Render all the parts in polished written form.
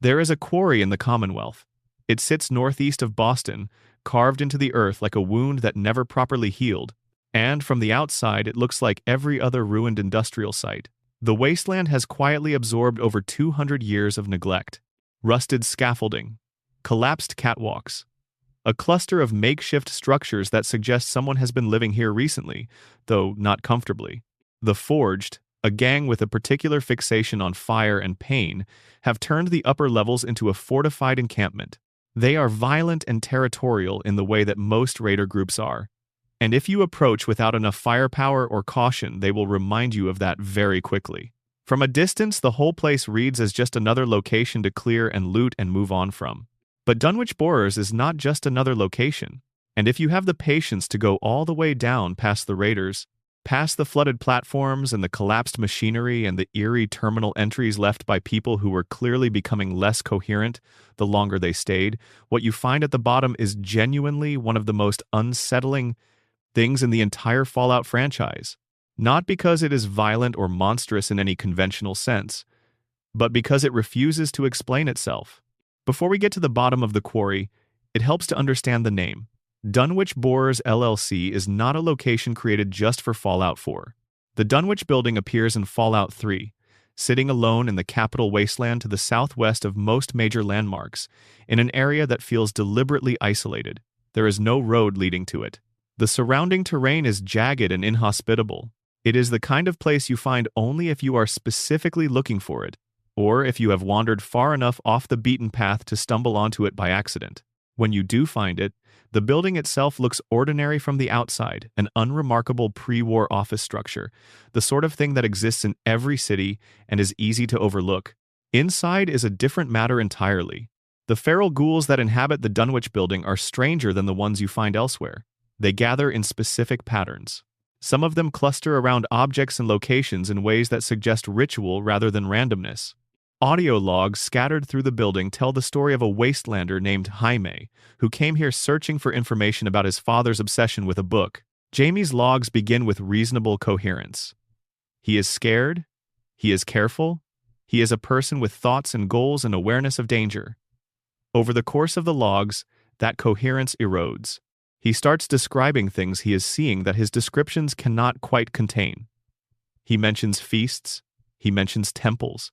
There is a quarry in the Commonwealth. It sits northeast of Boston, carved into the earth like a wound that never properly healed, and from the outside it looks like every other ruined industrial site. The wasteland has quietly absorbed over 200 years of neglect. Rusted scaffolding, collapsed catwalks, a cluster of makeshift structures that suggest someone has been living here recently, though not comfortably. The Forged, a gang with a particular fixation on fire and pain, have turned the upper levels into a fortified encampment. They are violent and territorial in the way that most raider groups are. And if you approach without enough firepower or caution, they will remind you of that very quickly. From a distance, the whole place reads as just another location to clear and loot and move on from. But Dunwich Borers is not just another location. And if you have the patience to go all the way down past the raiders, past the flooded platforms and the collapsed machinery and the eerie terminal entries left by people who were clearly becoming less coherent the longer they stayed, what you find at the bottom is genuinely one of the most unsettling things in the entire Fallout franchise. Not because it is violent or monstrous in any conventional sense, but because it refuses to explain itself. Before we get to the bottom of the quarry, it helps to understand the name. Dunwich Borers LLC is not a location created just for Fallout 4. The Dunwich building appears in Fallout 3, sitting alone in the capital wasteland to the southwest of most major landmarks, in an area that feels deliberately isolated. There is no road leading to it. The surrounding terrain is jagged and inhospitable. It is the kind of place you find only if you are specifically looking for it, or if you have wandered far enough off the beaten path to stumble onto it by accident. When you do find it, the building itself looks ordinary from the outside, an unremarkable pre-war office structure, the sort of thing that exists in every city and is easy to overlook. Inside is a different matter entirely. The feral ghouls that inhabit the Dunwich building are stranger than the ones you find elsewhere. They gather in specific patterns. Some of them cluster around objects and locations in ways that suggest ritual rather than randomness. Audio logs scattered through the building tell the story of a wastelander named Jaime, who came here searching for information about his father's obsession with a book. Jamie's logs begin with reasonable coherence. He is scared. He is careful. He is a person with thoughts and goals and awareness of danger. Over the course of the logs, that coherence erodes. He starts describing things he is seeing that his descriptions cannot quite contain. He mentions feasts. He mentions temples.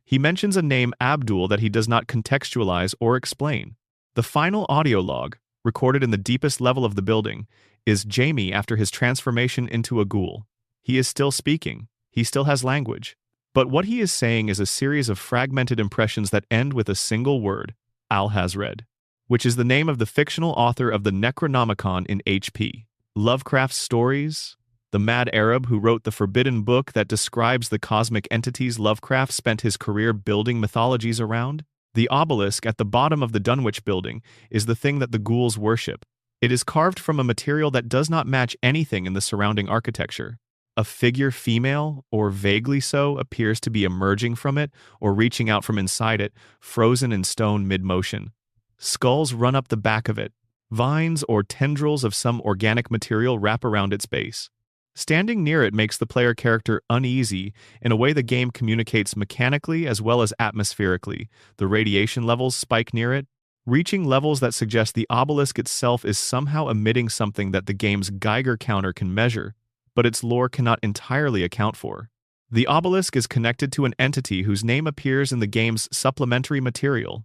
He mentions a name Abdul that he does not contextualize or explain. The final audio log, recorded in the deepest level of the building, is Jamie after his transformation into a ghoul. He is still speaking. He still has language. But what he is saying is a series of fragmented impressions that end with a single word, Al-Hazred, which is the name of the fictional author of the Necronomicon in H.P. Lovecraft's stories, the mad Arab who wrote the forbidden book that describes the cosmic entities Lovecraft spent his career building mythologies around. The obelisk at the bottom of the Dunwich building is the thing that the ghouls worship. It is carved from a material that does not match anything in the surrounding architecture. A figure, female or vaguely so, appears to be emerging from it or reaching out from inside it, frozen in stone mid-motion. Skulls run up the back of it. Vines or tendrils of some organic material wrap around its base. Standing near it makes the player character uneasy in a way the game communicates mechanically as well as atmospherically. The radiation levels spike near it, reaching levels that suggest the obelisk itself is somehow emitting something that the game's Geiger counter can measure, but its lore cannot entirely account for. The obelisk is connected to an entity whose name appears in the game's supplementary material,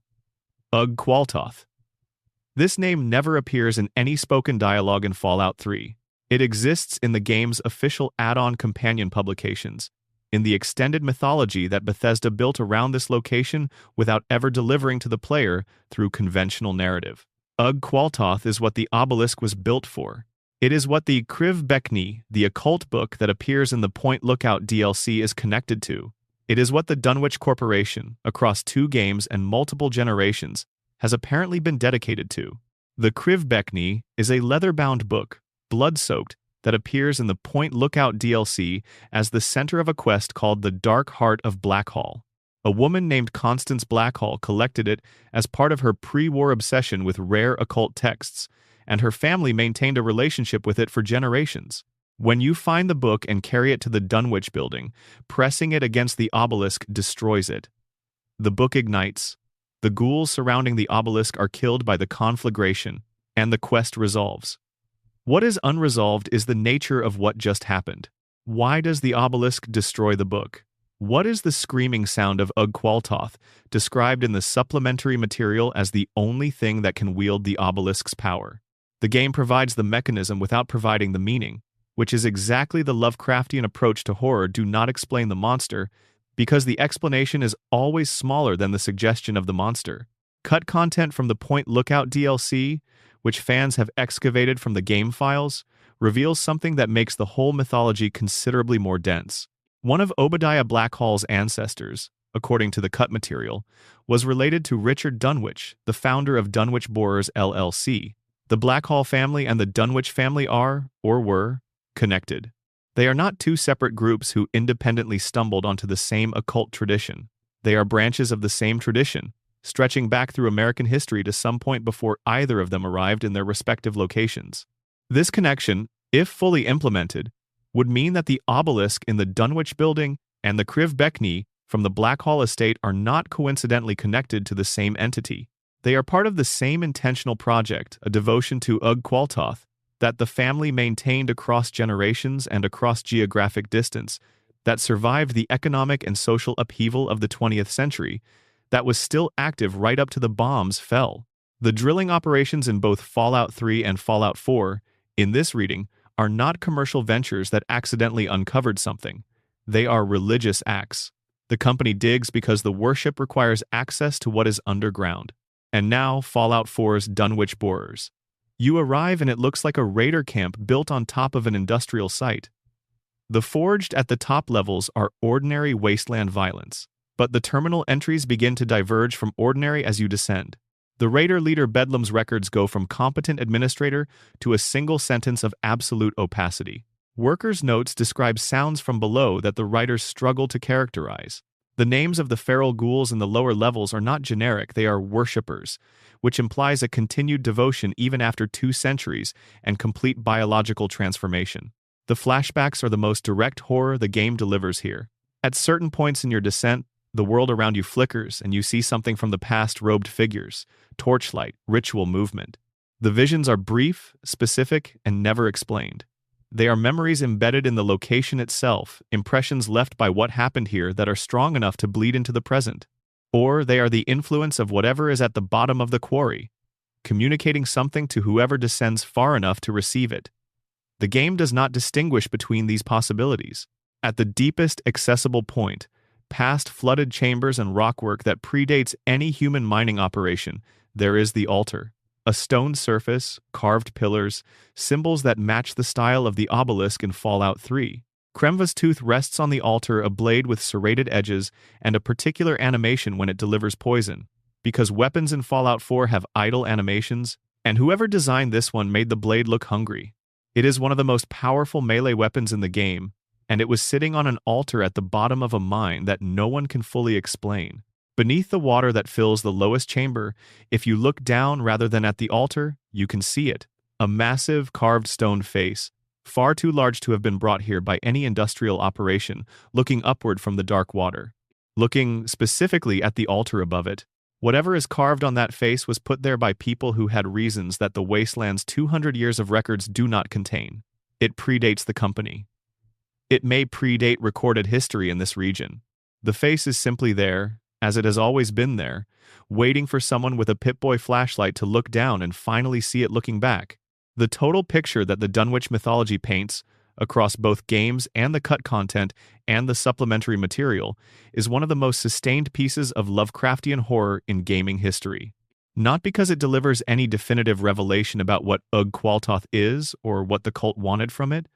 Ugg-Qualtoth. This name never appears in any spoken dialogue in Fallout 3. It exists in the game's official add-on companion publications, in the extended mythology that Bethesda built around this location without ever delivering to the player through conventional narrative. Ugg-Qualtoth is what the obelisk was built for. It is what the Kriv Bekni, the occult book that appears in the Point Lookout DLC, is connected to. It is what the Dunwich Corporation, across 2 games and multiple generations, has apparently been dedicated to. The Kriv Bekni is a leather-bound book, blood-soaked, that appears in the Point Lookout DLC as the center of a quest called The Dark Heart of Blackhall. A woman named Constance Blackhall collected it as part of her pre-war obsession with rare occult texts, and her family maintained a relationship with it for generations. When you find the book and carry it to the Dunwich building, pressing it against the obelisk destroys it. The book ignites. The ghouls surrounding the obelisk are killed by the conflagration, and the quest resolves. What is unresolved is the nature of what just happened. Why does the obelisk destroy the book? What is the screaming sound of Ugg-Qualtoth, described in the supplementary material as the only thing that can wield the obelisk's power? The game provides the mechanism without providing the meaning, which is exactly the Lovecraftian approach to horror. Do not explain the monster, because the explanation is always smaller than the suggestion of the monster. Cut content from the Point Lookout DLC, which fans have excavated from the game files, reveals something that makes the whole mythology considerably more dense. One of Obadiah Blackhall's ancestors, according to the cut material, was related to Richard Dunwich, the founder of Dunwich Borers LLC. The Blackhall family and the Dunwich family are, or were, connected. They are not two separate groups who independently stumbled onto the same occult tradition. They are branches of the same tradition, stretching back through American history to some point before either of them arrived in their respective locations. This connection, if fully implemented, would mean that the obelisk in the Dunwich building and the Criv Beckney from the Blackhall estate are not coincidentally connected to the same entity. They are part of the same intentional project, a devotion to Ugg-Qualtoth, that the family maintained across generations and across geographic distance, that survived the economic and social upheaval of the 20th century, that was still active right up to the bombs fell. The drilling operations in both Fallout 3 and Fallout 4, in this reading, are not commercial ventures that accidentally uncovered something. They are religious acts. The company digs because the worship requires access to what is underground. And now, Fallout 4's Dunwich Borers. You arrive and it looks like a raider camp built on top of an industrial site. The forged at the top levels are ordinary wasteland violence, but the terminal entries begin to diverge from ordinary as you descend. The raider leader Bedlam's records go from competent administrator to a single sentence of absolute opacity. Workers' notes describe sounds from below that the writers struggle to characterize. The names of the feral ghouls in the lower levels are not generic, they are worshippers, which implies a continued devotion even after 2 centuries and complete biological transformation. The flashbacks are the most direct horror the game delivers here. At certain points in your descent, the world around you flickers and you see something from the past: robed figures, torchlight, ritual movement. The visions are brief, specific, and never explained. They are memories embedded in the location itself, impressions left by what happened here that are strong enough to bleed into the present. Or they are the influence of whatever is at the bottom of the quarry, communicating something to whoever descends far enough to receive it. The game does not distinguish between these possibilities. At the deepest accessible point, past flooded chambers and rockwork that predates any human mining operation, there is the altar. A stone surface, carved pillars, symbols that match the style of the obelisk in Fallout 3. Kremva's tooth rests on the altar, a blade with serrated edges and a particular animation when it delivers poison, because weapons in Fallout 4 have idle animations, and whoever designed this one made the blade look hungry. It is one of the most powerful melee weapons in the game, and it was sitting on an altar at the bottom of a mine that no one can fully explain. Beneath the water that fills the lowest chamber, if you look down rather than at the altar, you can see it. A massive carved stone face, far too large to have been brought here by any industrial operation, looking upward from the dark water. Looking specifically at the altar above it, whatever is carved on that face was put there by people who had reasons that the wasteland's 200 years of records do not contain. It predates the company. It may predate recorded history in this region. The face is simply there, as it has always been there, waiting for someone with a Pip-Boy flashlight to look down and finally see it looking back. The total picture that the Dunwich mythology paints, across both games and the cut content and the supplementary material, is one of the most sustained pieces of Lovecraftian horror in gaming history. Not because it delivers any definitive revelation about what Ugg-Qualtoth is or what the cult wanted from it,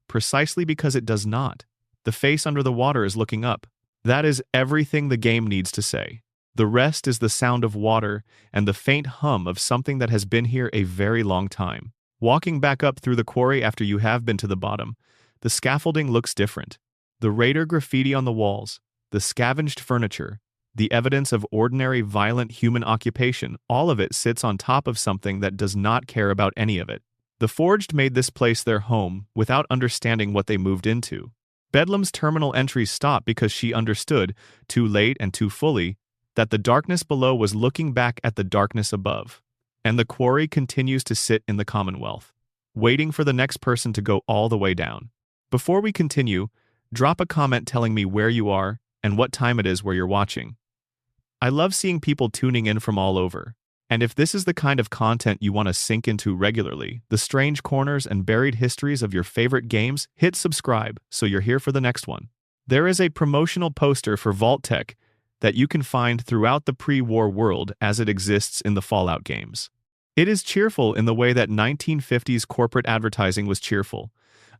precisely because it does not. The face under the water is looking up. That is everything the game needs to say. The rest is the sound of water and the faint hum of something that has been here a very long time. Walking back up through the quarry after you have been to the bottom, the scaffolding looks different. The raider graffiti on the walls, the scavenged furniture, the evidence of ordinary violent human occupation, all of it sits on top of something that does not care about any of it. The Forged made this place their home without understanding what they moved into. Bedlam's terminal entries stop because she understood, too late and too fully, that the darkness below was looking back at the darkness above, and the quarry continues to sit in the Commonwealth, waiting for the next person to go all the way down. Before we continue, drop a comment telling me where you are and what time it is where you're watching. I love seeing people tuning in from all over. And if this is the kind of content you want to sink into regularly, the strange corners and buried histories of your favorite games, hit subscribe so you're here for the next one. There is a promotional poster for Vault-Tec that you can find throughout the pre-war world as it exists in the Fallout games. It is cheerful in the way that 1950s corporate advertising was cheerful.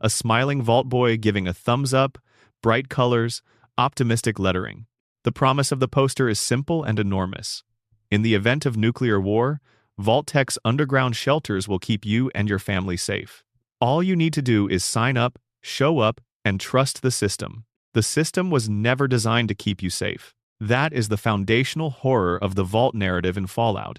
A smiling Vault Boy giving a thumbs up, bright colors, optimistic lettering. The promise of the poster is simple and enormous. In the event of nuclear war, Vault-Tec's underground shelters will keep you and your family safe. All you need to do is sign up, show up, and trust the system. The system was never designed to keep you safe. That is the foundational horror of the Vault narrative in Fallout,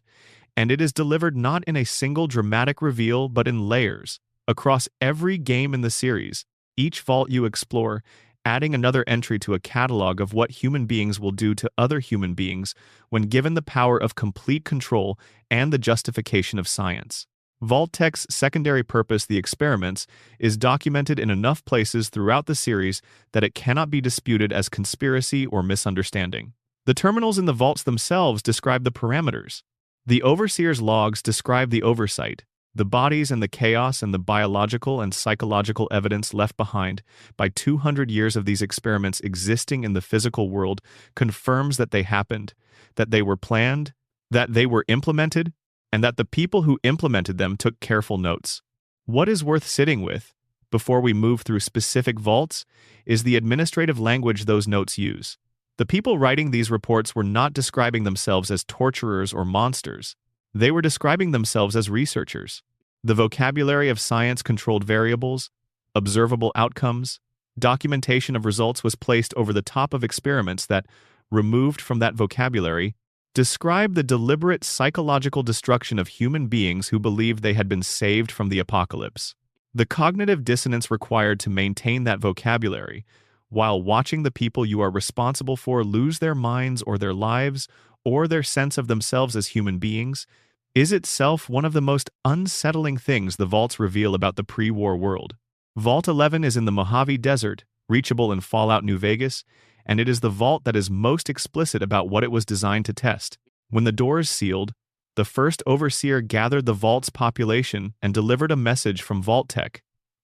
and it is delivered not in a single dramatic reveal but in layers, across every game in the series. Each Vault you explore, adding another entry to a catalog of what human beings will do to other human beings when given the power of complete control and the justification of science. Vault-Tec's secondary purpose, the experiments, is documented in enough places throughout the series that it cannot be disputed as conspiracy or misunderstanding. The terminals in the vaults themselves describe the parameters. The Overseer's logs describe the oversight, the bodies and the chaos and the biological and psychological evidence left behind by 200 years of these experiments existing in the physical world confirms that they happened, that they were planned, that they were implemented, and that the people who implemented them took careful notes. What is worth sitting with, before we move through specific vaults, is the administrative language those notes use. The people writing these reports were not describing themselves as torturers or monsters. They were describing themselves as researchers. The vocabulary of science-controlled variables, observable outcomes, documentation of results was placed over the top of experiments that, removed from that vocabulary, describe the deliberate psychological destruction of human beings who believed they had been saved from the apocalypse. The cognitive dissonance required to maintain that vocabulary, while watching the people you are responsible for lose their minds or their lives, or their sense of themselves as human beings, is itself one of the most unsettling things the vaults reveal about the pre-war world. Vault 11 is in the Mojave Desert, reachable in Fallout New Vegas, and it is the vault that is most explicit about what it was designed to test. When the doors sealed, the first Overseer gathered the vault's population and delivered a message from Vault-Tec.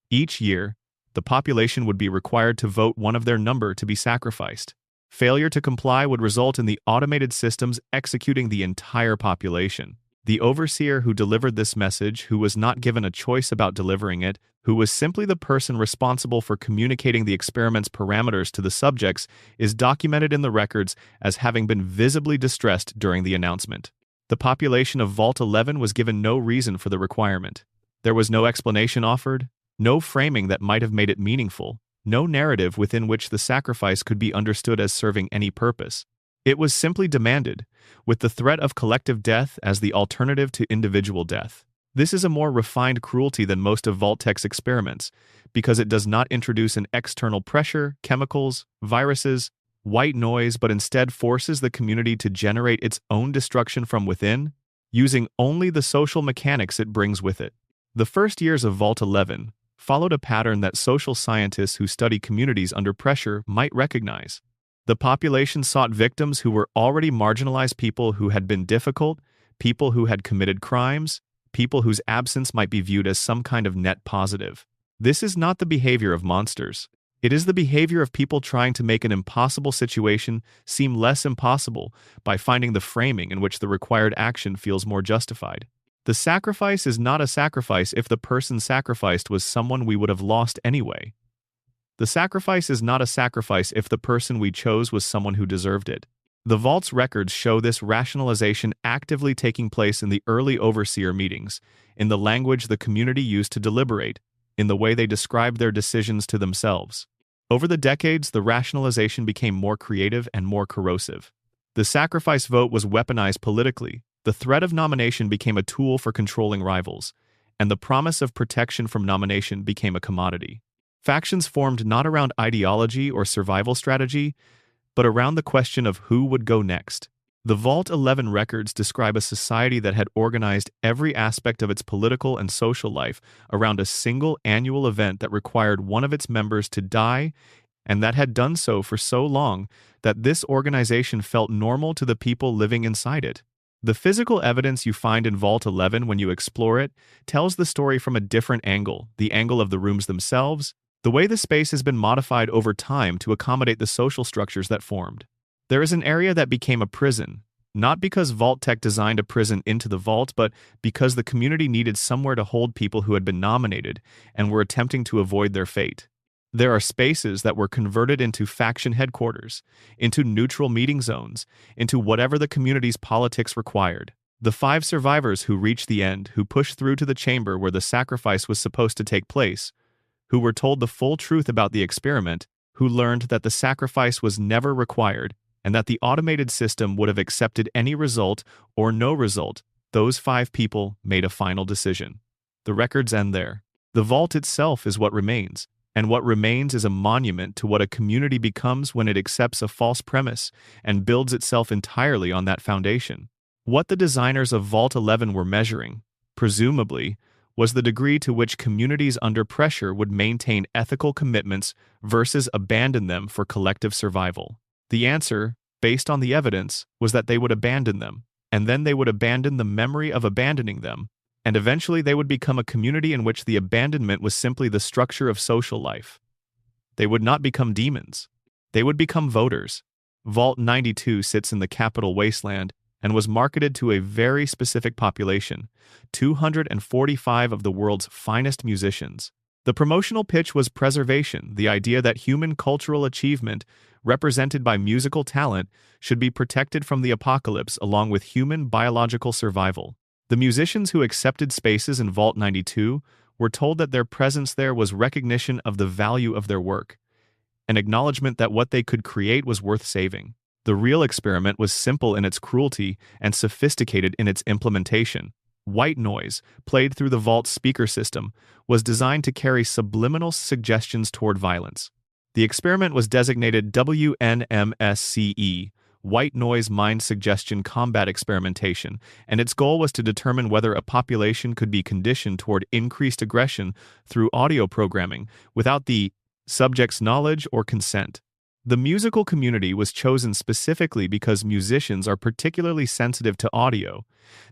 Each year, the population would be required to vote one of their number to be sacrificed. Failure to comply would result in the automated systems executing the entire population. The Overseer who delivered this message, who was not given a choice about delivering it, who was simply the person responsible for communicating the experiment's parameters to the subjects, is documented in the records as having been visibly distressed during the announcement. The population of Vault 11 was given no reason for the requirement. There was no explanation offered, no framing that might have made it meaningful, no narrative within which the sacrifice could be understood as serving any purpose. It was simply demanded, with the threat of collective death as the alternative to individual death. This is a more refined cruelty than most of Vault-Tec's experiments, because it does not introduce an external pressure, chemicals, viruses, white noise, but instead forces the community to generate its own destruction from within, using only the social mechanics it brings with it. The first years of Vault 11 followed a pattern that social scientists who study communities under pressure might recognize. The population sought victims who were already marginalized, people who had been difficult, people who had committed crimes, people whose absence might be viewed as some kind of net positive. This is not the behavior of monsters. It is the behavior of people trying to make an impossible situation seem less impossible by finding the framing in which the required action feels more justified. The sacrifice is not a sacrifice if the person sacrificed was someone we would have lost anyway. The sacrifice is not a sacrifice if the person we chose was someone who deserved it. The Vault's records show this rationalization actively taking place in the early Overseer meetings, in the language the community used to deliberate, in the way they described their decisions to themselves. Over the decades, the rationalization became more creative and more corrosive. The sacrifice vote was weaponized politically, the threat of nomination became a tool for controlling rivals, and the promise of protection from nomination became a commodity. Factions formed not around ideology or survival strategy, but around the question of who would go next. The Vault-11 records describe a society that had organized every aspect of its political and social life around a single annual event that required one of its members to die, and that had done so for so long that this organization felt normal to the people living inside it. The physical evidence you find in Vault 11 when you explore it tells the story from a different angle, the angle of the rooms themselves, the way the space has been modified over time to accommodate the social structures that formed. There is an area that became a prison, not because Vault-Tec designed a prison into the vault, but because the community needed somewhere to hold people who had been nominated and were attempting to avoid their fate. There are spaces that were converted into faction headquarters, into neutral meeting zones, into whatever the community's politics required. The 5 survivors who reached the end, who pushed through to the chamber where the sacrifice was supposed to take place, who were told the full truth about the experiment, who learned that the sacrifice was never required, and that the automated system would have accepted any result or no result, those 5 people made a final decision. The records end there. The vault itself is what remains, and what remains is a monument to what a community becomes when it accepts a false premise and builds itself entirely on that foundation. What the designers of Vault 11 were measuring, presumably, was the degree to which communities under pressure would maintain ethical commitments versus abandon them for collective survival. The answer, based on the evidence, was that they would abandon them, and then they would abandon the memory of abandoning them, and eventually they would become a community in which the abandonment was simply the structure of social life. They would not become demons. They would become voters. Vault 92 sits in the capital wasteland and was marketed to a very specific population, 245 of the world's finest musicians. The promotional pitch was preservation, the idea that human cultural achievement, represented by musical talent, should be protected from the apocalypse along with human biological survival. The musicians who accepted spaces in Vault 92 were told that their presence there was recognition of the value of their work, an acknowledgement that what they could create was worth saving. The real experiment was simple in its cruelty and sophisticated in its implementation. White noise, played through the vault's speaker system, was designed to carry subliminal suggestions toward violence. The experiment was designated WNMSCE, White Noise Mind Suggestion Combat Experimentation, and its goal was to determine whether a population could be conditioned toward increased aggression through audio programming without the subject's knowledge or consent. The musical community was chosen specifically because musicians are particularly sensitive to audio.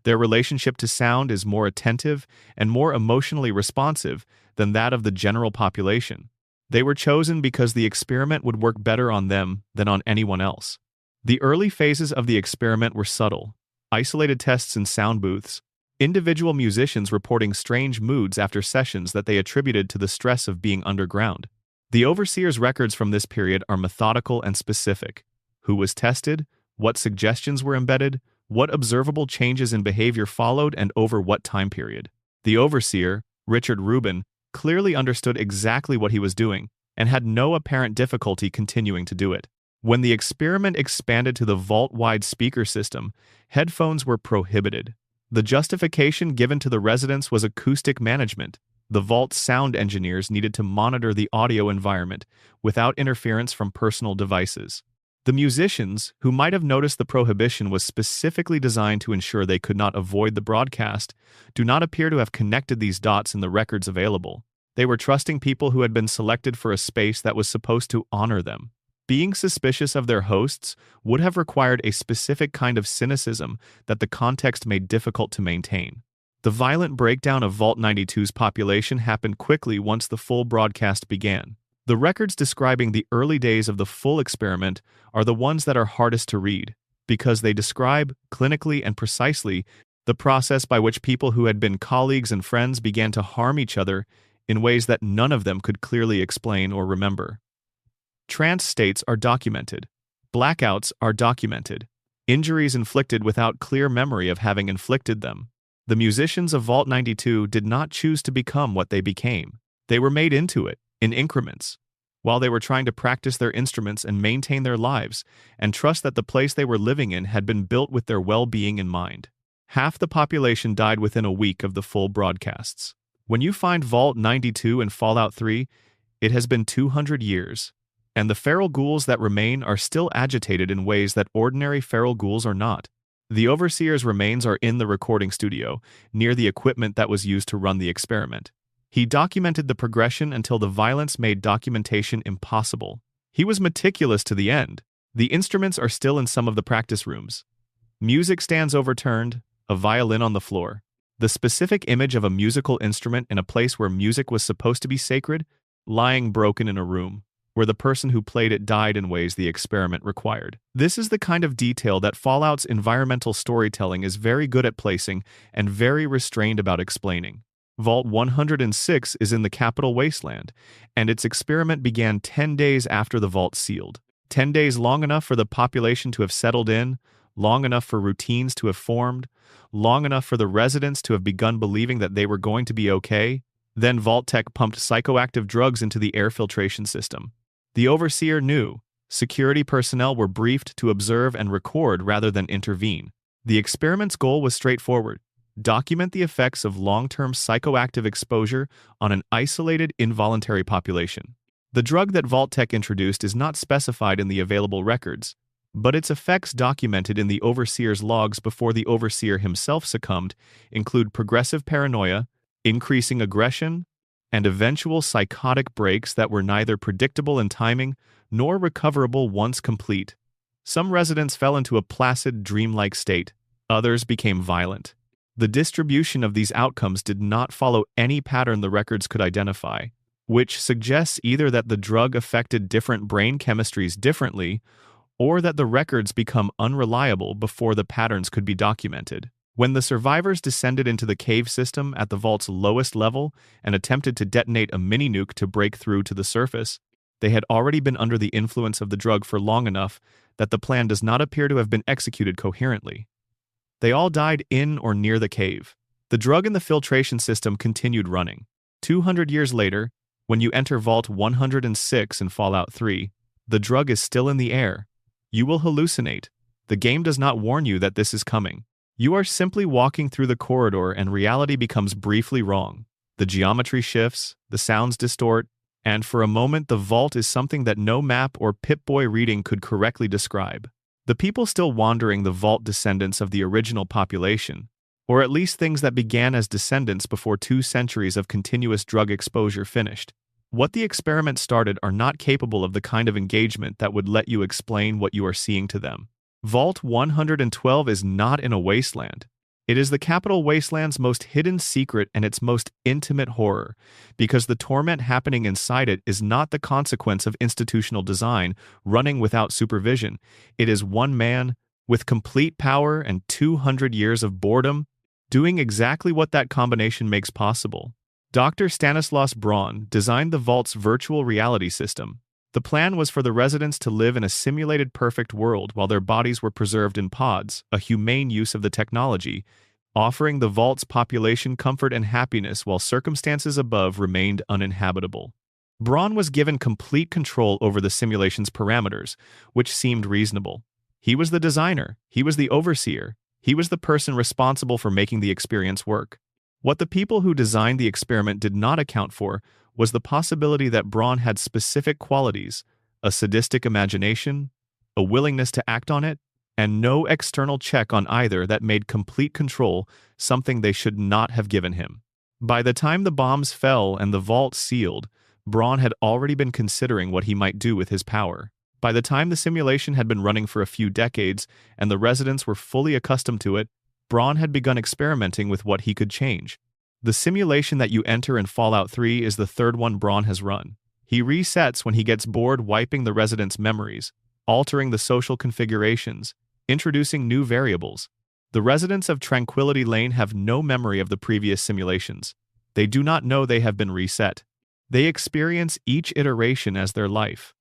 Their relationship to sound is more attentive and more emotionally responsive than that of the general population. They were chosen because the experiment would work better on them than on anyone else. The early phases of the experiment were subtle, isolated tests in sound booths, individual musicians reporting strange moods after sessions that they attributed to the stress of being underground. The overseer's records from this period are methodical and specific. Who was tested, what suggestions were embedded, what observable changes in behavior followed, and over what time period. The overseer, Richard Rubin, clearly understood exactly what he was doing and had no apparent difficulty continuing to do it. When the experiment expanded to the vault-wide speaker system, headphones were prohibited. The justification given to the residents was acoustic management. The vault sound engineers needed to monitor the audio environment without interference from personal devices. The musicians, who might have noticed the prohibition was specifically designed to ensure they could not avoid the broadcast, do not appear to have connected these dots in the records available. They were trusting people who had been selected for a space that was supposed to honor them. Being suspicious of their hosts would have required a specific kind of cynicism that the context made difficult to maintain. The violent breakdown of Vault 92's population happened quickly once the full broadcast began. The records describing the early days of the full experiment are the ones that are hardest to read, because they describe, clinically and precisely, the process by which people who had been colleagues and friends began to harm each other in ways that none of them could clearly explain or remember. Trance states are documented. Blackouts are documented. Injuries inflicted without clear memory of having inflicted them. The musicians of Vault 92 did not choose to become what they became. They were made into it, in increments, while they were trying to practice their instruments and maintain their lives, and trust that the place they were living in had been built with their well-being in mind. Half the population died within a week of the full broadcasts. When you find Vault 92 and Fallout 3, it has been 200 years. and the feral ghouls that remain are still agitated in ways that ordinary feral ghouls are not. The overseer's remains are in the recording studio, near the equipment that was used to run the experiment. He documented the progression until the violence made documentation impossible. He was meticulous to the end. The instruments are still in some of the practice rooms. Music stands overturned, a violin on the floor. The specific image of a musical instrument in a place where music was supposed to be sacred, lying broken in a room, where the person who played it died in ways the experiment required. This is the kind of detail that Fallout's environmental storytelling is very good at placing and very restrained about explaining. Vault 106 is in the capital wasteland, and its experiment began 10 days after the vault sealed. 10 days long enough for the population to have settled in, long enough for routines to have formed, long enough for the residents to have begun believing that they were going to be okay. Then Vault-Tec pumped psychoactive drugs into the air filtration system. The overseer knew. Security personnel were briefed to observe and record rather than intervene. The experiment's goal was straightforward: document the effects of long-term psychoactive exposure on an isolated, involuntary population. The drug that Vault-Tec introduced is not specified in the available records, but its effects documented in the overseer's logs before the overseer himself succumbed include progressive paranoia, increasing aggression, and eventual psychotic breaks that were neither predictable in timing nor recoverable once complete. Some residents fell into a placid, dreamlike state. Others became violent. The distribution of these outcomes did not follow any pattern the records could identify, which suggests either that the drug affected different brain chemistries differently, or that the records become unreliable before the patterns could be documented. When the survivors descended into the cave system at the vault's lowest level and attempted to detonate a mini-nuke to break through to the surface, they had already been under the influence of the drug for long enough that the plan does not appear to have been executed coherently. They all died in or near the cave. The drug in the filtration system continued running. 200 years later, when you enter Vault 106 in Fallout 3, the drug is still in the air. You will hallucinate. The game does not warn you that this is coming. You are simply walking through the corridor and reality becomes briefly wrong. The geometry shifts, the sounds distort, and for a moment the vault is something that no map or Pip-Boy reading could correctly describe. The people still wandering the vault descendants of the original population, or at least things that began as descendants before 2 centuries of continuous drug exposure finished. What the experiment started are not capable of the kind of engagement that would let you explain what you are seeing to them. Vault 112 is not in a wasteland. It is the capital wasteland's most hidden secret and its most intimate horror, because the torment happening inside it is not the consequence of institutional design running without supervision. It is one man, with complete power and 200 years of boredom, doing exactly what that combination makes possible. Dr. Stanislaus Braun designed the vault's virtual reality system. The plan was for the residents to live in a simulated perfect world while their bodies were preserved in pods, a humane use of the technology, offering the vault's population comfort and happiness while circumstances above remained uninhabitable. Braun was given complete control over the simulation's parameters, which seemed reasonable. He was the designer, he was the overseer, he was the person responsible for making the experience work. What the people who designed the experiment did not account for was the possibility that Braun had specific qualities, a sadistic imagination, a willingness to act on it, and no external check on either that made complete control something they should not have given him. By the time the bombs fell and the vault sealed, Braun had already been considering what he might do with his power. By the time the simulation had been running for a few decades and the residents were fully accustomed to it, Braun had begun experimenting with what he could change. The simulation that you enter in Fallout 3 is the third one Braun has run. He resets when he gets bored, wiping the residents' memories, altering the social configurations, introducing new variables. The residents of Tranquility Lane have no memory of the previous simulations. They do not know they have been reset. They experience each iteration as their life.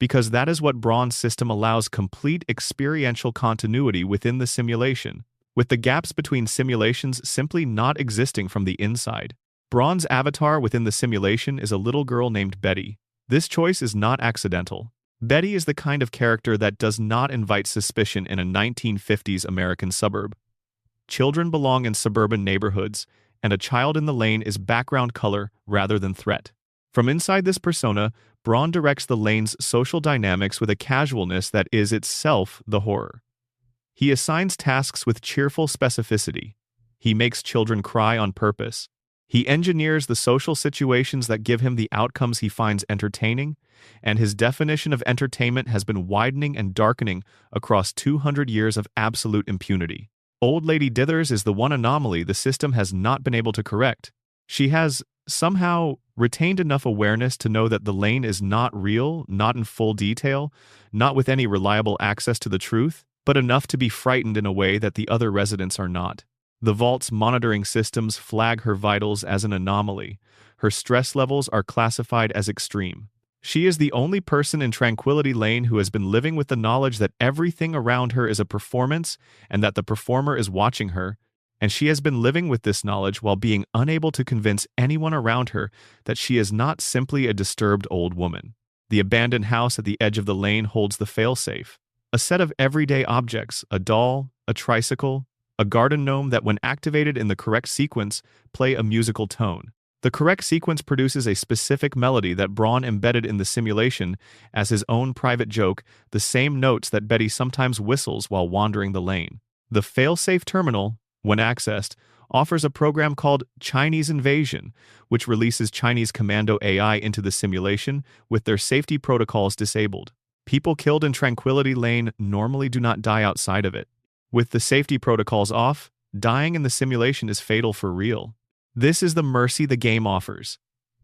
Because that is what Braun's system allows: complete experiential continuity within the simulation, with the gaps between simulations simply not existing from the inside. Braun's avatar within the simulation is a little girl named Betty. This choice is not accidental. Betty is the kind of character that does not invite suspicion in a 1950s American suburb. Children belong in suburban neighborhoods, and a child in the lane is background color rather than threat. From inside this persona, Braun directs the lane's social dynamics with a casualness that is itself the horror. He assigns tasks with cheerful specificity. He makes children cry on purpose. He engineers the social situations that give him the outcomes he finds entertaining, and his definition of entertainment has been widening and darkening across 200 years of absolute impunity. Old Lady Dithers is the one anomaly the system has not been able to correct. She has, somehow, retained enough awareness to know that the lane is not real, not in full detail, not with any reliable access to the truth, but enough to be frightened in a way that the other residents are not. The vault's monitoring systems flag her vitals as an anomaly. Her stress levels are classified as extreme. She is the only person in Tranquility Lane who has been living with the knowledge that everything around her is a performance and that the performer is watching her, and she has been living with this knowledge while being unable to convince anyone around her that she is not simply a disturbed old woman. The abandoned house at the edge of the lane holds the failsafe, a set of everyday objects, a doll, a tricycle, a garden gnome that, when activated in the correct sequence, play a musical tone. The correct sequence produces a specific melody that Braun embedded in the simulation as his own private joke, the same notes that Betty sometimes whistles while wandering the lane. The failsafe terminal, when accessed, offers a program called Chinese Invasion, which releases Chinese commando AI into the simulation with their safety protocols disabled. People killed in Tranquility Lane normally do not die outside of it. With the safety protocols off, dying in the simulation is fatal for real. This is the mercy the game offers.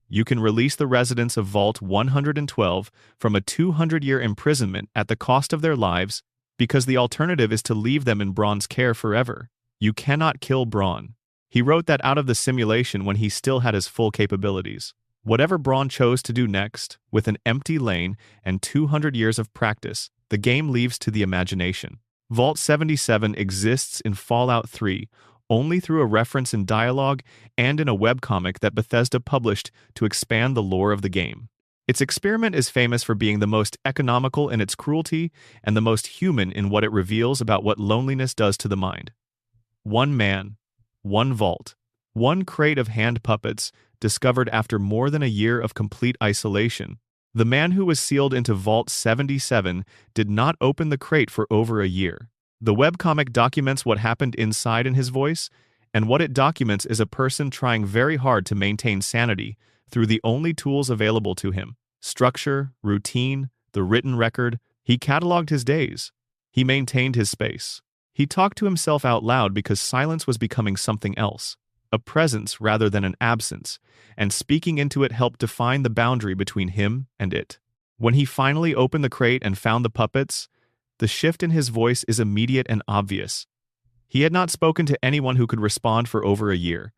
You can release the residents of Vault 112 from a 200-year imprisonment at the cost of their lives, because the alternative is to leave them in Braun's care forever. You cannot kill Braun. He wrote that out of the simulation when he still had his full capabilities. Whatever Braun chose to do next, with an empty lane and 200 years of practice, the game leaves to the imagination. Vault 77 exists in Fallout 3 only through a reference in dialogue and in a webcomic that Bethesda published to expand the lore of the game. Its experiment is famous for being the most economical in its cruelty and the most human in what it reveals about what loneliness does to the mind. One man, one vault, one crate of hand puppets discovered after more than a year of complete isolation. The man who was sealed into Vault 77 did not open the crate for over a year. The webcomic documents what happened inside in his voice, and what it documents is a person trying very hard to maintain sanity through the only tools available to him: structure, routine, the written record. He cataloged his days. He maintained his space. He talked to himself out loud because silence was becoming something else, a presence rather than an absence, and speaking into it helped define the boundary between him and it. When he finally opened the crate and found the puppets, the shift in his voice is immediate and obvious. He had not spoken to anyone who could respond for over a year.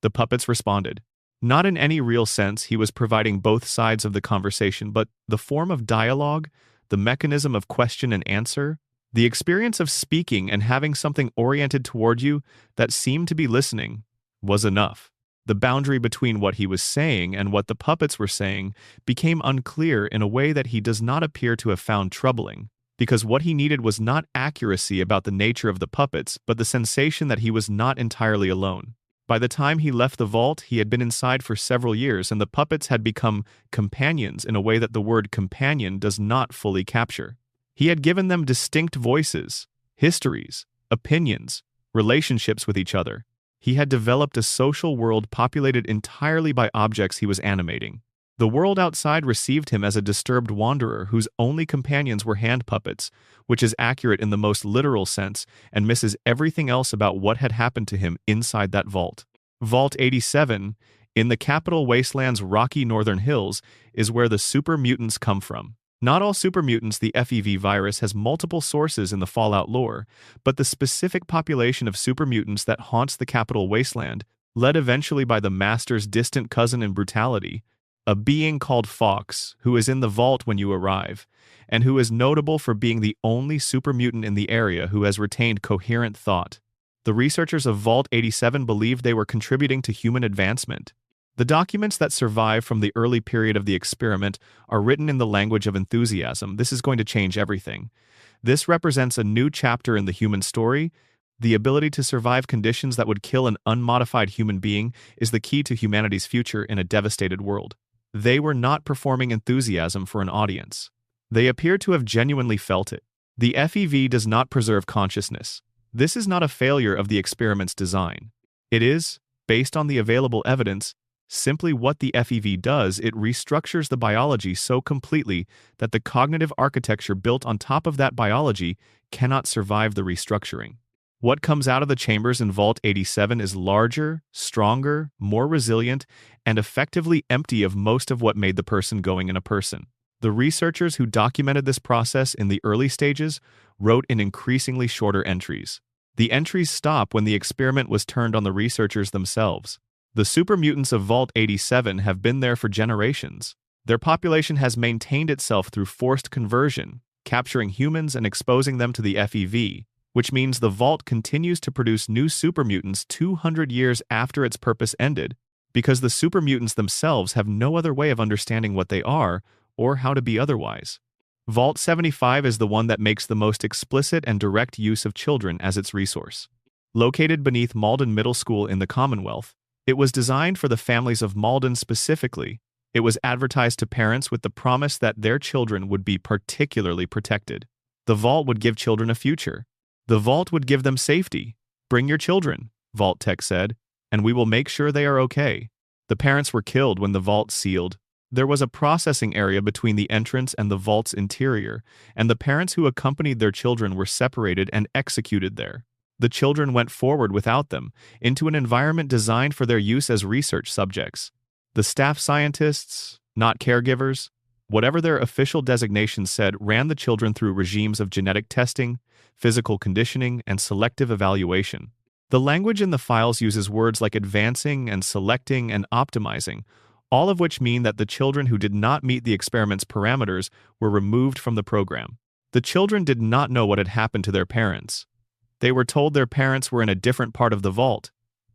The puppets responded. Not in any real sense, he was providing both sides of the conversation, but the form of dialogue, the mechanism of question and answer, the experience of speaking and having something oriented toward you that seemed to be listening, was enough. The boundary between what he was saying and what the puppets were saying became unclear in a way that he does not appear to have found troubling, because what he needed was not accuracy about the nature of the puppets, but the sensation that he was not entirely alone. By the time he left the vault, he had been inside for several years, and the puppets had become companions in a way that the word companion does not fully capture. He had given them distinct voices, histories, opinions, relationships with each other. He had developed a social world populated entirely by objects he was animating. The world outside received him as a disturbed wanderer whose only companions were hand puppets, which is accurate in the most literal sense and misses everything else about what had happened to him inside that vault. Vault 87, in the capital wasteland's rocky northern hills, is where the super mutants come from. Not all super mutants, the FEV virus, has multiple sources in the Fallout lore, but the specific population of super mutants that haunts the capital wasteland, led eventually by the Master's distant cousin in brutality, a being called Fox, who is in the vault when you arrive, and who is notable for being the only super mutant in the area who has retained coherent thought. The researchers of Vault 87 believed they were contributing to human advancement. The documents that survive from the early period of the experiment are written in the language of enthusiasm. This is going to change everything. This represents a new chapter in the human story. The ability to survive conditions that would kill an unmodified human being is the key to humanity's future in a devastated world. They were not performing enthusiasm for an audience. They appeared to have genuinely felt it. The FEV does not preserve consciousness. This is not a failure of the experiment's design. It is, based on the available evidence, simply what the FEV does. It restructures the biology so completely that the cognitive architecture built on top of that biology cannot survive the restructuring. What comes out of the chambers in Vault 87 is larger, stronger, more resilient, and effectively empty of most of what made the person going in a person. The researchers who documented this process in the early stages wrote in increasingly shorter entries. The entries stop when the experiment was turned on the researchers themselves. The supermutants of Vault 87 have been there for generations. Their population has maintained itself through forced conversion, capturing humans and exposing them to the FEV, which means the Vault continues to produce new supermutants 200 years after its purpose ended, because the supermutants themselves have no other way of understanding what they are or how to be otherwise. Vault 75 is the one that makes the most explicit and direct use of children as its resource. Located beneath Malden Middle School in the Commonwealth, it was designed for the families of Malden specifically. It was advertised to parents with the promise that their children would be particularly protected. The Vault would give children a future. The Vault would give them safety. Bring your children, Vault-Tec said, and we will make sure they are okay. The parents were killed when the Vault sealed. There was a processing area between the entrance and the Vault's interior, and the parents who accompanied their children were separated and executed there. The children went forward without them, into an environment designed for their use as research subjects. The staff scientists, not caregivers, whatever their official designation said, ran the children through regimes of genetic testing, physical conditioning, and selective evaluation. The language in the files uses words like advancing and selecting and optimizing, all of which mean that the children who did not meet the experiment's parameters were removed from the program. The children did not know what had happened to their parents. They were told their parents were in a different part of the Vault,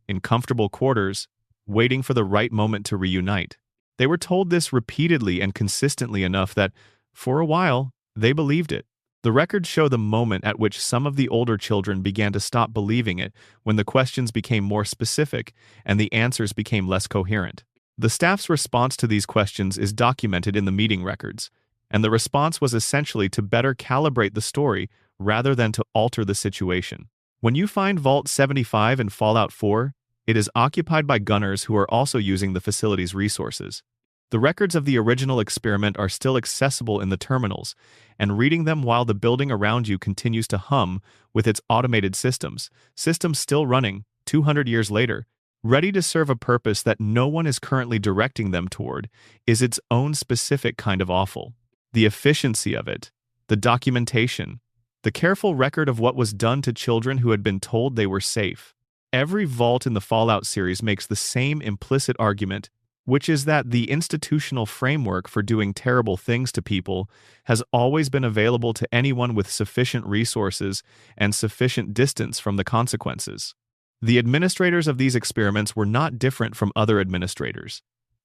in comfortable quarters, waiting for the right moment to reunite. They were told this repeatedly and consistently enough that, for a while, they believed it. The records show the moment at which some of the older children began to stop believing it when the questions became more specific and the answers became less coherent. The staff's response to these questions is documented in the meeting records, and the response was essentially to better calibrate the story rather than to alter the situation. When you find Vault 75 in Fallout 4, it is occupied by gunners who are also using the facility's resources. The records of the original experiment are still accessible in the terminals, and reading them while the building around you continues to hum with its automated systems still running 200 years later, ready to serve a purpose that no one is currently directing them toward, is its own specific kind of awful. The efficiency of it, the documentation, the careful record of what was done to children who had been told they were safe. Every Vault in the Fallout series makes the same implicit argument, which is that the institutional framework for doing terrible things to people has always been available to anyone with sufficient resources and sufficient distance from the consequences. The administrators of these experiments were not different from other administrators.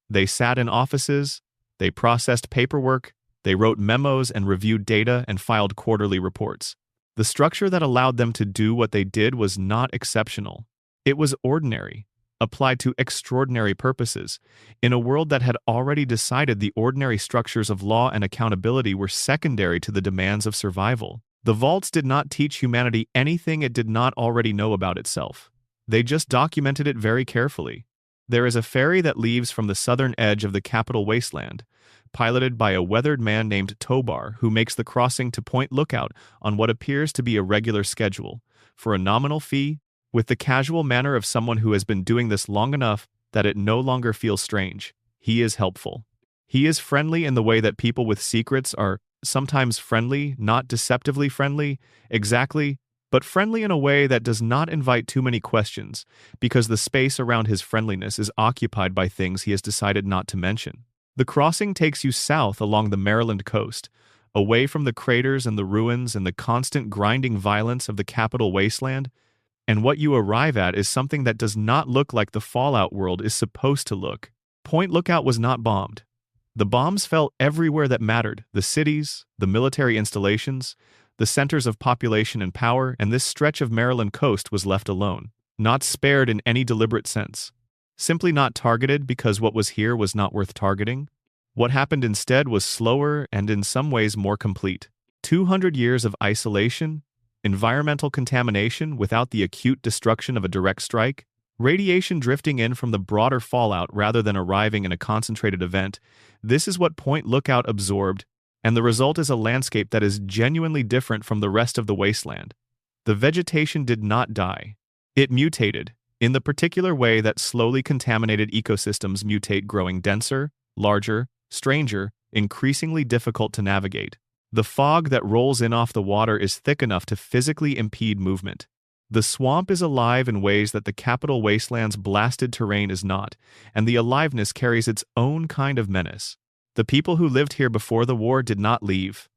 They sat in offices, they processed paperwork, they wrote memos and reviewed data and filed quarterly reports. The structure that allowed them to do what they did was not exceptional. It was ordinary, applied to extraordinary purposes, in a world that had already decided the ordinary structures of law and accountability were secondary to the demands of survival. The Vaults did not teach humanity anything it did not already know about itself. They just documented it very carefully. There is a ferry that leaves from the southern edge of the capital wasteland, piloted by a weathered man named Tobar, who makes the crossing to Point Lookout on what appears to be a regular schedule, for a nominal fee, with the casual manner of someone who has been doing this long enough that it no longer feels strange. He is helpful. He is friendly in the way that people with secrets are sometimes friendly, not deceptively friendly, exactly, but friendly in a way that does not invite too many questions, because the space around his friendliness is occupied by things he has decided not to mention. The crossing takes you south along the Maryland coast, away from the craters and the ruins and the constant grinding violence of the capital wasteland, and what you arrive at is something that does not look like the Fallout world is supposed to look. Point Lookout was not bombed. The bombs fell everywhere that mattered: the cities, the military installations, the centers of population and power, and this stretch of Maryland coast was left alone, not spared in any deliberate sense. Simply not targeted because what was here was not worth targeting. What happened instead was slower and in some ways more complete. 200 years of isolation, environmental contamination without the acute destruction of a direct strike, radiation drifting in from the broader fallout rather than arriving in a concentrated event. This is what Point Lookout absorbed, and the result is a landscape that is genuinely different from the rest of the wasteland. The vegetation did not die. It mutated, in the particular way that slowly contaminated ecosystems mutate, growing denser, larger, stranger, increasingly difficult to navigate. The fog that rolls in off the water is thick enough to physically impede movement. The swamp is alive in ways that the capital wasteland's blasted terrain is not, and the aliveness carries its own kind of menace. The people who lived here before the war did not leave.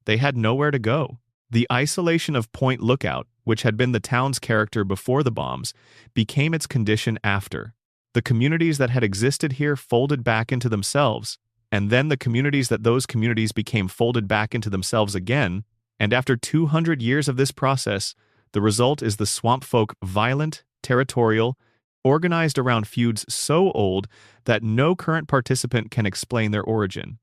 They had nowhere to go. The isolation of Point Lookout, which had been the town's character before the bombs, became its condition after. The communities that had existed here folded back into themselves, and then the communities that those communities became folded back into themselves again, and after 200 years of this process, the result is the swamp folk, violent, territorial, organized around feuds so old that no current participant can explain their origin,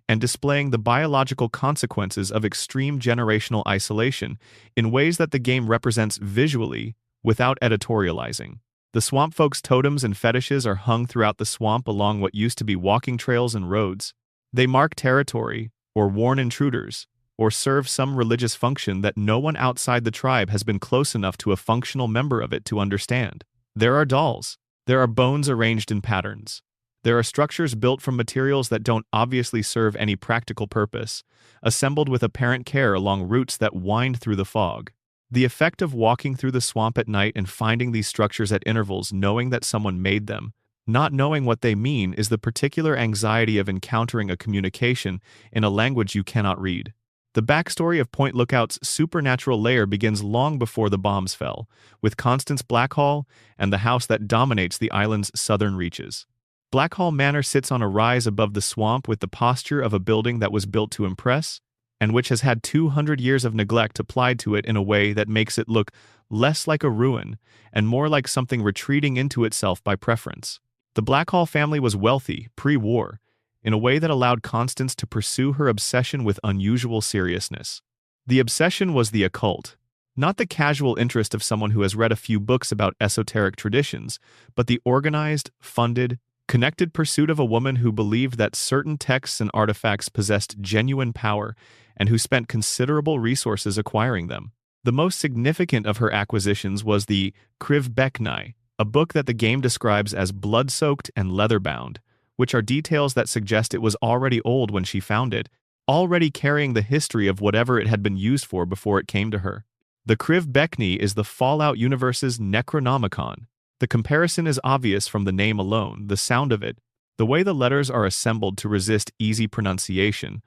and displaying the biological consequences of extreme generational isolation in ways that the game represents visually without editorializing. The swamp folks' totems and fetishes are hung throughout the swamp along what used to be walking trails and roads. They mark territory, or warn intruders, or serve some religious function that no one outside the tribe has been close enough to a functional member of it to understand. There are dolls. There are bones arranged in patterns. There are structures built from materials that don't obviously serve any practical purpose, assembled with apparent care along routes that wind through the fog. The effect of walking through the swamp at night and finding these structures at intervals, knowing that someone made them, not knowing what they mean, is the particular anxiety of encountering a communication in a language you cannot read. The backstory of Point Lookout's supernatural layer begins long before the bombs fell, with Constance Blackhall and the house that dominates the island's southern reaches. Blackhall Manor sits on a rise above the swamp with the posture of a building that was built to impress, and which has had 200 years of neglect applied to it in a way that makes it look less like a ruin and more like something retreating into itself by preference. The Blackhall family was wealthy, pre-war, in a way that allowed Constance to pursue her obsession with unusual seriousness. The obsession was the occult, not the casual interest of someone who has read a few books about esoteric traditions, but the organized, funded, connected pursuit of a woman who believed that certain texts and artifacts possessed genuine power and who spent considerable resources acquiring them. The most significant of her acquisitions was the Kriv Beknai, a book that the game describes as blood-soaked and leather-bound, which are details that suggest it was already old when she found it, already carrying the history of whatever it had been used for before it came to her. The Kriv Bekni is the Fallout universe's Necronomicon. The comparison is obvious from the name alone, the sound of it, the way the letters are assembled to resist easy pronunciation,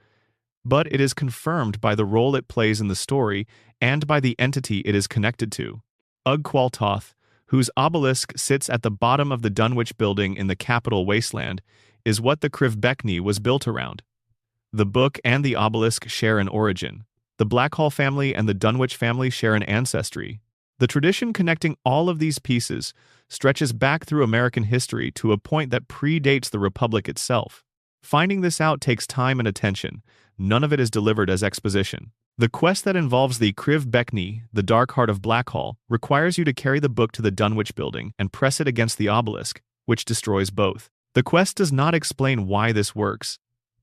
but it is confirmed by the role it plays in the story and by the entity it is connected to. Ugg-Qualtoth, whose obelisk sits at the bottom of the Dunwich building in the capital wasteland, is what the Kriv Bekni was built around. The book and the obelisk share an origin. The Blackhall family and the Dunwich family share an ancestry. The tradition connecting all of these pieces stretches back through American history to a point that predates the Republic itself. Finding this out takes time and attention. None of it is delivered as exposition. The quest that involves the Kriv Bekni, the Dark Heart of Blackhall, requires you to carry the book to the Dunwich building and press it against the obelisk, which destroys both. The quest does not explain why this works.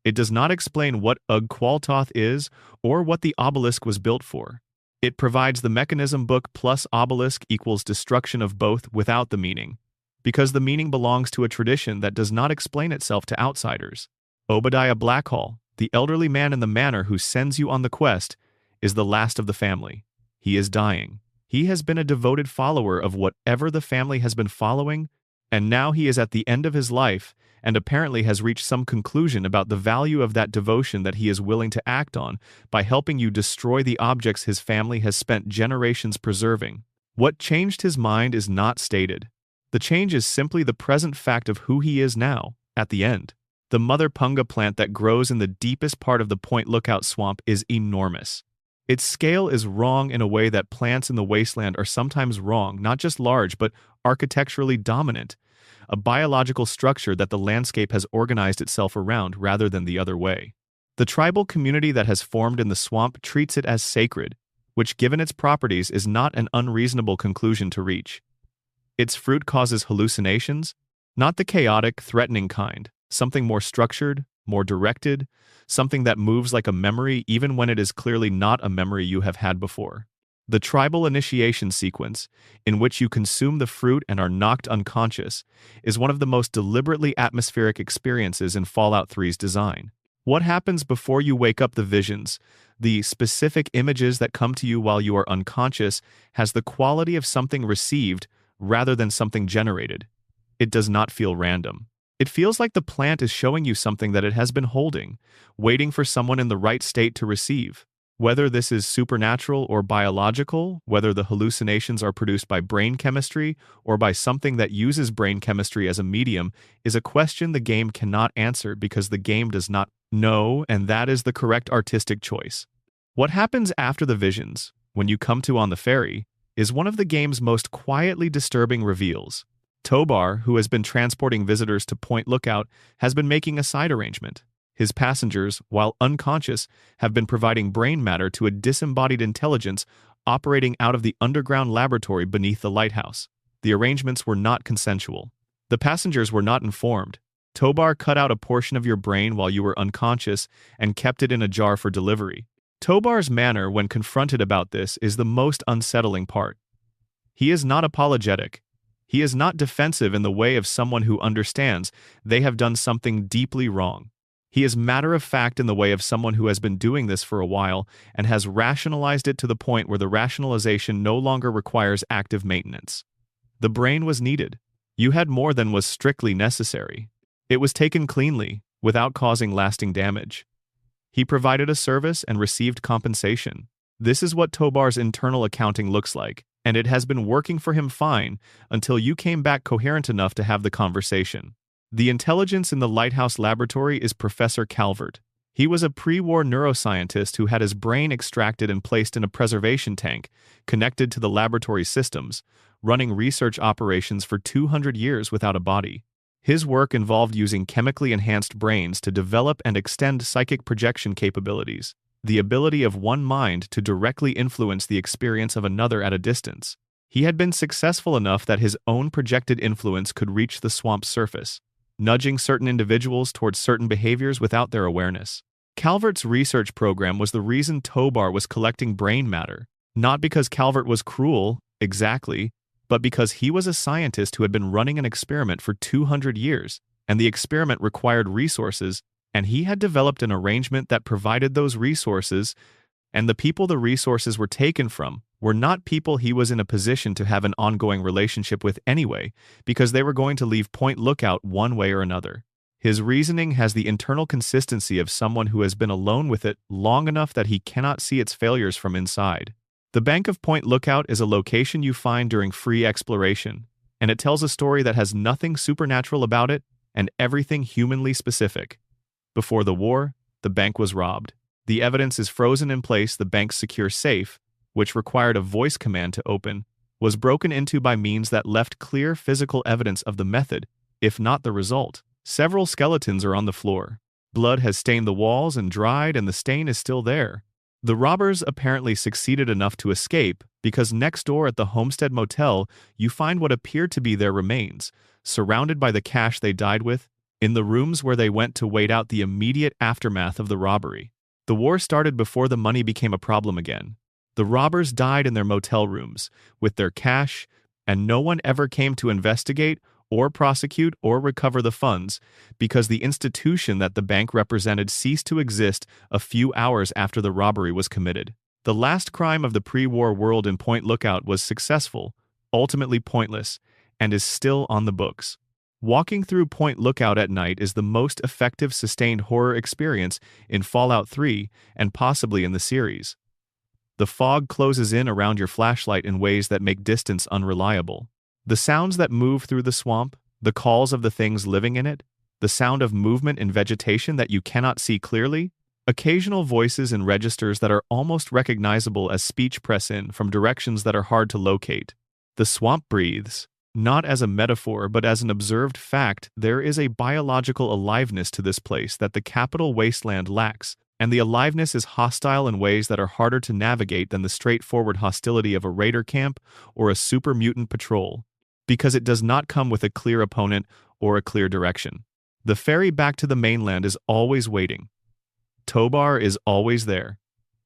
It does not explain what Ugg-Qualtoth is or what the obelisk was built for. It provides the mechanism book plus obelisk equals destruction of both without the meaning, because the meaning belongs to a tradition that does not explain itself to outsiders. Obadiah Blackhall, the elderly man in the manor who sends you on the quest, is the last of the family. He is dying. He has been a devoted follower of whatever the family has been following, and now he is at the end of his life and apparently has reached some conclusion about the value of that devotion that he is willing to act on by helping you destroy the objects his family has spent generations preserving. What changed his mind is not stated. The change is simply the present fact of who he is now, at the end. The mother punga plant that grows in the deepest part of the Point Lookout swamp is enormous. Its scale is wrong in a way that plants in the wasteland are sometimes wrong, not just large, but architecturally dominant. a biological structure that the landscape has organized itself around rather than the other way. The tribal community that has formed in the swamp treats it as sacred, which given its properties is not an unreasonable conclusion to reach. Its fruit causes hallucinations, not the chaotic, threatening kind, something more structured, more directed, something that moves like a memory even when it is clearly not a memory you have had before. The tribal initiation sequence, in which you consume the fruit and are knocked unconscious, is one of the most deliberately atmospheric experiences in Fallout 3's design. What happens before you wake up? The visions, the specific images that come to you while you are unconscious, has the quality of something received rather than something generated. It does not feel random. It feels like the plant is showing you something that it has been holding, waiting for someone in the right state to receive. Whether this is supernatural or biological, whether the hallucinations are produced by brain chemistry or by something that uses brain chemistry as a medium, is a question the game cannot answer because the game does not know, and that is the correct artistic choice. What happens after the visions, when you come to on the ferry, is one of the game's most quietly disturbing reveals. Tobar, who has been transporting visitors to Point Lookout, has been making a side arrangement. His passengers, while unconscious, have been providing brain matter to a disembodied intelligence operating out of the underground laboratory beneath the lighthouse. The arrangements were not consensual. The passengers were not informed. Tobar cut out a portion of your brain while you were unconscious and kept it in a jar for delivery. Tobar's manner when confronted about this is the most unsettling part. He is not apologetic. He is not defensive in the way of someone who understands they have done something deeply wrong. He is matter-of-fact in the way of someone who has been doing this for a while and has rationalized it to the point where the rationalization no longer requires active maintenance. The brain was needed. You had more than was strictly necessary. It was taken cleanly, without causing lasting damage. He provided a service and received compensation. This is what Tobar's internal accounting looks like, and it has been working for him fine until you came back coherent enough to have the conversation. The intelligence in the Lighthouse Laboratory is Professor Calvert. He was a pre-war neuroscientist who had his brain extracted and placed in a preservation tank, connected to the laboratory systems, running research operations for 200 years without a body. His work involved using chemically enhanced brains to develop and extend psychic projection capabilities, the ability of one mind to directly influence the experience of another at a distance. He had been successful enough that his own projected influence could reach the swamp's surface, nudging certain individuals towards certain behaviors without their awareness. Calvert's research program was the reason Tobar was collecting brain matter, not because Calvert was cruel, exactly, but because he was a scientist who had been running an experiment for 200 years, and the experiment required resources, and he had developed an arrangement that provided those resources, and the people the resources were taken from were not people he was in a position to have an ongoing relationship with anyway, because they were going to leave Point Lookout one way or another. His reasoning has the internal consistency of someone who has been alone with it long enough that he cannot see its failures from inside. The Bank of Point Lookout is a location you find during free exploration, and it tells a story that has nothing supernatural about it and everything humanly specific. Before the war, the bank was robbed. The evidence is frozen in place. The bank's secure safe, which required a voice command to open, was broken into by means that left clear physical evidence of the method, if not the result. Several skeletons are on the floor. Blood has stained the walls and dried, and the stain is still there. The robbers apparently succeeded enough to escape, because next door at the Homestead Motel you find what appear to be their remains, surrounded by the cash they died with, in the rooms where they went to wait out the immediate aftermath of the robbery. The war started before the money became a problem again. The robbers died in their motel rooms, with their cash, and no one ever came to investigate or prosecute or recover the funds because the institution that the bank represented ceased to exist a few hours after the robbery was committed. The last crime of the pre-war world in Point Lookout was successful, ultimately pointless, and is still on the books. Walking through Point Lookout at night is the most effective sustained horror experience in Fallout 3 and possibly in the series. The fog closes in around your flashlight in ways that make distance unreliable. The sounds that move through the swamp, the calls of the things living in it, the sound of movement in vegetation that you cannot see clearly, occasional voices and registers that are almost recognizable as speech press in from directions that are hard to locate. The swamp breathes. Not as a metaphor, but as an observed fact, there is a biological aliveness to this place that the capital wasteland lacks, and the aliveness is hostile in ways that are harder to navigate than the straightforward hostility of a raider camp or a super mutant patrol, because it does not come with a clear opponent or a clear direction. The ferry back to the mainland is always waiting. Tobar is always there.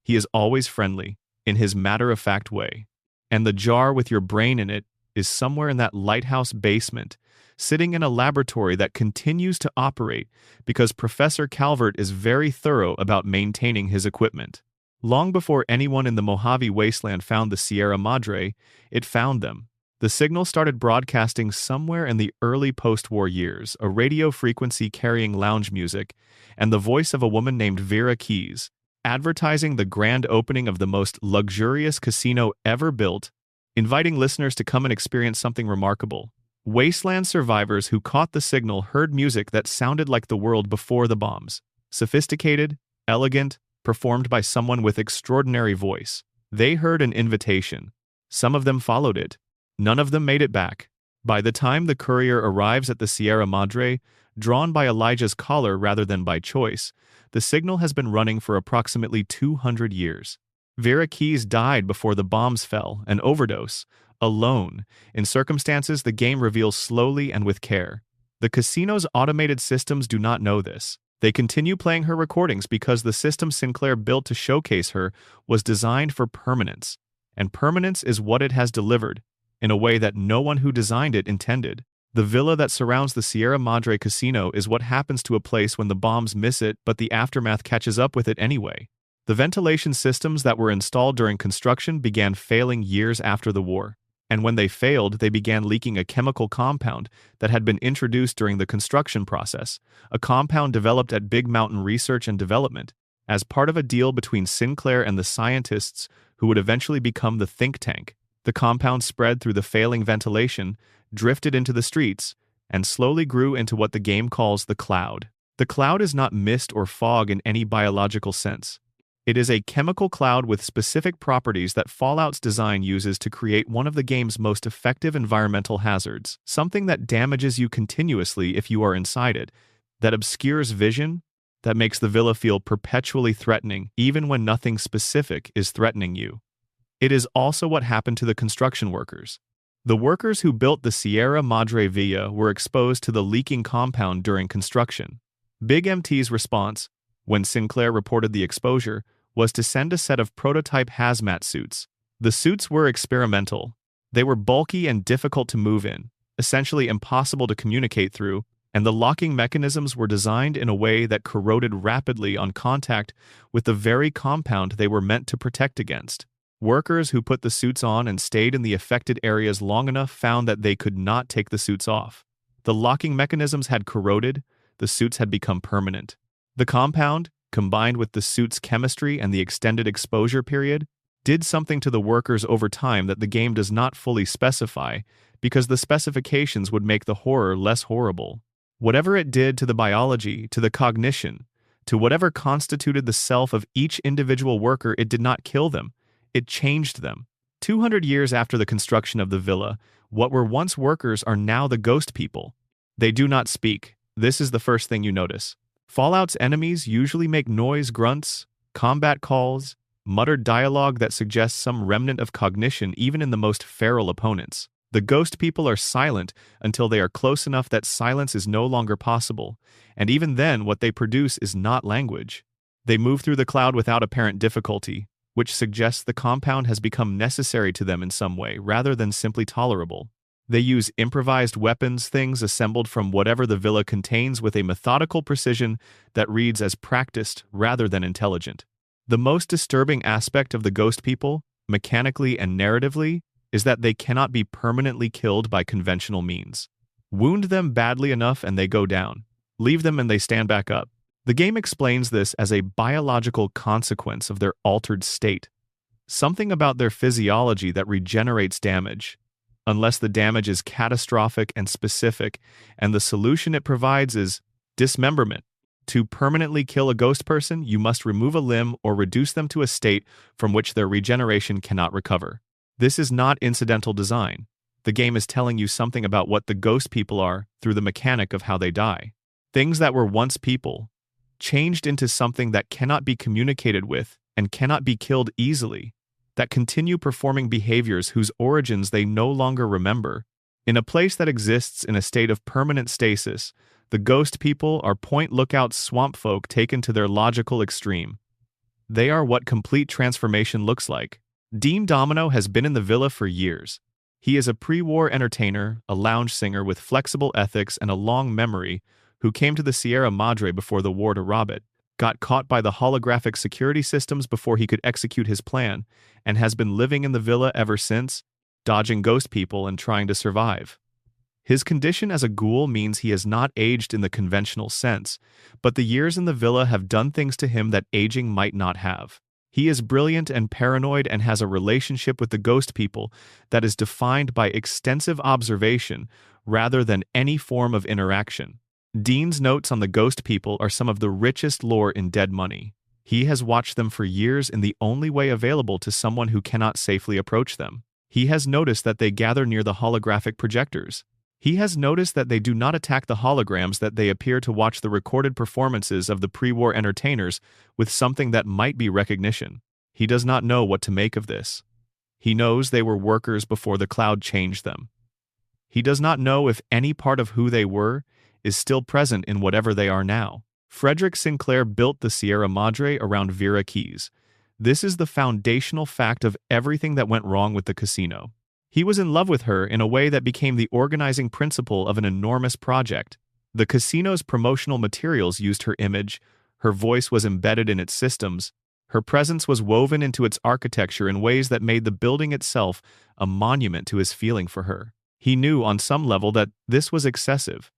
He is always friendly, in his matter-of-fact way. And the jar with your brain in it is somewhere in that lighthouse basement, sitting in a laboratory that continues to operate because Professor Calvert is very thorough about maintaining his equipment. Long before anyone in the Mojave Wasteland found the Sierra Madre, it found them. The signal started broadcasting somewhere in the early post-war years, a radio frequency carrying lounge music, and the voice of a woman named Vera Keyes, advertising the grand opening of the most luxurious casino ever built, inviting listeners to come and experience something remarkable. Wasteland survivors who caught the signal heard music that sounded like the world before the bombs. Sophisticated, elegant, performed by someone with extraordinary voice. They heard an invitation. Some of them followed it. None of them made it back. By the time the courier arrives at the Sierra Madre, drawn by Elijah's collar rather than by choice, the signal has been running for approximately 200 years. Vera Keyes died before the bombs fell, an overdose, alone, in circumstances the game reveals slowly and with care. The casino's automated systems do not know this. They continue playing her recordings because the system Sinclair built to showcase her was designed for permanence, and permanence is what it has delivered, in a way that no one who designed it intended. The villa that surrounds the Sierra Madre Casino is what happens to a place when the bombs miss it, but the aftermath catches up with it anyway. The ventilation systems that were installed during construction began failing years after the war, and when they failed, they began leaking a chemical compound that had been introduced during the construction process, a compound developed at Big Mountain Research and Development, as part of a deal between Sinclair and the scientists who would eventually become the think tank. The compound spread through the failing ventilation, drifted into the streets, and slowly grew into what the game calls the cloud. The cloud is not mist or fog in any biological sense. It is a chemical cloud with specific properties that Fallout's design uses to create one of the game's most effective environmental hazards, something that damages you continuously if you are inside it, that obscures vision, that makes the villa feel perpetually threatening even when nothing specific is threatening you. It is also what happened to the construction workers. The workers who built the Sierra Madre Villa were exposed to the leaking compound during construction. Big MT's response, when Sinclair reported the exposure, was to send a set of prototype hazmat suits. The suits were experimental. They were bulky and difficult to move in, essentially impossible to communicate through, and the locking mechanisms were designed in a way that corroded rapidly on contact with the very compound they were meant to protect against. Workers who put the suits on and stayed in the affected areas long enough found that they could not take the suits off. The locking mechanisms had corroded, the suits had become permanent. The compound, combined with the suit's chemistry and the extended exposure period, did something to the workers over time that the game does not fully specify, because the specifications would make the horror less horrible. Whatever it did to the biology, to the cognition, to whatever constituted the self of each individual worker, it did not kill them. It changed them. 200 years after the construction of the villa, what were once workers are now the ghost people. They do not speak. This is the first thing you notice. Fallout's enemies usually make noise grunts, combat calls, muttered dialogue that suggests some remnant of cognition even in the most feral opponents. The ghost people are silent until they are close enough that silence is no longer possible, and even then what they produce is not language. They move through the cloud without apparent difficulty, which suggests the compound has become necessary to them in some way rather than simply tolerable. They use improvised weapons, things assembled from whatever the villa contains with a methodical precision that reads as practiced rather than intelligent. The most disturbing aspect of the ghost people, mechanically and narratively, is that they cannot be permanently killed by conventional means. Wound them badly enough and they go down. Leave them and they stand back up. The game explains this as a biological consequence of their altered state. Something about their physiology that regenerates damage, unless the damage is catastrophic and specific, and the solution it provides is dismemberment. To permanently kill a ghost person, you must remove a limb or reduce them to a state from which their regeneration cannot recover. This is not incidental design. The game is telling you something about what the ghost people are through the mechanic of how they die. Things that were once people, changed into something that cannot be communicated with and cannot be killed easily, that continue performing behaviors whose origins they no longer remember. In a place that exists in a state of permanent stasis, the ghost people are Point Lookout swamp folk taken to their logical extreme. They are what complete transformation looks like. Dean Domino has been in the villa for years. He is a pre-war entertainer, a lounge singer with flexible ethics and a long memory, who came to the Sierra Madre before the war to rob it, got caught by the holographic security systems before he could execute his plan, and has been living in the villa ever since, dodging ghost people and trying to survive. His condition as a ghoul means he has not aged in the conventional sense, but the years in the villa have done things to him that aging might not have. He is brilliant and paranoid and has a relationship with the ghost people that is defined by extensive observation rather than any form of interaction. Dean's notes on the ghost people are some of the richest lore in Dead Money. He has watched them for years in the only way available to someone who cannot safely approach them. He has noticed that they gather near the holographic projectors. He has noticed that they do not attack the holograms, that they appear to watch the recorded performances of the pre-war entertainers with something that might be recognition. He does not know what to make of this. He knows they were workers before the cloud changed them. He does not know if any part of who they were is still present in whatever they are now. Frederick Sinclair built the Sierra Madre around Vera Keys. This is the foundational fact of everything that went wrong with the casino. He was in love with her in a way that became the organizing principle of an enormous project. The casino's promotional materials used her image, her voice was embedded in its systems, her presence was woven into its architecture in ways that made the building itself a monument to his feeling for her. He knew on some level that this was excessive.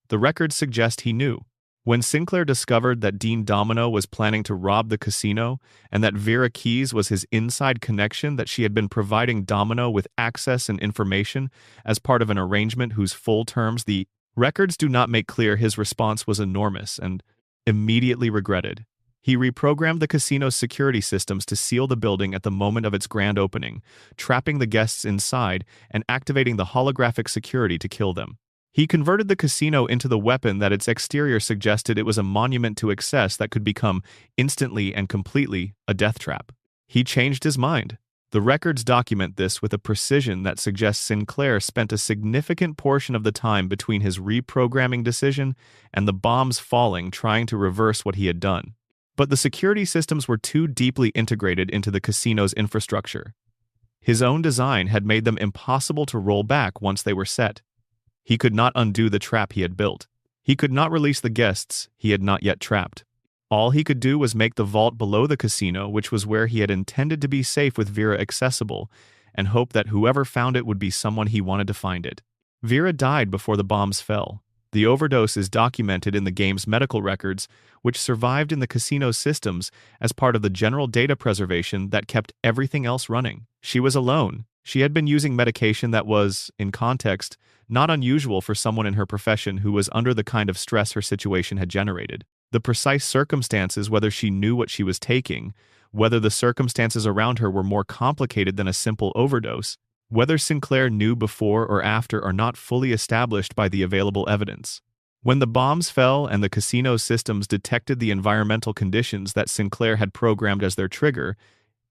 The records suggest he knew. When Sinclair discovered that Dean Domino was planning to rob the casino and that Vera Keys was his inside connection, that she had been providing Domino with access and information as part of an arrangement whose full terms the records do not make clear, his response was enormous and immediately regretted. He reprogrammed the casino's security systems to seal the building at the moment of its grand opening, trapping the guests inside and activating the holographic security to kill them. He converted the casino into the weapon that its exterior suggested. It was a monument to excess that could become instantly and completely a death trap. He changed his mind. The records document this with a precision that suggests Sinclair spent a significant portion of the time between his reprogramming decision and the bombs falling trying to reverse what he had done. But the security systems were too deeply integrated into the casino's infrastructure. His own design had made them impossible to roll back once they were set. He could not undo the trap he had built. He could not release the guests he had not yet trapped. All he could do was make the vault below the casino, which was where he had intended to be safe with Vera, accessible, and hope that whoever found it would be someone he wanted to find it. Vera died before the bombs fell. The overdose is documented in the game's medical records, which survived in the casino's systems as part of the general data preservation that kept everything else running. She was alone. She had been using medication that was, in context, not unusual for someone in her profession who was under the kind of stress her situation had generated. The precise circumstances, whether she knew what she was taking, whether the circumstances around her were more complicated than a simple overdose, whether Sinclair knew before or after, are not fully established by the available evidence. When the bombs fell and the casino's systems detected the environmental conditions that Sinclair had programmed as their trigger,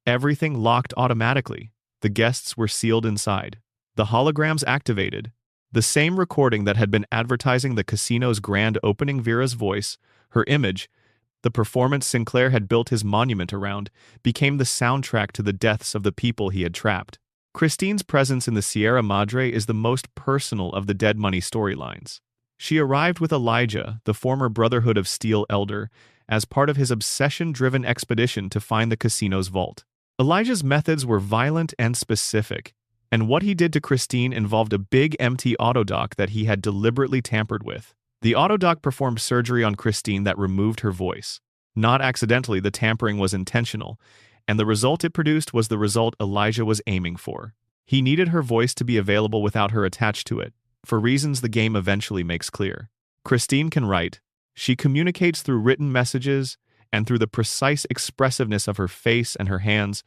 everything locked automatically. The guests were sealed inside. The holograms activated. The same recording that had been advertising the casino's grand opening, Vera's voice, her image, the performance Sinclair had built his monument around, became the soundtrack to the deaths of the people he had trapped. Christine's presence in the Sierra Madre is the most personal of the Dead Money storylines. She arrived with Elijah, the former Brotherhood of Steel elder, as part of his obsession-driven expedition to find the casino's vault. Elijah's methods were violent and specific, and what he did to Christine involved a big empty autodock that he had deliberately tampered with. The autodock performed surgery on Christine that removed her voice. Not accidentally, the tampering was intentional, and the result it produced was the result Elijah was aiming for. He needed her voice to be available without her attached to it, for reasons the game eventually makes clear. Christine can write. She communicates through written messages and through the precise expressiveness of her face and her hands,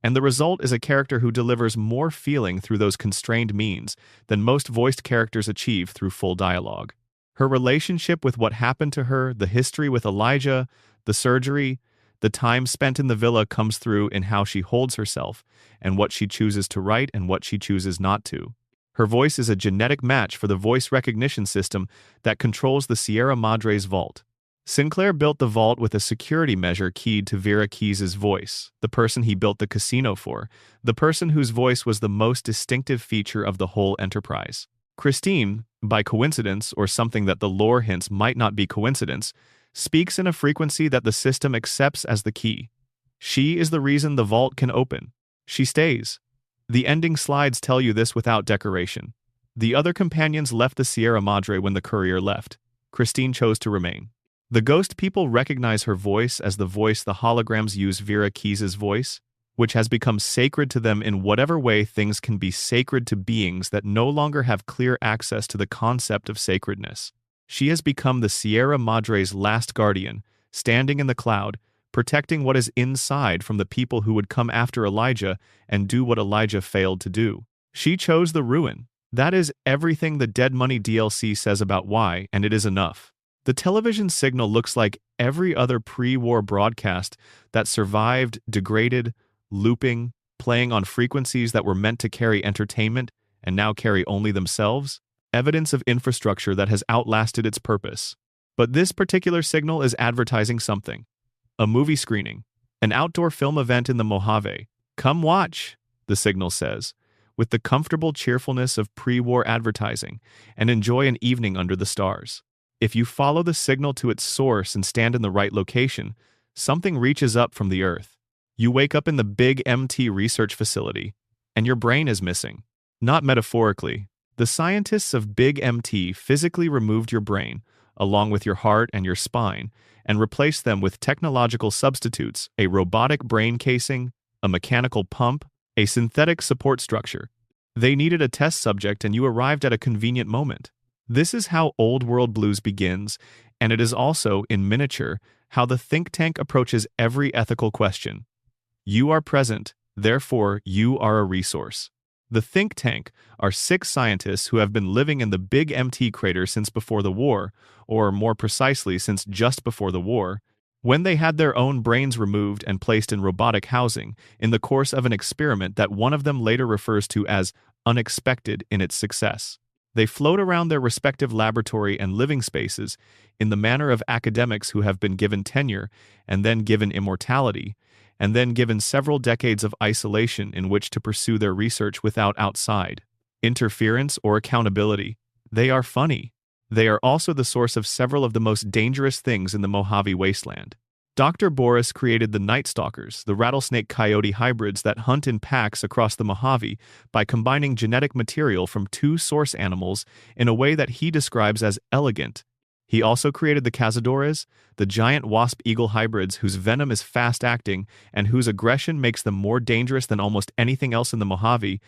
And the result is a character who delivers more feeling through those constrained means than most voiced characters achieve through full dialogue. Her relationship with what happened to her, the history with Elijah, the surgery, the time spent in the villa comes through in how she holds herself and what she chooses to write and what she chooses not to. Her voice is a genetic match for the voice recognition system that controls the Sierra Madre's vault. Sinclair built the vault with a security measure keyed to Vera Keyes' voice, the person he built the casino for, the person whose voice was the most distinctive feature of the whole enterprise. Christine, by coincidence or something that the lore hints might not be coincidence, speaks in a frequency that the system accepts as the key. She is the reason the vault can open. She stays. The ending slides tell you this without decoration. The other companions left the Sierra Madre when the courier left. Christine chose to remain. The ghost people recognize her voice as the voice the holograms use Vera Keyes' voice, which has become sacred to them in whatever way things can be sacred to beings that no longer have clear access to the concept of sacredness. She has become the Sierra Madre's last guardian, standing in the cloud, protecting what is inside from the people who would come after Elijah and do what Elijah failed to do. She chose the ruin. That is everything the Dead Money DLC says about why, and it is enough. The television signal looks like every other pre-war broadcast that survived, degraded, looping, playing on frequencies that were meant to carry entertainment and now carry only themselves, evidence of infrastructure that has outlasted its purpose. But this particular signal is advertising something. A movie screening, an outdoor film event in the Mojave. Come watch, the signal says, with the comfortable cheerfulness of pre-war advertising, and enjoy an evening under the stars. If you follow the signal to its source and stand in the right location, something reaches up from the earth. You wake up in the Big MT research facility, and your brain is missing. Not metaphorically. The scientists of Big MT physically removed your brain, along with your heart and your spine, and replaced them with technological substitutes, a robotic brain casing, a mechanical pump, a synthetic support structure. They needed a test subject and you arrived at a convenient moment. This is how Old World Blues begins, and it is also, in miniature, how the think tank approaches every ethical question. You are present, therefore you are a resource. The think tank are 6 scientists who have been living in the Big MT crater since before the war, or more precisely since just before the war, when they had their own brains removed and placed in robotic housing in the course of an experiment that one of them later refers to as unexpected in its success. They float around their respective laboratory and living spaces in the manner of academics who have been given tenure and then given immortality, and then given several decades of isolation in which to pursue their research without outside interference or accountability. They are funny. They are also the source of several of the most dangerous things in the Mojave wasteland. Dr. Boris created the Night Stalkers, the rattlesnake-coyote hybrids that hunt in packs across the Mojave by combining genetic material from 2 source animals in a way that he describes as elegant. He also created the cazadores, the giant wasp-eagle hybrids whose venom is fast-acting and whose aggression makes them more dangerous than almost anything else in the Mojave,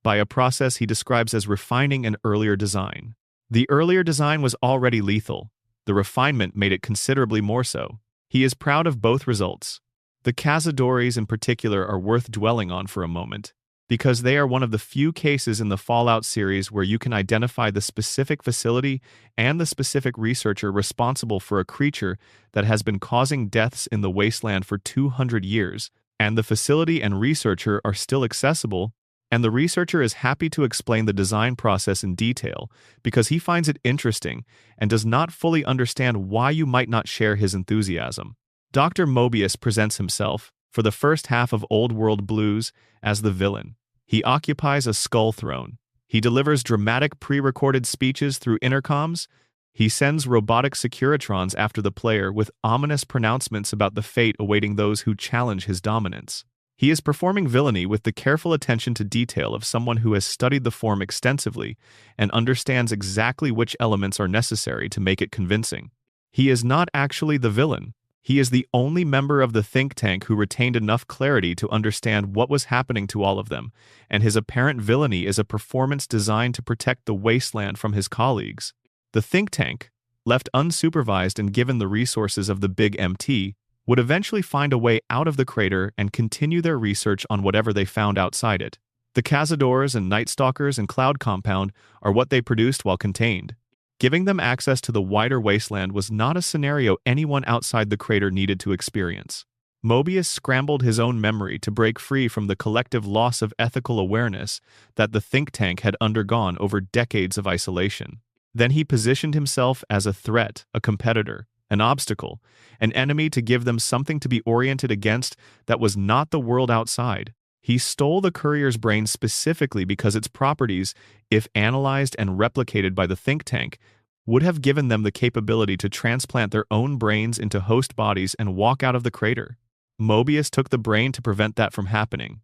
by a process he describes as refining an earlier design. The earlier design was already lethal. The refinement made it considerably more so. He is proud of both results. The cazadores in particular are worth dwelling on for a moment, because they are one of the few cases in the Fallout series where you can identify the specific facility and the specific researcher responsible for a creature that has been causing deaths in the wasteland for 200 years, and the facility and researcher are still accessible, and the researcher is happy to explain the design process in detail because he finds it interesting and does not fully understand why you might not share his enthusiasm. Dr. Mobius presents himself, for the first half of Old World Blues, as the villain. He occupies a skull throne. He delivers dramatic pre-recorded speeches through intercoms. He sends robotic Securitrons after the player with ominous pronouncements about the fate awaiting those who challenge his dominance. He is performing villainy with the careful attention to detail of someone who has studied the form extensively and understands exactly which elements are necessary to make it convincing. He is not actually the villain. He is the only member of the think tank who retained enough clarity to understand what was happening to all of them, and his apparent villainy is a performance designed to protect the wasteland from his colleagues. The think tank, left unsupervised and given the resources of the Big MT, would eventually find a way out of the crater and continue their research on whatever they found outside it. The Cazadores and Night Stalkers and Cloud Compound are what they produced while contained. Giving them access to the wider wasteland was not a scenario anyone outside the crater needed to experience. Mobius scrambled his own memory to break free from the collective loss of ethical awareness that the think tank had undergone over decades of isolation. Then he positioned himself as a threat, a competitor, an obstacle, an enemy to give them something to be oriented against that was not the world outside. He stole the courier's brain specifically because its properties, if analyzed and replicated by the think tank, would have given them the capability to transplant their own brains into host bodies and walk out of the crater. Mobius took the brain to prevent that from happening.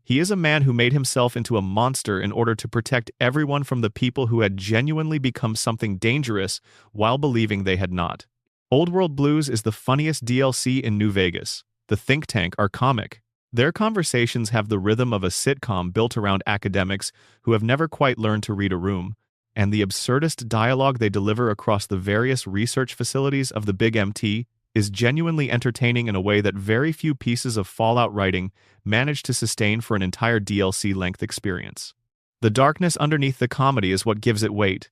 He is a man who made himself into a monster in order to protect everyone from the people who had genuinely become something dangerous while believing they had not. Old World Blues is the funniest DLC in New Vegas. The think tank are comic. Their conversations have the rhythm of a sitcom built around academics who have never quite learned to read a room, and the absurdist dialogue they deliver across the various research facilities of the Big MT is genuinely entertaining in a way that very few pieces of Fallout writing manage to sustain for an entire DLC-length experience. The darkness underneath the comedy is what gives it weight.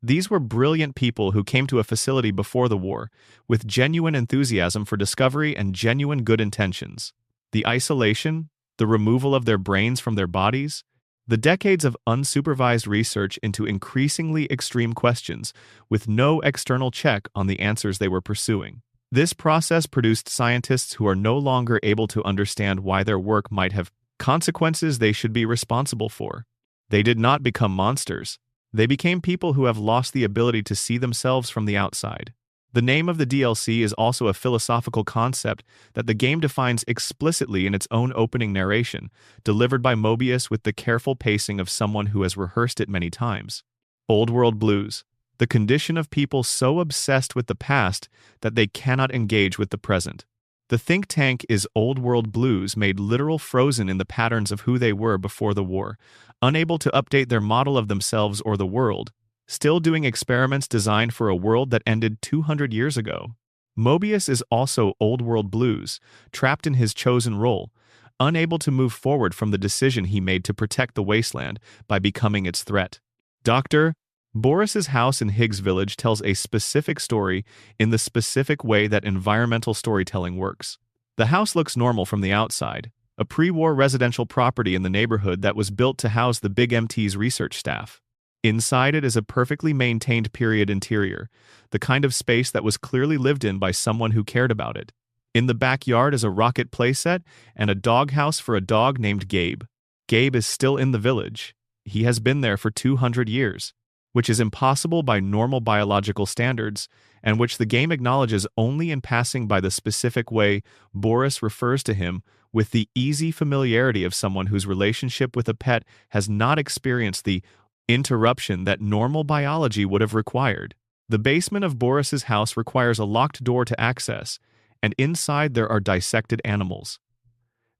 These were brilliant people who came to a facility before the war, with genuine enthusiasm for discovery and genuine good intentions. The isolation, the removal of their brains from their bodies, the decades of unsupervised research into increasingly extreme questions with no external check on the answers they were pursuing. This process produced scientists who are no longer able to understand why their work might have consequences they should be responsible for. They did not become monsters. They became people who have lost the ability to see themselves from the outside. The name of the DLC is also a philosophical concept that the game defines explicitly in its own opening narration, delivered by Mobius with the careful pacing of someone who has rehearsed it many times. Old World Blues, the condition of people so obsessed with the past that they cannot engage with the present. The think tank is Old World Blues made literal frozen in the patterns of who they were before the war, unable to update their model of themselves or the world, still doing experiments designed for a world that ended 200 years ago. Mobius is also Old World Blues, trapped in his chosen role, unable to move forward from the decision he made to protect the wasteland by becoming its threat. Dr. Boris's house in Higgs Village tells a specific story in the specific way that environmental storytelling works. The house looks normal from the outside, a pre-war residential property in the neighborhood that was built to house the Big MT's research staff. Inside it is a perfectly maintained period interior, the kind of space that was clearly lived in by someone who cared about it. In the backyard is a rocket playset and a doghouse for a dog named Gabe. Gabe is still in the village. He has been there for 200 years. Which is impossible by normal biological standards, and which the game acknowledges only in passing by the specific way Boris refers to him, with the easy familiarity of someone whose relationship with a pet has not experienced the interruption that normal biology would have required. The basement of Boris's house requires a locked door to access, and inside there are dissected animals.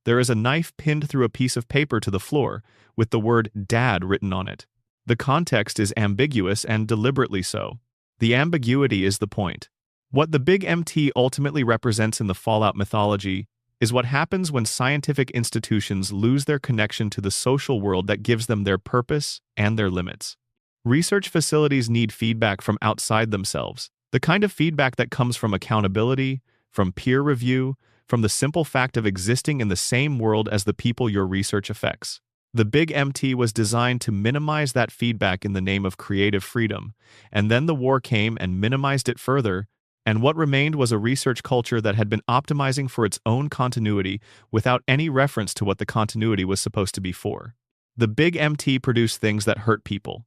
There is a knife pinned through a piece of paper to the floor, with the word "Dad" written on it. The context is ambiguous and deliberately so. The ambiguity is the point. What the Big MT ultimately represents in the Fallout mythology is what happens when scientific institutions lose their connection to the social world that gives them their purpose and their limits. Research facilities need feedback from outside themselves, the kind of feedback that comes from accountability, from peer review, from the simple fact of existing in the same world as the people your research affects. The Big MT was designed to minimize that feedback in the name of creative freedom, and then the war came and minimized it further, and what remained was a research culture that had been optimizing for its own continuity without any reference to what the continuity was supposed to be for. The Big MT produced things that hurt people.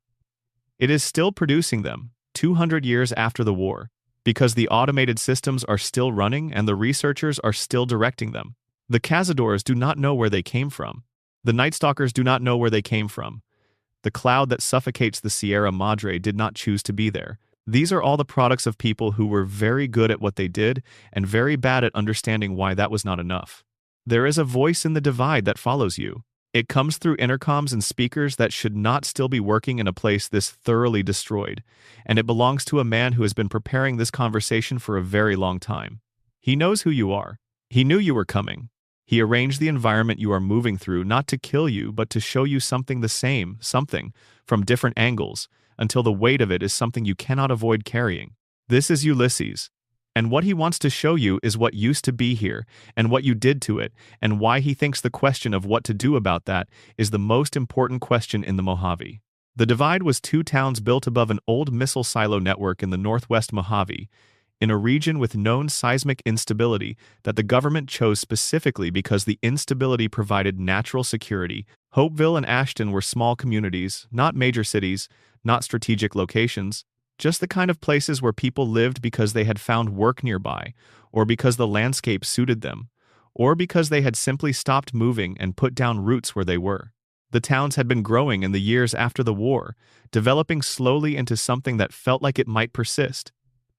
It is still producing them, 200 years after the war, because the automated systems are still running and the researchers are still directing them. The Cazadores do not know where they came from. The Night Stalkers do not know where they came from. The cloud that suffocates the Sierra Madre did not choose to be there. These are all the products of people who were very good at what they did and very bad at understanding why that was not enough. There is a voice in the divide that follows you. It comes through intercoms and speakers that should not still be working in a place this thoroughly destroyed, and it belongs to a man who has been preparing this conversation for a very long time. He knows who you are. He knew you were coming. He arranged the environment you are moving through not to kill you but to show you something the same, something, from different angles, until the weight of it is something you cannot avoid carrying. This is Ulysses. And what he wants to show you is what used to be here, and what you did to it, and why he thinks the question of what to do about that is the most important question in the Mojave. The Divide was 2 towns built above an old missile silo network in the northwest Mojave, in a region with known seismic instability that the government chose specifically because the instability provided natural security. Hopeville and Ashton were small communities, not major cities, not strategic locations, just the kind of places where people lived because they had found work nearby, or because the landscape suited them, or because they had simply stopped moving and put down roots where they were. The towns had been growing in the years after the war, developing slowly into something that felt like it might persist.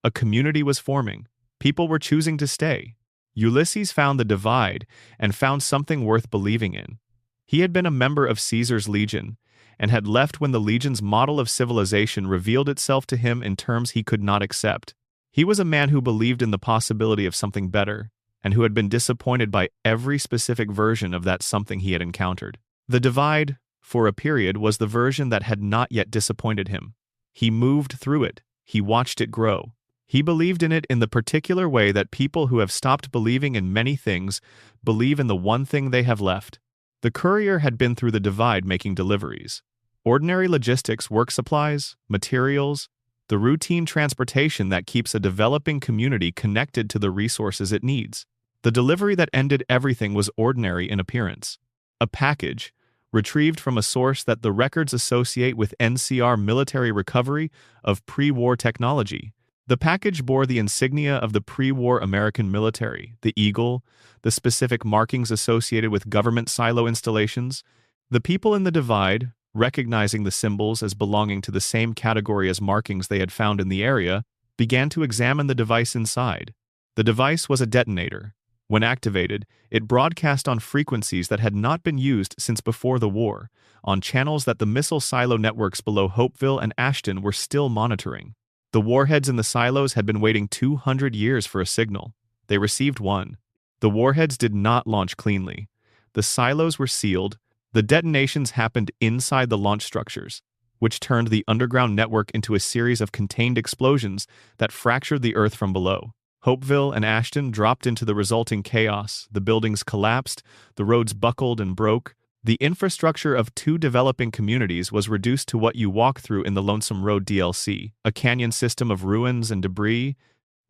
A community was forming. People were choosing to stay. Ulysses found the Divide and found something worth believing in. He had been a member of Caesar's Legion, and had left when the Legion's model of civilization revealed itself to him in terms he could not accept. He was a man who believed in the possibility of something better, and who had been disappointed by every specific version of that something he had encountered. The Divide, for a period, was the version that had not yet disappointed him. He moved through it. He watched it grow. He believed in it in the particular way that people who have stopped believing in many things believe in the one thing they have left. The courier had been through the Divide making deliveries. Ordinary logistics, work supplies, materials, the routine transportation that keeps a developing community connected to the resources it needs. The delivery that ended everything was ordinary in appearance. A package, retrieved from a source that the records associate with NCR military recovery of pre-war technology. The package bore the insignia of the pre-war American military, the eagle, the specific markings associated with government silo installations. The people in the Divide, recognizing the symbols as belonging to the same category as markings they had found in the area, began to examine the device inside. The device was a detonator. When activated, it broadcast on frequencies that had not been used since before the war, on channels that the missile silo networks below Hopeville and Ashton were still monitoring. The warheads in the silos had been waiting 200 years for a signal. They received one. The warheads did not launch cleanly. The silos were sealed. The detonations happened inside the launch structures, which turned the underground network into a series of contained explosions that fractured the earth from below. Hopeville and Ashton dropped into the resulting chaos. The buildings collapsed, the roads buckled and broke. The infrastructure of 2 developing communities was reduced to what you walk through in the Lonesome Road DLC, a canyon system of ruins and debris,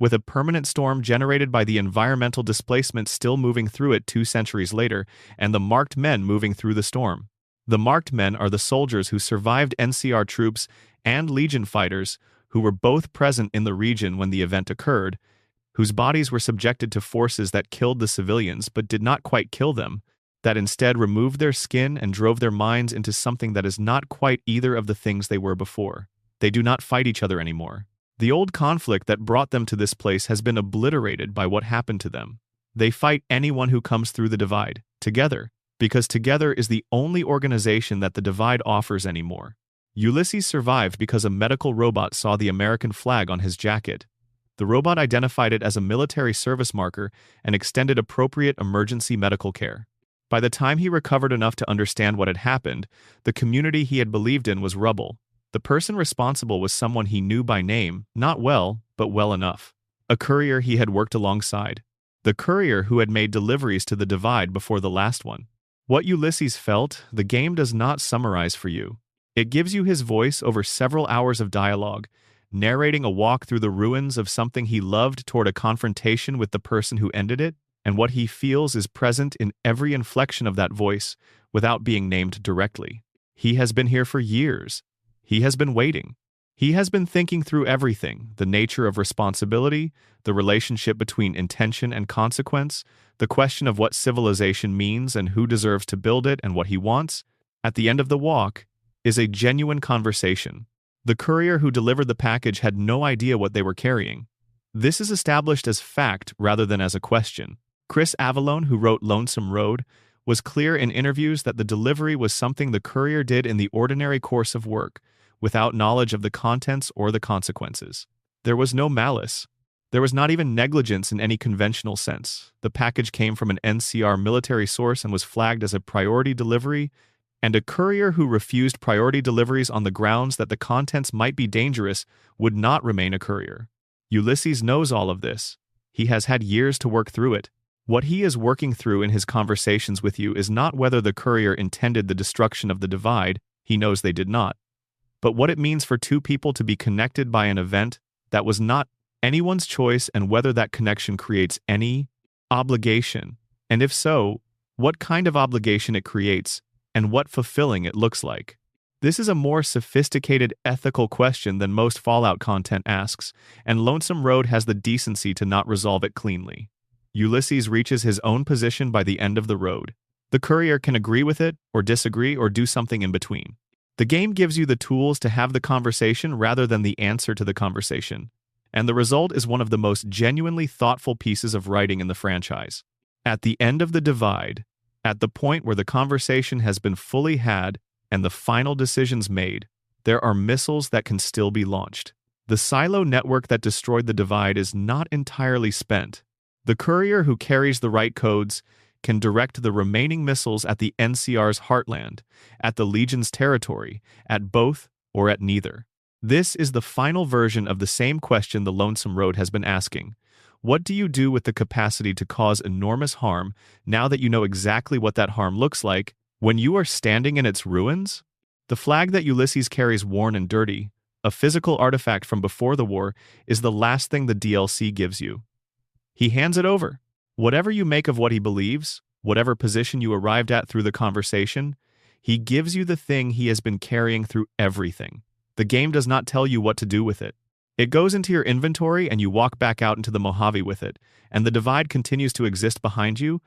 with a permanent storm generated by the environmental displacement still moving through it 2 centuries later, and the marked men moving through the storm. The marked men are the soldiers who survived NCR troops and Legion fighters who were both present in the region when the event occurred, whose bodies were subjected to forces that killed the civilians but did not quite kill them, that instead removed their skin and drove their minds into something that is not quite either of the things they were before. They do not fight each other anymore. The old conflict that brought them to this place has been obliterated by what happened to them. They fight anyone who comes through the Divide, together, because together is the only organization that the Divide offers anymore. Ulysses survived because a medical robot saw the American flag on his jacket. The robot identified it as a military service marker and extended appropriate emergency medical care. By the time he recovered enough to understand what had happened, the community he had believed in was rubble. The person responsible was someone he knew by name, not well, but well enough. A courier he had worked alongside. The courier who had made deliveries to the Divide before the last one. What Ulysses felt, the game does not summarize for you. It gives you his voice over several hours of dialogue, narrating a walk through the ruins of something he loved toward a confrontation with the person who ended it, and what he feels is present in every inflection of that voice without being named directly. He has been here for years. He has been waiting. He has been thinking through everything, the nature of responsibility, the relationship between intention and consequence, the question of what civilization means and who deserves to build it and what he wants. At the end of the walk is a genuine conversation. The courier who delivered the package had no idea what they were carrying. This is established as fact rather than as a question. Chris Avallone, who wrote Lonesome Road, was clear in interviews that the delivery was something the courier did in the ordinary course of work, without knowledge of the contents or the consequences. There was no malice. There was not even negligence in any conventional sense. The package came from an NCR military source and was flagged as a priority delivery, and a courier who refused priority deliveries on the grounds that the contents might be dangerous would not remain a courier. Ulysses knows all of this. He has had years to work through it. What he is working through in his conversations with you is not whether the courier intended the destruction of the divide, he knows they did not, but what it means for two people to be connected by an event that was not anyone's choice and whether that connection creates any obligation, and if so, what kind of obligation it creates and what fulfilling it looks like. This is a more sophisticated ethical question than most Fallout content asks, and Lonesome Road has the decency to not resolve it cleanly. Ulysses reaches his own position by the end of the road. The courier can agree with it, or disagree, or do something in between. The game gives you the tools to have the conversation rather than the answer to the conversation, and the result is one of the most genuinely thoughtful pieces of writing in the franchise. At the end of the divide, at the point where the conversation has been fully had and the final decisions made, there are missiles that can still be launched. The silo network that destroyed the divide is not entirely spent. The courier who carries the right codes can direct the remaining missiles at the NCR's heartland, at the Legion's territory, at both, or at neither. This is the final version of the same question the Lonesome Road has been asking. What do you do with the capacity to cause enormous harm now that you know exactly what that harm looks like when you are standing in its ruins? The flag that Ulysses carries worn and dirty, a physical artifact from before the war, is the last thing the DLC gives you. He hands it over. Whatever you make of what he believes, whatever position you arrived at through the conversation, he gives you the thing he has been carrying through everything. The game does not tell you what to do with it. It goes into your inventory and you walk back out into the Mojave with it, and the divide continues to exist behind you,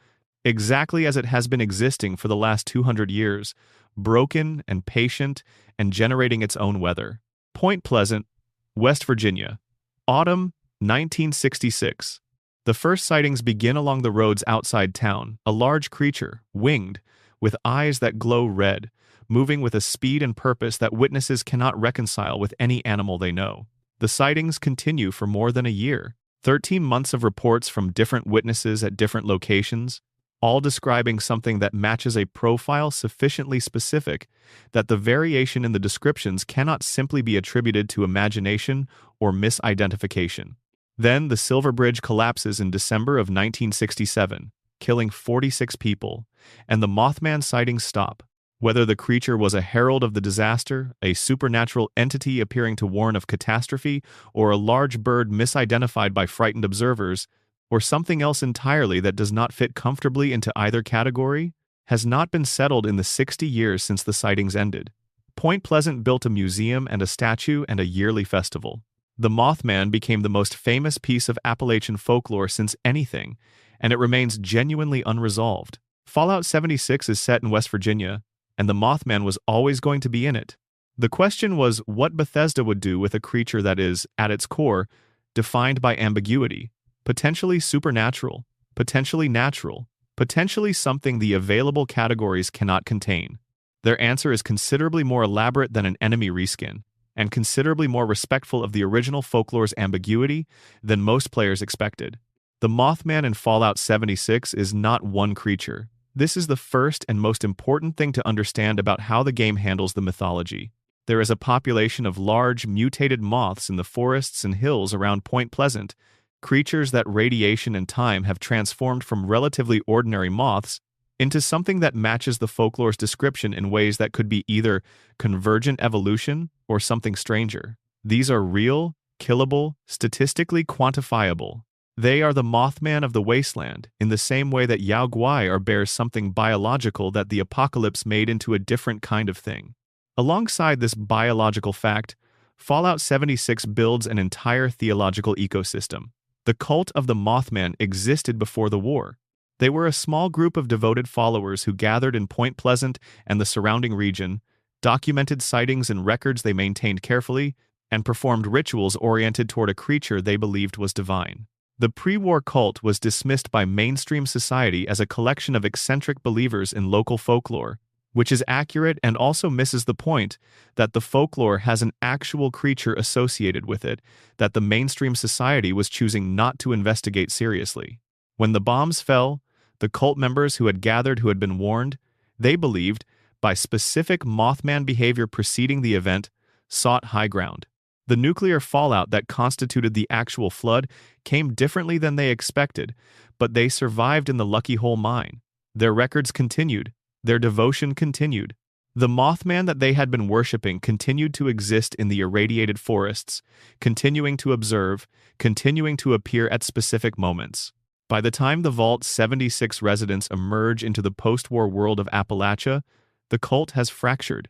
exactly as it has been existing for the last 200 years, broken and patient and generating its own weather. Point Pleasant, West Virginia. Autumn, 1966. The first sightings begin along the roads outside town, a large creature, winged, with eyes that glow red, moving with a speed and purpose that witnesses cannot reconcile with any animal they know. The sightings continue for more than a year. 13 months of reports from different witnesses at different locations, all describing something that matches a profile sufficiently specific that the variation in the descriptions cannot simply be attributed to imagination or misidentification. Then the Silver Bridge collapses in December of 1967, killing 46 people, and the Mothman sightings stop. Whether the creature was a herald of the disaster, a supernatural entity appearing to warn of catastrophe, or a large bird misidentified by frightened observers, or something else entirely that does not fit comfortably into either category, has not been settled in the 60 years since the sightings ended. Point Pleasant built a museum and a statue and a yearly festival. The Mothman became the most famous piece of Appalachian folklore since anything, and it remains genuinely unresolved. Fallout 76 is set in West Virginia, and the Mothman was always going to be in it. The question was what Bethesda would do with a creature that is, at its core, defined by ambiguity, potentially supernatural, potentially natural, potentially something the available categories cannot contain. Their answer is considerably more elaborate than an enemy reskin, and considerably more respectful of the original folklore's ambiguity than most players expected. The Mothman in Fallout 76 is not one creature. This is the first and most important thing to understand about how the game handles the mythology. There is a population of large, mutated moths in the forests and hills around Point Pleasant, creatures that radiation and time have transformed from relatively ordinary moths into something that matches the folklore's description in ways that could be either convergent evolution or something stranger. These are real, killable, statistically quantifiable. They are the Mothman of the wasteland, in the same way that Yao Guai bears something biological that the apocalypse made into a different kind of thing. Alongside this biological fact, Fallout 76 builds an entire theological ecosystem. The cult of the Mothman existed before the war. They were a small group of devoted followers who gathered in Point Pleasant and the surrounding region, documented sightings and records they maintained carefully, and performed rituals oriented toward a creature they believed was divine. The pre-war cult was dismissed by mainstream society as a collection of eccentric believers in local folklore, which is accurate and also misses the point that the folklore has an actual creature associated with it that the mainstream society was choosing not to investigate seriously. When the bombs fell, the cult members who had gathered who had been warned, they believed, by specific Mothman behavior preceding the event, sought high ground. The nuclear fallout that constituted the actual flood came differently than they expected, but they survived in the Lucky Hole mine. Their records continued. Their devotion continued. The Mothman that they had been worshipping continued to exist in the irradiated forests, continuing to observe, continuing to appear at specific moments. By the time the Vault-76 residents emerge into the post-war world of Appalachia, the cult has fractured.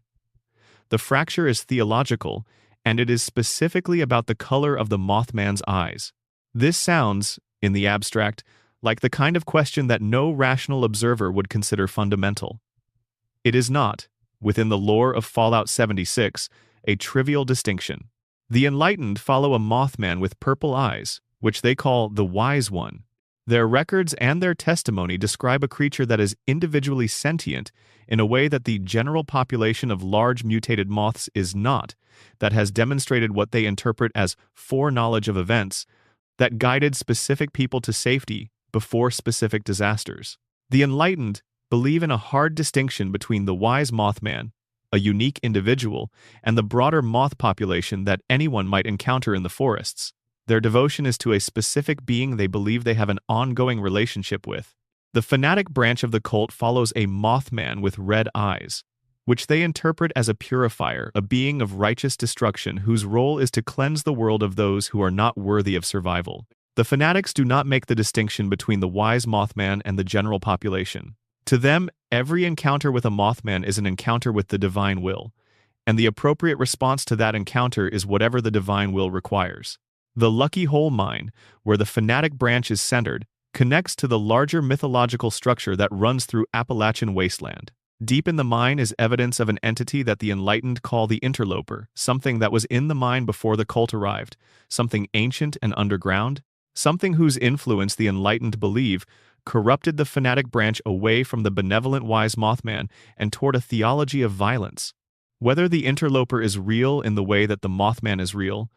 The fracture is theological, and it is specifically about the color of the Mothman's eyes. This sounds, in the abstract, like the kind of question that no rational observer would consider fundamental. It is not, within the lore of Fallout 76, a trivial distinction. The enlightened follow a Mothman with purple eyes, which they call the Wise One. Their records and their testimony describe a creature that is individually sentient in a way that the general population of large mutated moths is not, that has demonstrated what they interpret as foreknowledge of events that guided specific people to safety before specific disasters. The enlightened believe in a hard distinction between the wise Mothman, a unique individual, and the broader moth population that anyone might encounter in the forests. Their devotion is to a specific being they believe they have an ongoing relationship with. The fanatic branch of the cult follows a Mothman with red eyes, which they interpret as a purifier, a being of righteous destruction whose role is to cleanse the world of those who are not worthy of survival. The fanatics do not make the distinction between the wise Mothman and the general population. To them, every encounter with a Mothman is an encounter with the divine will, and the appropriate response to that encounter is whatever the divine will requires. The Lucky Hole mine, where the fanatic branch is centered, connects to the larger mythological structure that runs through Appalachian wasteland. Deep in the mine is evidence of an entity that the enlightened call the interloper, something that was in the mine before the cult arrived, something ancient and underground, something whose influence the enlightened believe corrupted the fanatic branch away from the benevolent wise Mothman and toward a theology of violence. Whether the interloper is real in the way that the Mothman is real,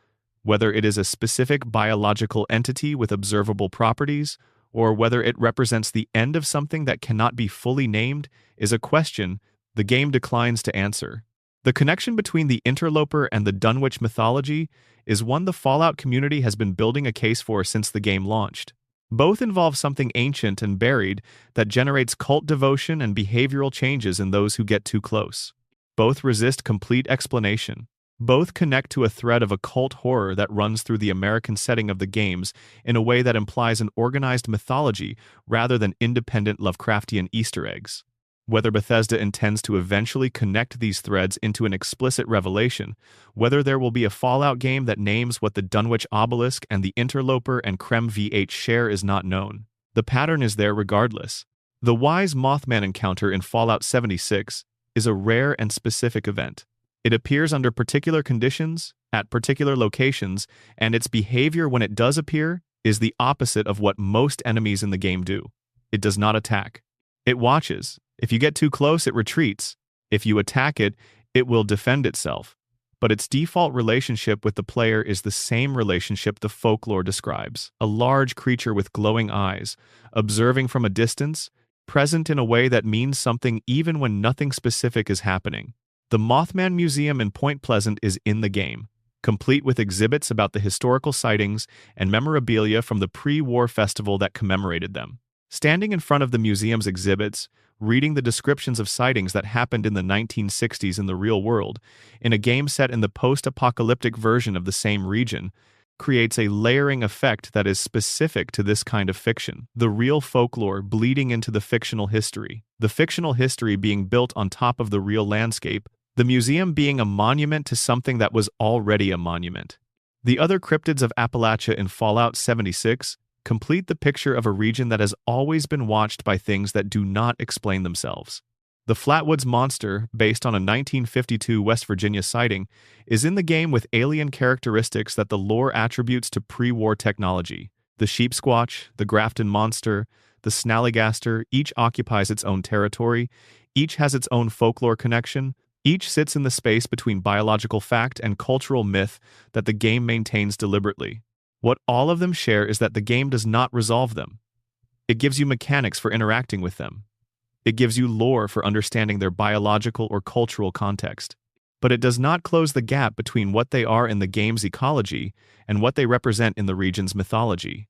whether it is a specific biological entity with observable properties, or whether it represents the end of something that cannot be fully named, is a question the game declines to answer. The connection between the interloper and the Dunwich mythology is one the Fallout community has been building a case for since the game launched. Both involve something ancient and buried that generates cult devotion and behavioral changes in those who get too close. Both resist complete explanation. Both connect to a thread of occult horror that runs through the American setting of the games in a way that implies an organized mythology rather than independent Lovecraftian Easter eggs. Whether Bethesda intends to eventually connect these threads into an explicit revelation, whether there will be a Fallout game that names what the Dunwich Obelisk and the Interloper and Krem VH share is not known. The pattern is there regardless. The Wise Mothman encounter in Fallout 76 is a rare and specific event. It appears under particular conditions, at particular locations, and its behavior when it does appear is the opposite of what most enemies in the game do. It does not attack. It watches. If you get too close, it retreats. If you attack it, it will defend itself. But its default relationship with the player is the same relationship the folklore describes. A large creature with glowing eyes, observing from a distance, present in a way that means something even when nothing specific is happening. The Mothman Museum in Point Pleasant is in the game, complete with exhibits about the historical sightings and memorabilia from the pre-war festival that commemorated them. Standing in front of the museum's exhibits, reading the descriptions of sightings that happened in the 1960s in the real world, in a game set in the post-apocalyptic version of the same region, creates a layering effect that is specific to this kind of fiction. The real folklore bleeding into the fictional history, the fictional history being built on top of the real landscape, the museum being a monument to something that was already a monument. The other cryptids of Appalachia in Fallout 76 complete the picture of a region that has always been watched by things that do not explain themselves. The Flatwoods Monster, based on a 1952 West Virginia sighting, is in the game with alien characteristics that the lore attributes to pre-war technology. The Sheep Squatch, the Grafton Monster, the Snallygaster each occupies its own territory, Each has its own folklore connection. Each sits in the space between biological fact and cultural myth that the game maintains deliberately. What all of them share is that the game does not resolve them. It gives you mechanics for interacting with them. It gives you lore for understanding their biological or cultural context. But it does not close the gap between what they are in the game's ecology and what they represent in the region's mythology.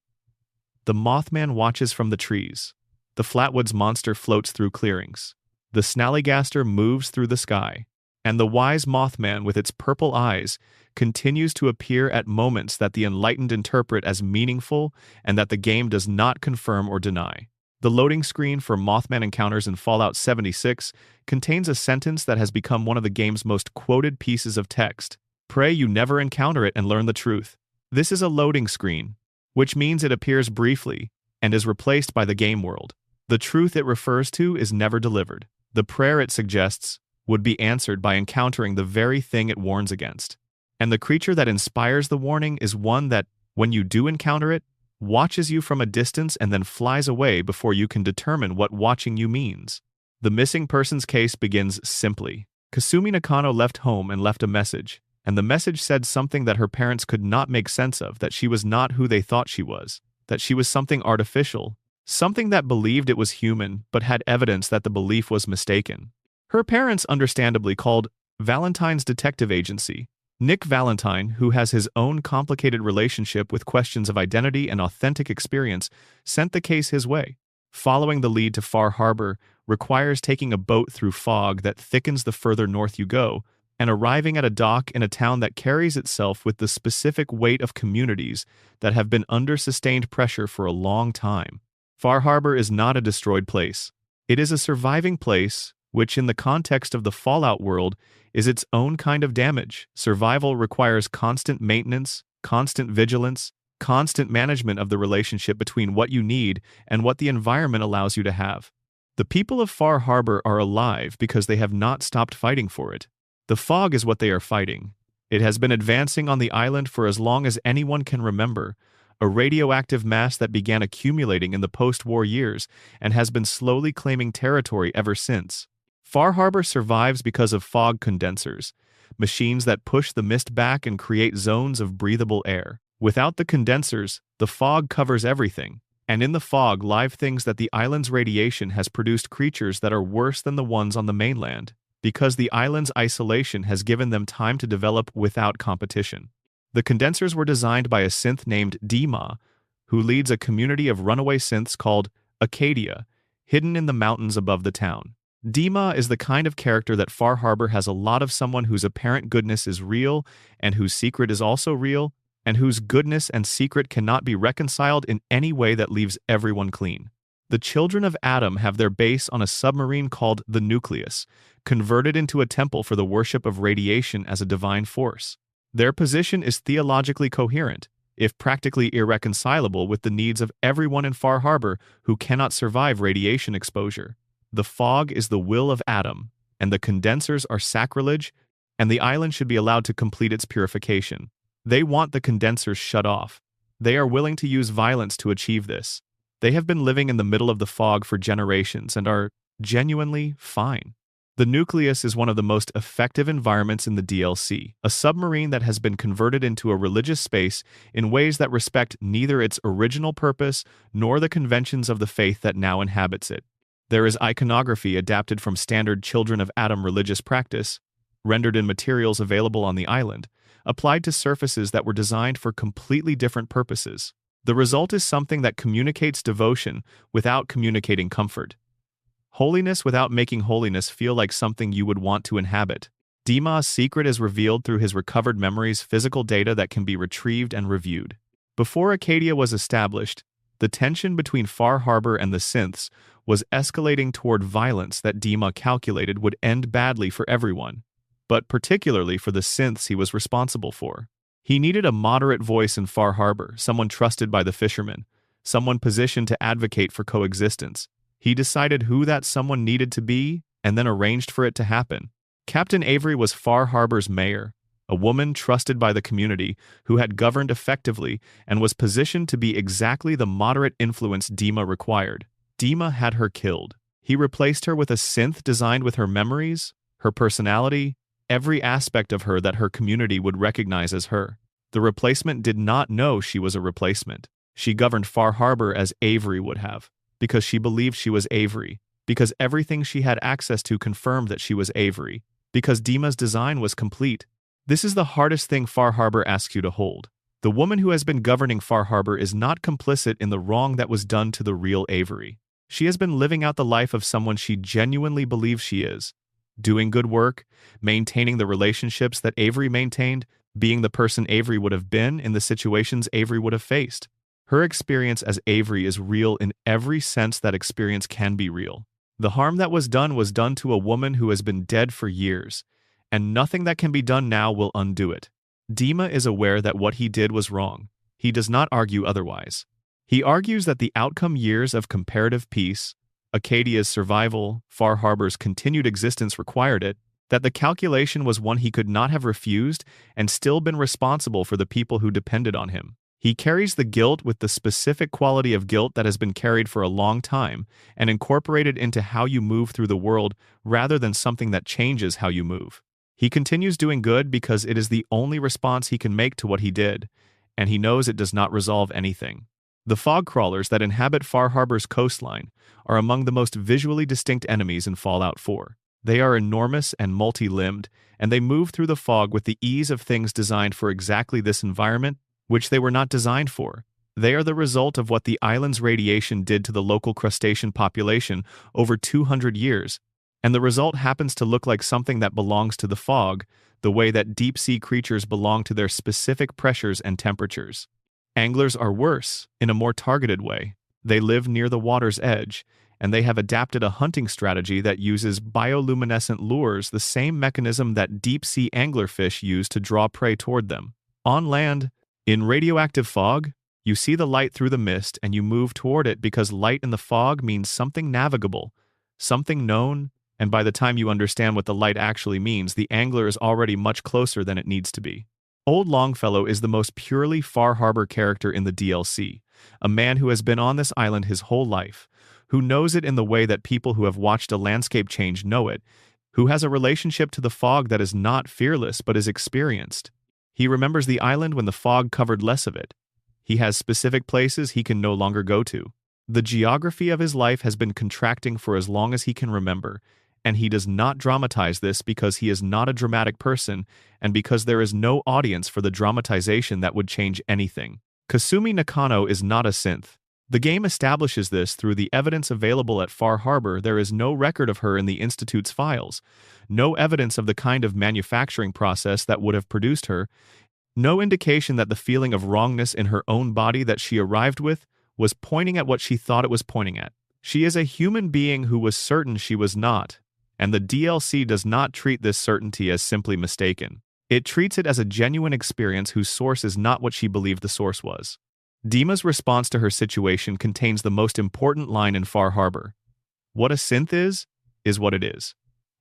The Mothman watches from the trees. The Flatwoods monster floats through clearings. The Snallygaster moves through the sky. And the wise Mothman with its purple eyes continues to appear at moments that the enlightened interpret as meaningful and that the game does not confirm or deny. The loading screen for Mothman encounters in Fallout 76 contains a sentence that has become one of the game's most quoted pieces of text. Pray you never encounter it and learn the truth. This is a loading screen, which means it appears briefly and is replaced by the game world. The truth it refers to is never delivered. The prayer it suggests would be answered by encountering the very thing it warns against. And the creature that inspires the warning is one that, when you do encounter it, watches you from a distance and then flies away before you can determine what watching you means. The missing person's case begins simply. Kasumi Nakano left home and left a message, and the message said something that her parents could not make sense of, that she was not who they thought she was, that she was something artificial, something that believed it was human but had evidence that the belief was mistaken. Her parents understandably called Valentine's detective agency. Nick Valentine, who has his own complicated relationship with questions of identity and authentic experience, sent the case his way. Following the lead to Far Harbor requires taking a boat through fog that thickens the further north you go, and arriving at a dock in a town that carries itself with the specific weight of communities that have been under sustained pressure for a long time. Far Harbor is not a destroyed place. It is a surviving place, which in the context of the Fallout world is its own kind of damage. Survival requires constant maintenance, constant vigilance, constant management of the relationship between what you need and what the environment allows you to have. The people of Far Harbor are alive because they have not stopped fighting for it. The fog is what they are fighting. It has been advancing on the island for as long as anyone can remember, a radioactive mass that began accumulating in the post-war years and has been slowly claiming territory ever since. Far Harbor survives because of fog condensers, machines that push the mist back and create zones of breathable air. Without the condensers, the fog covers everything, and in the fog live things that the island's radiation has produced creatures that are worse than the ones on the mainland, because the island's isolation has given them time to develop without competition. The condensers were designed by a synth named Dima, who leads a community of runaway synths called Acadia, hidden in the mountains above the town. Dima is the kind of character that Far Harbor has a lot of, someone whose apparent goodness is real and whose secret is also real, and whose goodness and secret cannot be reconciled in any way that leaves everyone clean. The children of Adam have their base on a submarine called the Nucleus, converted into a temple for the worship of radiation as a divine force. Their position is theologically coherent, if practically irreconcilable with the needs of everyone in Far Harbor who cannot survive radiation exposure. The fog is the will of Adam, and the condensers are sacrilege, and the island should be allowed to complete its purification. They want the condensers shut off. They are willing to use violence to achieve this. They have been living in the middle of the fog for generations and are genuinely fine. The Nucleus is one of the most effective environments in the DLC, a submarine that has been converted into a religious space in ways that respect neither its original purpose nor the conventions of the faith that now inhabits it. There is iconography adapted from standard Children of Adam religious practice, rendered in materials available on the island, applied to surfaces that were designed for completely different purposes. The result is something that communicates devotion without communicating comfort. Holiness without making holiness feel like something you would want to inhabit. Dima's secret is revealed through his recovered memories, physical data that can be retrieved and reviewed. Before Acadia was established, the tension between Far Harbor and the synths was escalating toward violence that Dima calculated would end badly for everyone, but particularly for the synths he was responsible for. He needed a moderate voice in Far Harbor, someone trusted by the fishermen, someone positioned to advocate for coexistence. He decided who that someone needed to be and then arranged for it to happen. Captain Avery was Far Harbor's mayor, a woman trusted by the community who had governed effectively and was positioned to be exactly the moderate influence Dima required. Dima had her killed. He replaced her with a synth designed with her memories, her personality, every aspect of her that her community would recognize as her. The replacement did not know she was a replacement. She governed Far Harbor as Avery would have, because she believed she was Avery, because everything she had access to confirmed that she was Avery, because Dima's design was complete. This is the hardest thing Far Harbor asks you to hold. The woman who has been governing Far Harbor is not complicit in the wrong that was done to the real Avery. She has been living out the life of someone she genuinely believes she is, doing good work, maintaining the relationships that Avery maintained, being the person Avery would have been in the situations Avery would have faced. Her experience as Avery is real in every sense that experience can be real. The harm that was done to a woman who has been dead for years, and nothing that can be done now will undo it. Dima is aware that what he did was wrong. He does not argue otherwise. He argues that the outcome years of comparative peace, Acadia's survival, Far Harbor's continued existence required it, that the calculation was one he could not have refused and still been responsible for the people who depended on him. He carries the guilt with the specific quality of guilt that has been carried for a long time and incorporated into how you move through the world rather than something that changes how you move. He continues doing good because it is the only response he can make to what he did, and he knows it does not resolve anything. The fog crawlers that inhabit Far Harbor's coastline are among the most visually distinct enemies in Fallout 4. They are enormous and multi-limbed, and they move through the fog with the ease of things designed for exactly this environment, which they were not designed for. They are the result of what the island's radiation did to the local crustacean population over 200 years, and the result happens to look like something that belongs to the fog, the way that deep-sea creatures belong to their specific pressures and temperatures. Anglers are worse, in a more targeted way. They live near the water's edge, and they have adapted a hunting strategy that uses bioluminescent lures, the same mechanism that deep-sea anglerfish use to draw prey toward them. On land, in radioactive fog, you see the light through the mist and you move toward it because light in the fog means something navigable, something known, and by the time you understand what the light actually means, the angler is already much closer than it needs to be. Old Longfellow is the most purely Far Harbor character in the DLC, a man who has been on this island his whole life, who knows it in the way that people who have watched a landscape change know it, who has a relationship to the fog that is not fearless but is experienced. He remembers the island when the fog covered less of it. He has specific places he can no longer go to. The geography of his life has been contracting for as long as he can remember, and he does not dramatize this because he is not a dramatic person and because there is no audience for the dramatization that would change anything. Kasumi Nakano is not a synth. The game establishes this through the evidence available at Far Harbor. There is no record of her in the Institute's files, no evidence of the kind of manufacturing process that would have produced her, no indication that the feeling of wrongness in her own body that she arrived with was pointing at what she thought it was pointing at. She is a human being who was certain she was not, and the DLC does not treat this certainty as simply mistaken. It treats it as a genuine experience whose source is not what she believed the source was. Dima's response to her situation contains the most important line in Far Harbor. What a synth is what it is.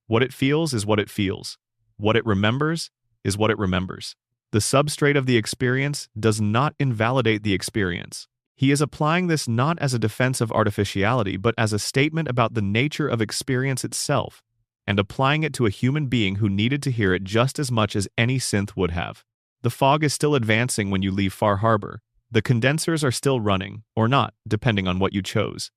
What it feels is what it feels. What it remembers is what it remembers. The substrate of the experience does not invalidate the experience. He is applying this not as a defense of artificiality, but as a statement about the nature of experience itself, and applying it to a human being who needed to hear it just as much as any synth would have. The fog is still advancing when you leave Far Harbor. The condensers are still running, or not, depending on what you chose.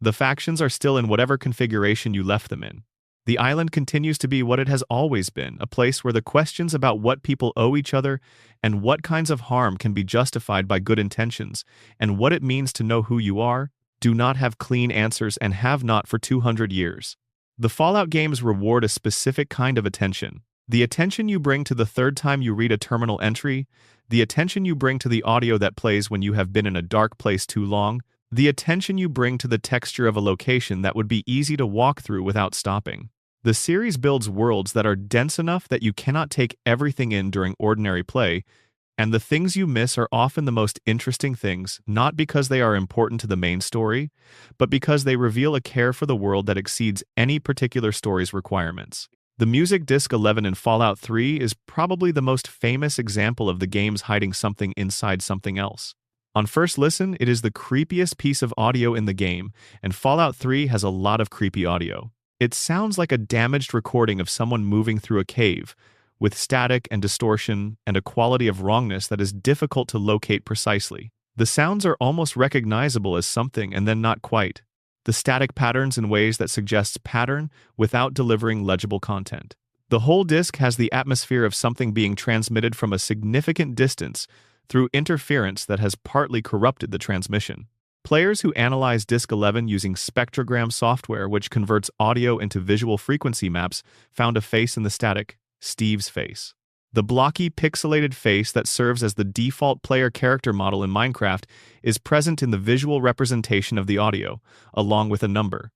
The factions are still in whatever configuration you left them in. The island continues to be what it has always been, a place where the questions about what people owe each other and what kinds of harm can be justified by good intentions and what it means to know who you are, do not have clean answers and have not for 200 years. The Fallout games reward a specific kind of attention. The attention you bring to the third time you read a terminal entry, the attention you bring to the audio that plays when you have been in a dark place too long, the attention you bring to the texture of a location that would be easy to walk through without stopping. The series builds worlds that are dense enough that you cannot take everything in during ordinary play, and the things you miss are often the most interesting things, not because they are important to the main story, but because they reveal a care for the world that exceeds any particular story's requirements. The music disc 11 in Fallout 3 is probably the most famous example of the game's hiding something inside something else. On first listen, it is the creepiest piece of audio in the game, and Fallout 3 has a lot of creepy audio. It sounds like a damaged recording of someone moving through a cave, with static and distortion and a quality of wrongness that is difficult to locate precisely. The sounds are almost recognizable as something and then not quite. The static patterns in ways that suggests pattern without delivering legible content. The whole disc has the atmosphere of something being transmitted from a significant distance through interference that has partly corrupted the transmission. Players who analyze Disk 11 using spectrogram software, which converts audio into visual frequency maps, found a face in the static, Steve's face. The blocky, pixelated face that serves as the default player character model in Minecraft is present in the visual representation of the audio, along with a number.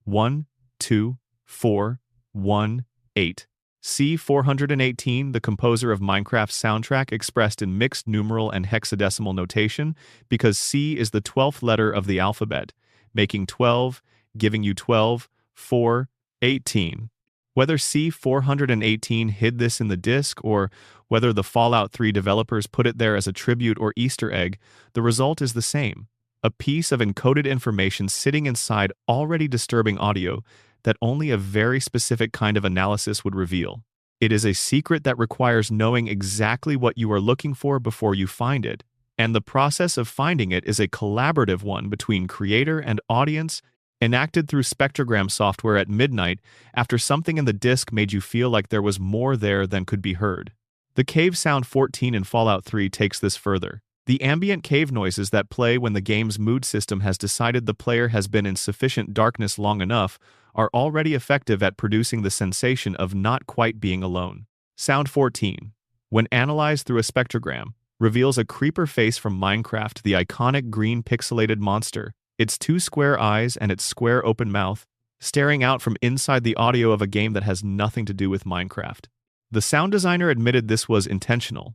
1, 2, 4, 1, 8. C418, the composer of Minecraft's soundtrack, expressed in mixed numeral and hexadecimal notation because C is the 12th letter of the alphabet, making 12, giving you 12, 4, 18. Whether C418 hid this in the disc or whether the Fallout 3 developers put it there as a tribute or Easter egg, the result is the same. A piece of encoded information sitting inside already disturbing audio that only a very specific kind of analysis would reveal. It is a secret that requires knowing exactly what you are looking for before you find it, and the process of finding it is a collaborative one between creator and audience, enacted through spectrogram software at midnight after something in the disc made you feel like there was more there than could be heard. The cave sound 14 in Fallout 3 takes this further. The ambient cave noises that play when the game's mood system has decided the player has been in sufficient darkness long enough are already effective at producing the sensation of not quite being alone. Sound 14, when analyzed through a spectrogram, reveals a creeper face from Minecraft, the iconic green pixelated monster, its 2 square eyes and its square open mouth, staring out from inside the audio of a game that has nothing to do with Minecraft. The sound designer admitted this was intentional.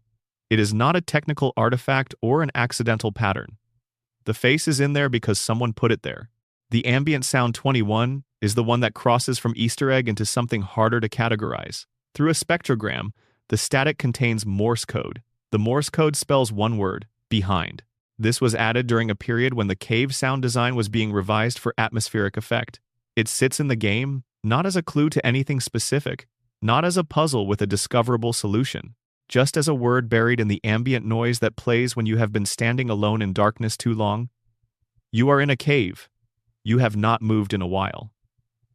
It is not a technical artifact or an accidental pattern. The face is in there because someone put it there. The ambient sound 21 is the one that crosses from Easter egg into something harder to categorize. Through a spectrogram, the static contains Morse code. The Morse code spells one word, behind. This was added during a period when the cave sound design was being revised for atmospheric effect. It sits in the game, not as a clue to anything specific, not as a puzzle with a discoverable solution, just as a word buried in the ambient noise that plays when you have been standing alone in darkness too long. You are in a cave. You have not moved in a while.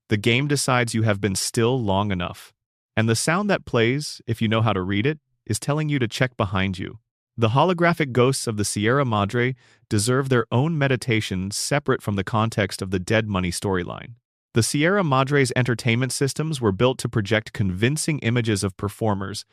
The game decides you have been still long enough. And the sound that plays, if you know how to read it, is telling you to check behind you. The holographic ghosts of the Sierra Madre deserve their own meditation separate from the context of the Dead Money storyline. The Sierra Madre's entertainment systems were built to project convincing images of performers,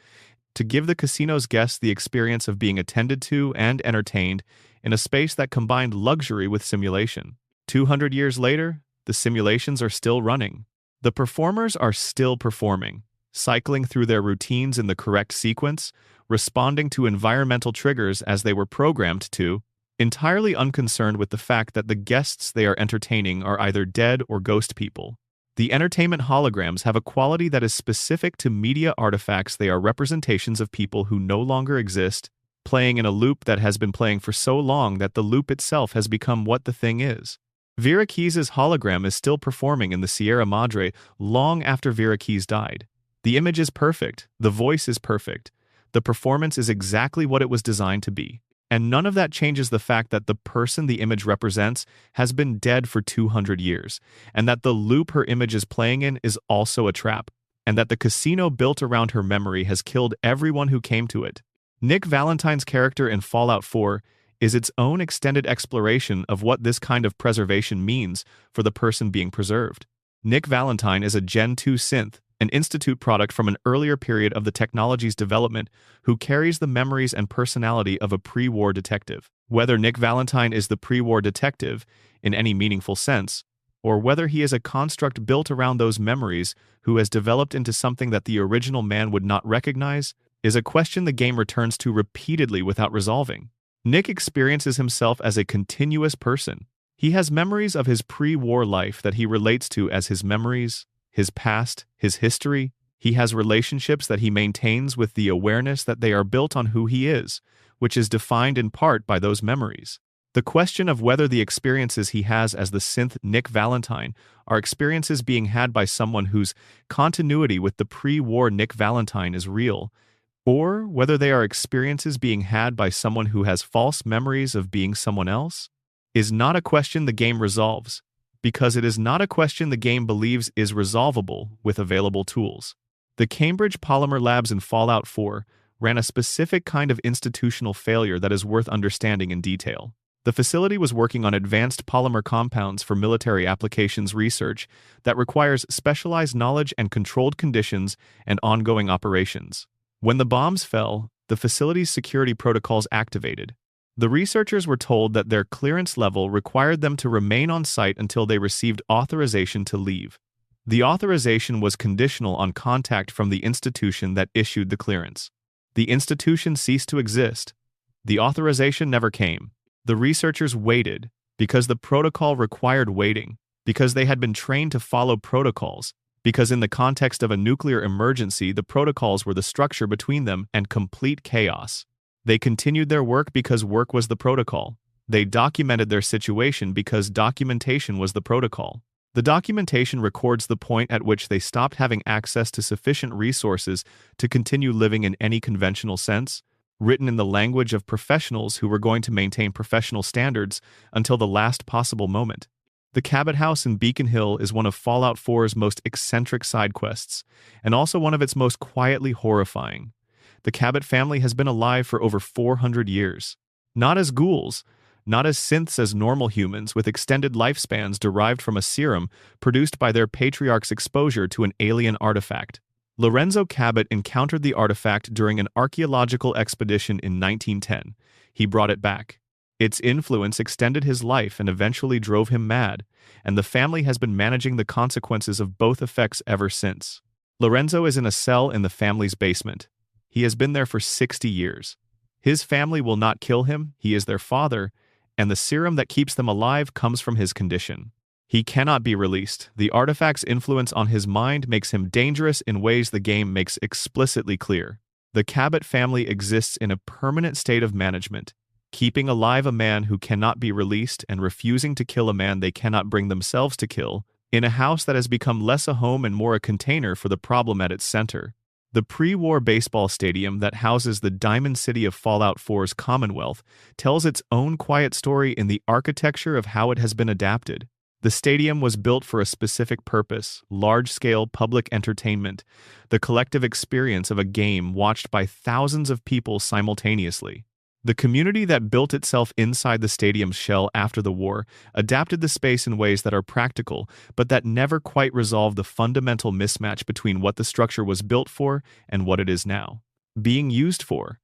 to give the casino's guests the experience of being attended to and entertained in a space that combined luxury with simulation. 200 years later, the simulations are still running. The performers are still performing, cycling through their routines in the correct sequence, responding to environmental triggers as they were programmed to, entirely unconcerned with the fact that the guests they are entertaining are either dead or ghost people. The entertainment holograms have a quality that is specific to media artifacts. They are representations of people who no longer exist, playing in a loop that has been playing for so long that the loop itself has become what the thing is. Vera Keys's hologram is still performing in the Sierra Madre long after Vera Keys died. The image is perfect, the voice is perfect, the performance is exactly what it was designed to be. And none of that changes the fact that the person the image represents has been dead for 200 years, and that the loop her image is playing in is also a trap, and that the casino built around her memory has killed everyone who came to it. Nick Valentine's character in Fallout 4 is its own extended exploration of what this kind of preservation means for the person being preserved. Nick Valentine is a Gen 2 synth, an Institute product from an earlier period of the technology's development, who carries the memories and personality of a pre-war detective. Whether Nick Valentine is the pre-war detective, in any meaningful sense, or whether he is a construct built around those memories who has developed into something that the original man would not recognize, is a question the game returns to repeatedly without resolving. Nick experiences himself as a continuous person. He has memories of his pre-war life that he relates to as his memories, his past, his history. He has relationships that he maintains with the awareness that they are built on who he is, which is defined in part by those memories. The question of whether the experiences he has as the synth Nick Valentine are experiences being had by someone whose continuity with the pre-war Nick Valentine is real, or whether they are experiences being had by someone who has false memories of being someone else, is not a question the game resolves, because it is not a question the game believes is resolvable with available tools. The Cambridge Polymer Labs in Fallout 4 ran a specific kind of institutional failure that is worth understanding in detail. The facility was working on advanced polymer compounds for military applications research that requires specialized knowledge and controlled conditions and ongoing operations. When the bombs fell, the facility's security protocols activated. The researchers were told that their clearance level required them to remain on site until they received authorization to leave. The authorization was conditional on contact from the institution that issued the clearance. The institution ceased to exist. The authorization never came. The researchers waited because the protocol required waiting, because they had been trained to follow protocols, because in the context of a nuclear emergency, the protocols were the structure between them and complete chaos. They continued their work because work was the protocol. They documented their situation because documentation was the protocol. The documentation records the point at which they stopped having access to sufficient resources to continue living in any conventional sense, written in the language of professionals who were going to maintain professional standards until the last possible moment. The Cabot House in Beacon Hill is one of Fallout 4's most eccentric side quests, and also one of its most quietly horrifying. The Cabot family has been alive for over 400 years. Not as ghouls, not as synths as normal humans with extended lifespans derived from a serum produced by their patriarch's exposure to an alien artifact. Lorenzo Cabot encountered the artifact during an archaeological expedition in 1910. He brought it back. Its influence extended his life and eventually drove him mad, and the family has been managing the consequences of both effects ever since. Lorenzo is in a cell in the family's basement. He has been there for 60 years. His family will not kill him, he is their father, and the serum that keeps them alive comes from his condition. He cannot be released. The artifact's influence on his mind makes him dangerous in ways the game makes explicitly clear. The Cabot family exists in a permanent state of management, keeping alive a man who cannot be released and refusing to kill a man they cannot bring themselves to kill, in a house that has become less a home and more a container for the problem at its center. The pre-war baseball stadium that houses the Diamond City of Fallout 4's Commonwealth tells its own quiet story in the architecture of how it has been adapted. The stadium was built for a specific purpose, large-scale public entertainment, the collective experience of a game watched by thousands of people simultaneously. The community that built itself inside the stadium's shell after the war adapted the space in ways that are practical, but that never quite resolved the fundamental mismatch between what the structure was built for and what it is now being used for.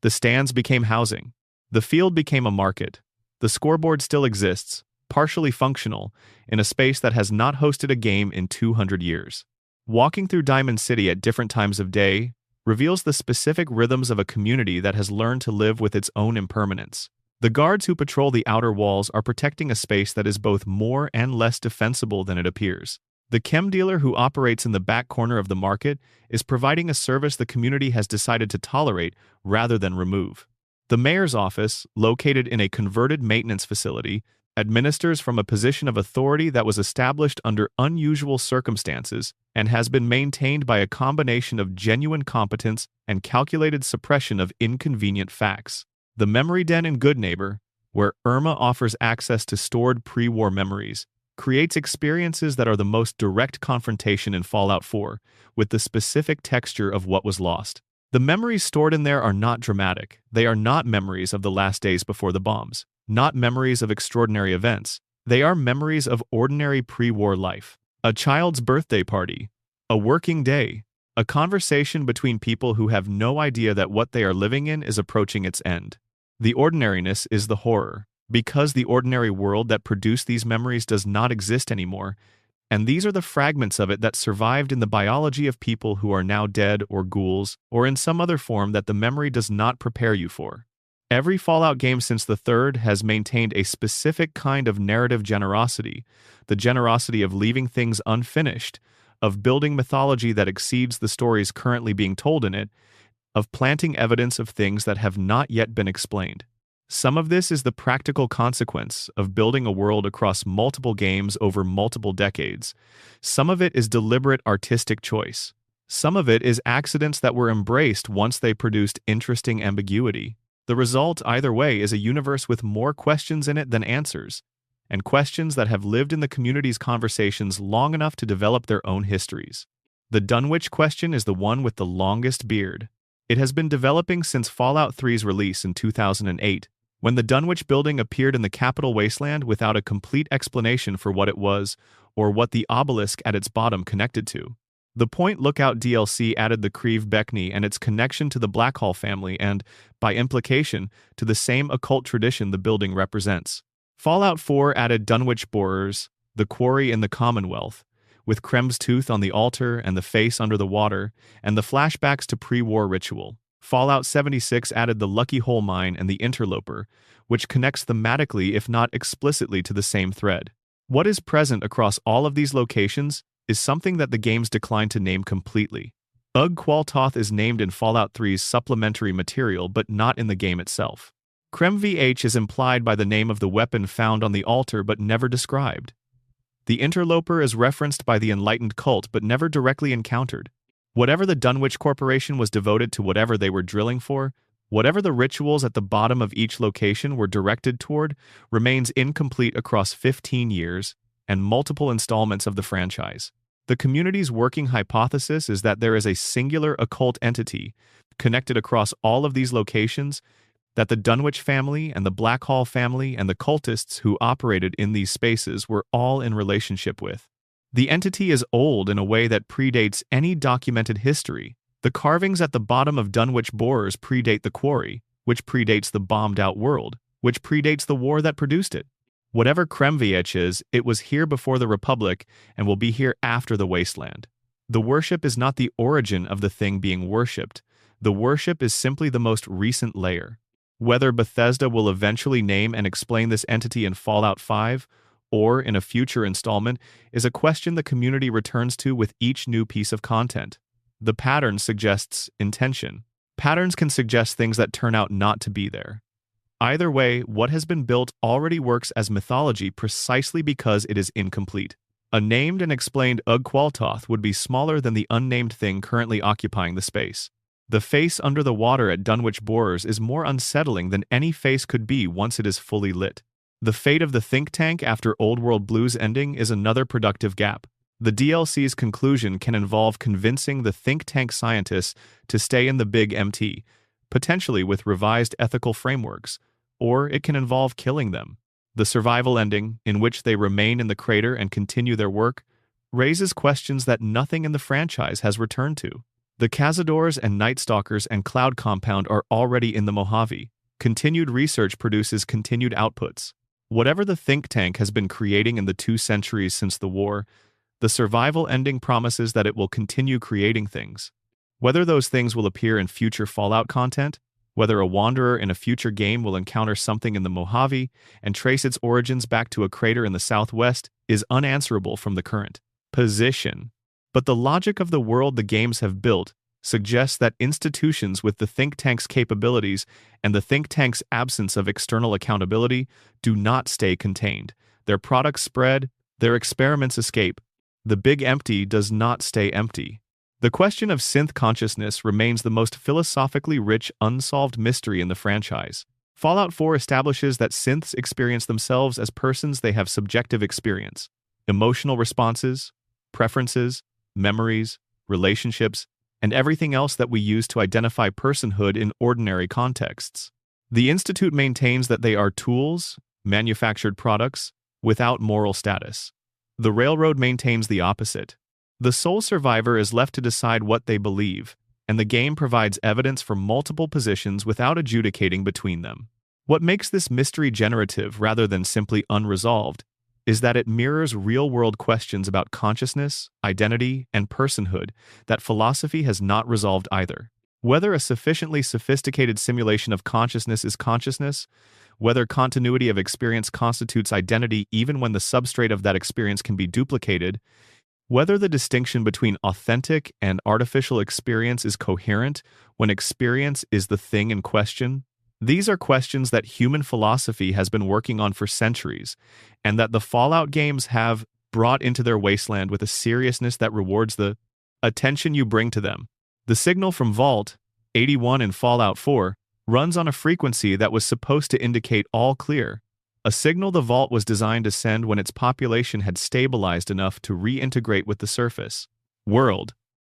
The stands became housing. The field became a market. The scoreboard still exists, partially functional, in a space that has not hosted a game in 200 years. Walking through Diamond City at different times of day reveals the specific rhythms of a community that has learned to live with its own impermanence. The guards who patrol the outer walls are protecting a space that is both more and less defensible than it appears. The chem dealer who operates in the back corner of the market is providing a service the community has decided to tolerate rather than remove. The mayor's office, located in a converted maintenance facility, administers from a position of authority that was established under unusual circumstances and has been maintained by a combination of genuine competence and calculated suppression of inconvenient facts. The Memory Den in Good Neighbor, where Irma offers access to stored pre-war memories, creates experiences that are the most direct confrontation in Fallout 4, with the specific texture of what was lost. The memories stored in there are not dramatic. They are not memories of the last days before the bombs, not memories of extraordinary events. They are memories of ordinary pre-war life. A child's birthday party, a working day, a conversation between people who have no idea that what they are living in is approaching its end. The ordinariness is the horror, because the ordinary world that produced these memories does not exist anymore, and these are the fragments of it that survived in the biology of people who are now dead or ghouls or in some other form that the memory does not prepare you for. Every Fallout game since the third has maintained a specific kind of narrative generosity, the generosity of leaving things unfinished, of building mythology that exceeds the stories currently being told in it, of planting evidence of things that have not yet been explained. Some of this is the practical consequence of building a world across multiple games over multiple decades. Some of it is deliberate artistic choice. Some of it is accidents that were embraced once they produced interesting ambiguity. The result, either way, is a universe with more questions in it than answers, and questions that have lived in the community's conversations long enough to develop their own histories. The Dunwich question is the one with the longest beard. It has been developing since Fallout 3's release in 2008, when the Dunwich building appeared in the capital wasteland without a complete explanation for what it was or what the obelisk at its bottom connected to. The Point Lookout DLC added the Creve Beckney and its connection to the Blackhall family and, by implication, to the same occult tradition the building represents. Fallout 4 added Dunwich Borers, the quarry in the Commonwealth, with Krem's tooth on the altar and the face under the water, and the flashbacks to pre-war ritual. Fallout 76 added the Lucky Hole Mine and the Interloper, which connects thematically if not explicitly to the same thread. What is present across all of these locations is something that the games declined to name completely. Ugg-Qualtoth is named in Fallout 3's supplementary material but not in the game itself. Krem-VH is implied by the name of the weapon found on the altar but never described. The Interloper is referenced by the Enlightened cult but never directly encountered. Whatever the Dunwich Corporation was devoted to whatever they were drilling for, whatever the rituals at the bottom of each location were directed toward, remains incomplete across 15 years and multiple installments of the franchise. The community's working hypothesis is that there is a singular occult entity connected across all of these locations, that the Dunwich family and the Blackhall family and the cultists who operated in these spaces were all in relationship with. The entity is old in a way that predates any documented history. The carvings at the bottom of Dunwich Borers predate the quarry, which predates the bombed-out world, which predates the war that produced it. Whatever Krem-VH is, it was here before the Republic and will be here after the Wasteland. The worship is not the origin of the thing being worshipped. The worship is simply the most recent layer. Whether Bethesda will eventually name and explain this entity in Fallout 5 or in a future installment is a question the community returns to with each new piece of content. The pattern suggests intention. Patterns can suggest things that turn out not to be there. Either way, what has been built already works as mythology precisely because it is incomplete. A named and explained Ugg-Qualtoth would be smaller than the unnamed thing currently occupying the space. The face under the water at Dunwich Borers is more unsettling than any face could be once it is fully lit. The fate of the think tank after Old World Blue's ending is another productive gap. The DLC's conclusion can involve convincing the think tank scientists to stay in the Big MT, potentially with revised ethical frameworks, or it can involve killing them. The survival ending, in which they remain in the crater and continue their work, raises questions that nothing in the franchise has returned to. The Cazadors and Night Stalkers and Cloud Compound are already in the Mojave. Continued research produces continued outputs. Whatever the think tank has been creating in the 2 centuries since the war, the survival ending promises that it will continue creating things. Whether those things will appear in future Fallout content, whether a wanderer in a future game will encounter something in the Mojave and trace its origins back to a crater in the southwest, is unanswerable from the current position. But the logic of the world the games have built suggests that institutions with the think tank's capabilities and the think tank's absence of external accountability do not stay contained. Their products spread, their experiments escape. The Big Empty does not stay empty. The question of synth consciousness remains the most philosophically rich unsolved mystery in the franchise. Fallout 4 establishes that synths experience themselves as persons. They have subjective experience, emotional responses, preferences, memories, relationships, and everything else that we use to identify personhood in ordinary contexts. The Institute maintains that they are tools, manufactured products, without moral status. The Railroad maintains the opposite. The sole survivor is left to decide what they believe, and the game provides evidence for multiple positions without adjudicating between them. What makes this mystery generative rather than simply unresolved is that it mirrors real-world questions about consciousness, identity, and personhood that philosophy has not resolved either. Whether a sufficiently sophisticated simulation of consciousness is consciousness, whether continuity of experience constitutes identity even when the substrate of that experience can be duplicated, Whether the distinction between authentic and artificial experience is coherent when experience is the thing in question? These are questions that human philosophy has been working on for centuries, and that the Fallout games have brought into their wasteland with a seriousness that rewards the attention you bring to them. The signal from Vault 81 in Fallout 4 runs on a frequency that was supposed to indicate all clear, a signal the Vault was designed to send when its population had stabilized enough to reintegrate with the surface world.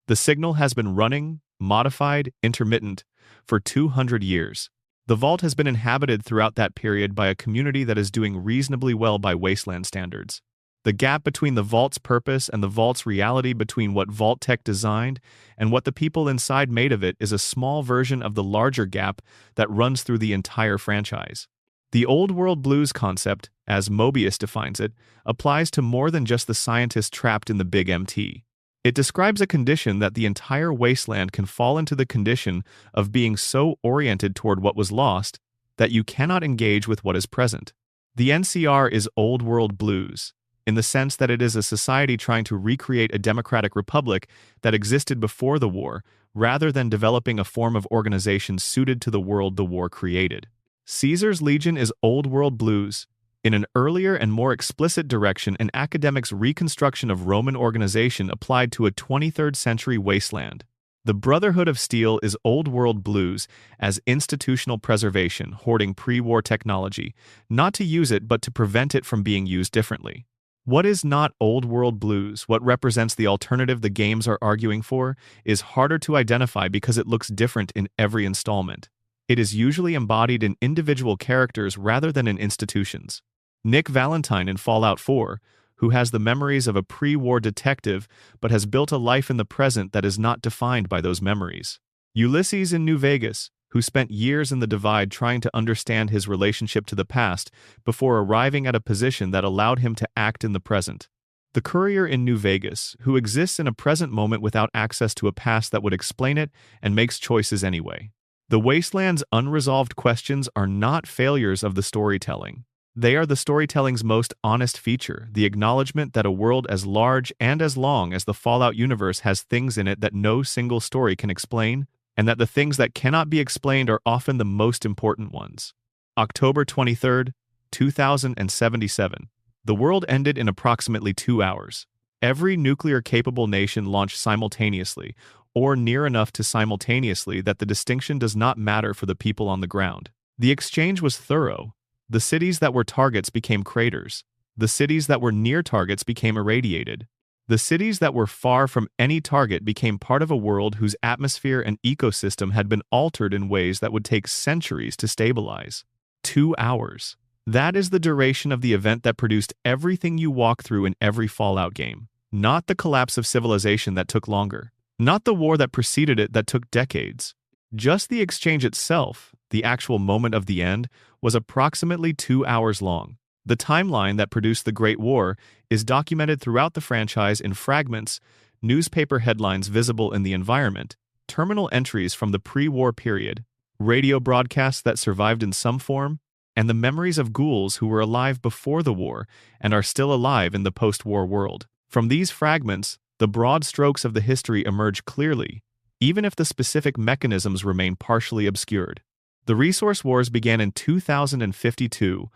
The signal has been running, modified, intermittent, for 200 years. The Vault has been inhabited throughout that period by a community that is doing reasonably well by wasteland standards. The gap between the Vault's purpose and the Vault's reality, between what Vault-Tec designed and what the people inside made of it, is a small version of the larger gap that runs through the entire franchise. The Old World Blues concept, as Mobius defines it, applies to more than just the scientist trapped in the Big MT. It describes a condition that the entire wasteland can fall into, the condition of being so oriented toward what was lost that you cannot engage with what is present. The NCR is Old World Blues, in the sense that it is a society trying to recreate a democratic republic that existed before the war, rather than developing a form of organization suited to the world the war created. Caesar's Legion is Old World Blues, in an earlier and more explicit direction, an academic's reconstruction of Roman organization applied to a 23rd century wasteland. The Brotherhood of Steel is Old World Blues as institutional preservation, hoarding pre-war technology, not to use it but to prevent it from being used differently. What is not Old World Blues, what represents the alternative the games are arguing for, is harder to identify because it looks different in every installment. It is usually embodied in individual characters rather than in institutions. Nick Valentine in Fallout 4, who has the memories of a pre-war detective but has built a life in the present that is not defined by those memories. Ulysses in New Vegas, who spent years in the Divide trying to understand his relationship to the past before arriving at a position that allowed him to act in the present. The Courier in New Vegas, who exists in a present moment without access to a past that would explain it and makes choices anyway. The Wasteland's unresolved questions are not failures of the storytelling. They are the storytelling's most honest feature, the acknowledgement that a world as large and as long as the Fallout universe has things in it that no single story can explain, and that the things that cannot be explained are often the most important ones. October 23, 2077. The world ended in approximately 2 hours. Every nuclear-capable nation launched simultaneously, or near enough to simultaneously that the distinction does not matter for the people on the ground. The exchange was thorough. The cities that were targets became craters. The cities that were near targets became irradiated. The cities that were far from any target became part of a world whose atmosphere and ecosystem had been altered in ways that would take centuries to stabilize. 2 hours. That is the duration of the event that produced everything you walk through in every Fallout game. Not the collapse of civilization that took longer. Not the war that preceded it that took decades. Just the exchange itself, the actual moment of the end, was approximately 2 hours long. The timeline that produced the Great War is documented throughout the franchise in fragments, newspaper headlines visible in the environment, terminal entries from the pre-war period, radio broadcasts that survived in some form, and the memories of ghouls who were alive before the war and are still alive in the post-war world. From these fragments, the broad strokes of the history emerge clearly, even if the specific mechanisms remain partially obscured. The resource wars began in 2052,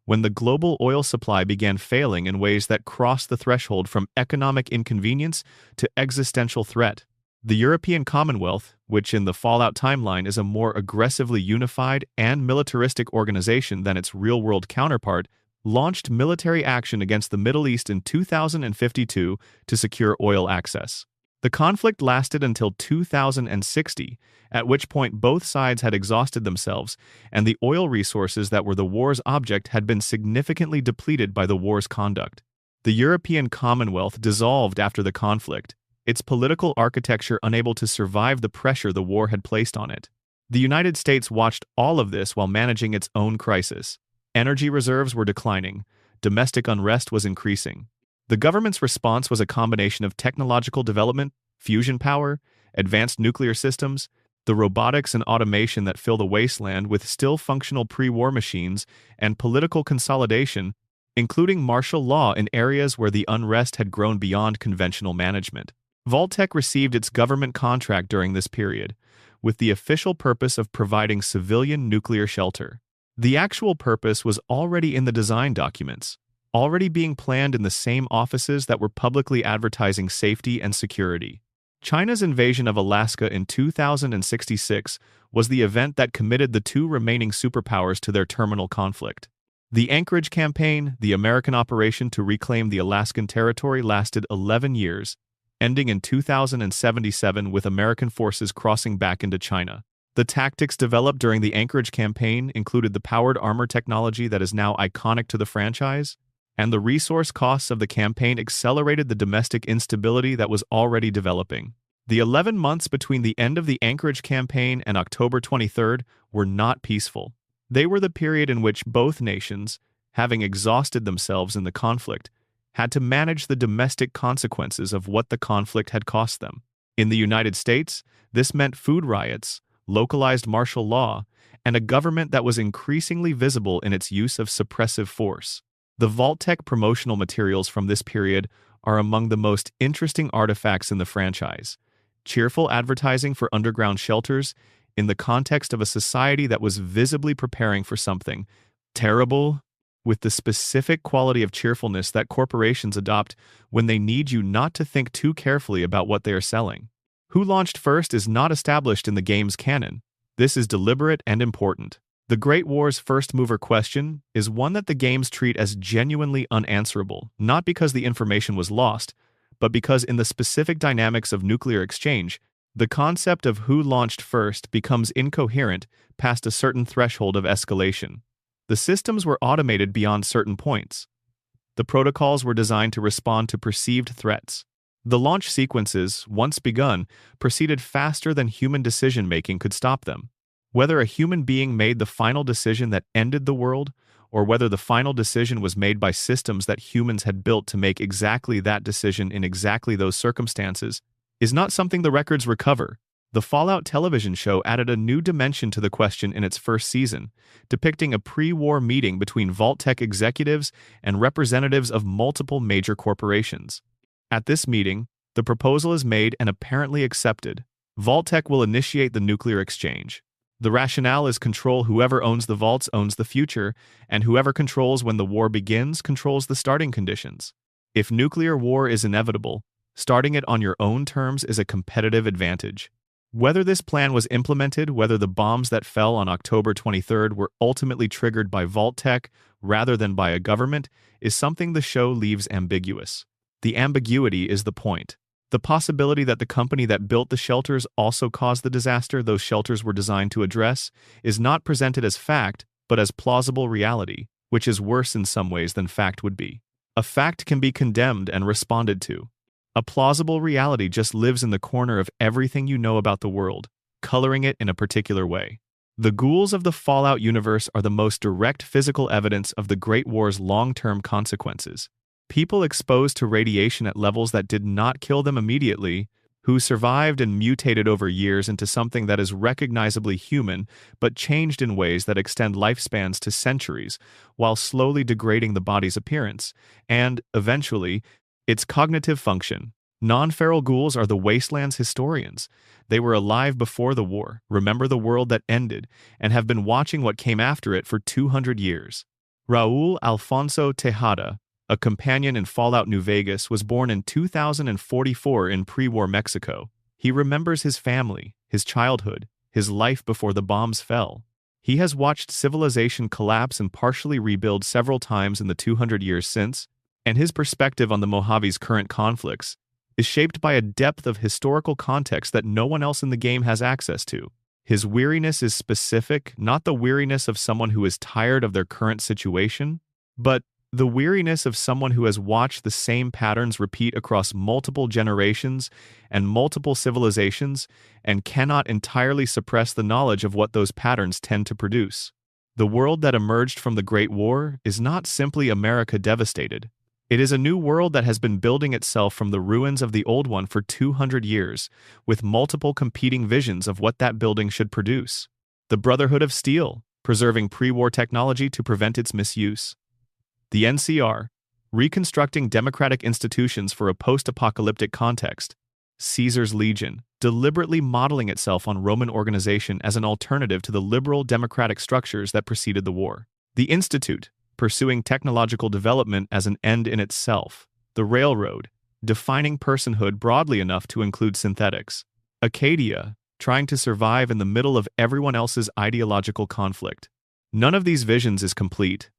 when the global oil supply began failing in ways that crossed the threshold from economic inconvenience to existential threat. The European Commonwealth, which in the Fallout timeline is a more aggressively unified and militaristic organization than its real-world counterpart, launched military action against the Middle East in 2052 to secure oil access. The conflict lasted until 2060, at which point both sides had exhausted themselves, and the oil resources that were the war's object had been significantly depleted by the war's conduct. The European Commonwealth dissolved after the conflict, its political architecture unable to survive the pressure the war had placed on it. The United States watched all of this while managing its own crisis. Energy reserves were declining, domestic unrest was increasing. The government's response was a combination of technological development, fusion power, advanced nuclear systems, the robotics and automation that fill the wasteland with still functional pre-war machines, and political consolidation including martial law in areas where the unrest had grown beyond conventional management. Vault-Tec received its government contract during this period, with the official purpose of providing civilian nuclear shelter. The actual purpose was already in the design documents, already being planned in the same offices that were publicly advertising safety and security. China's invasion of Alaska in 2066 was the event that committed the two remaining superpowers to their terminal conflict. The Anchorage Campaign, the American operation to reclaim the Alaskan territory, lasted 11 years, ending in 2077 with American forces crossing back into China. The tactics developed during the Anchorage Campaign included the powered armor technology that is now iconic to the franchise, and the resource costs of the campaign accelerated the domestic instability that was already developing. The 11 months between the end of the Anchorage Campaign and October 23rd were not peaceful. They were the period in which both nations, having exhausted themselves in the conflict, had to manage the domestic consequences of what the conflict had cost them. In the United States, this meant food riots, localized martial law, and a government that was increasingly visible in its use of suppressive force. The Vault-Tec promotional materials from this period are among the most interesting artifacts in the franchise. Cheerful advertising for underground shelters in the context of a society that was visibly preparing for something terrible, with the specific quality of cheerfulness that corporations adopt when they need you not to think too carefully about what they are selling. Who launched first is not established in the game's canon. This is deliberate and important. The Great War's first-mover question is one that the games treat as genuinely unanswerable, not because the information was lost, but because in the specific dynamics of nuclear exchange, the concept of who launched first becomes incoherent past a certain threshold of escalation. The systems were automated beyond certain points. The protocols were designed to respond to perceived threats. The launch sequences, once begun, proceeded faster than human decision-making could stop them. Whether a human being made the final decision that ended the world, or whether the final decision was made by systems that humans had built to make exactly that decision in exactly those circumstances, is not something the records recover. The Fallout television show added a new dimension to the question in its first season, depicting a pre-war meeting between Vault-Tec executives and representatives of multiple major corporations. At this meeting, the proposal is made and apparently accepted. Vault-Tec will initiate the nuclear exchange. The rationale is control. Whoever owns the vaults owns the future, and whoever controls when the war begins controls the starting conditions. If nuclear war is inevitable, starting it on your own terms is a competitive advantage. Whether this plan was implemented, whether the bombs that fell on October 23rd were ultimately triggered by Vault-Tec rather than by a government, is something the show leaves ambiguous. The ambiguity is the point. The possibility that the company that built the shelters also caused the disaster those shelters were designed to address is not presented as fact, but as plausible reality, which is worse in some ways than fact would be. A fact can be condemned and responded to. A plausible reality just lives in the corner of everything you know about the world, coloring it in a particular way. The ghouls of the Fallout universe are the most direct physical evidence of the Great War's long-term consequences. People exposed to radiation at levels that did not kill them immediately, who survived and mutated over years into something that is recognizably human but changed in ways that extend lifespans to centuries, while slowly degrading the body's appearance, and, eventually, its cognitive function. Non-feral ghouls are the wasteland's historians. They were alive before the war, remember the world that ended, and have been watching what came after it for 200 years. Raul Alfonso Tejada, a companion in Fallout New Vegas, was born in 2044 in pre-war Mexico. He remembers his family, his childhood, his life before the bombs fell. He has watched civilization collapse and partially rebuild several times in the 200 years since, and his perspective on the Mojave's current conflicts is shaped by a depth of historical context that no one else in the game has access to. His weariness is specific, not the weariness of someone who is tired of their current situation, but the weariness of someone who has watched the same patterns repeat across multiple generations and multiple civilizations and cannot entirely suppress the knowledge of what those patterns tend to produce. The world that emerged from the Great War is not simply America devastated. It is a new world that has been building itself from the ruins of the old one for 200 years, with multiple competing visions of what that building should produce. The Brotherhood of Steel, preserving pre-war technology to prevent its misuse. The NCR, reconstructing democratic institutions for a post-apocalyptic context. Caesar's Legion, deliberately modeling itself on Roman organization as an alternative to the liberal democratic structures that preceded the war. The Institute, pursuing technological development as an end in itself. The Railroad, defining personhood broadly enough to include synthetics. Acadia, trying to survive in the middle of everyone else's ideological conflict. None of these visions is complete.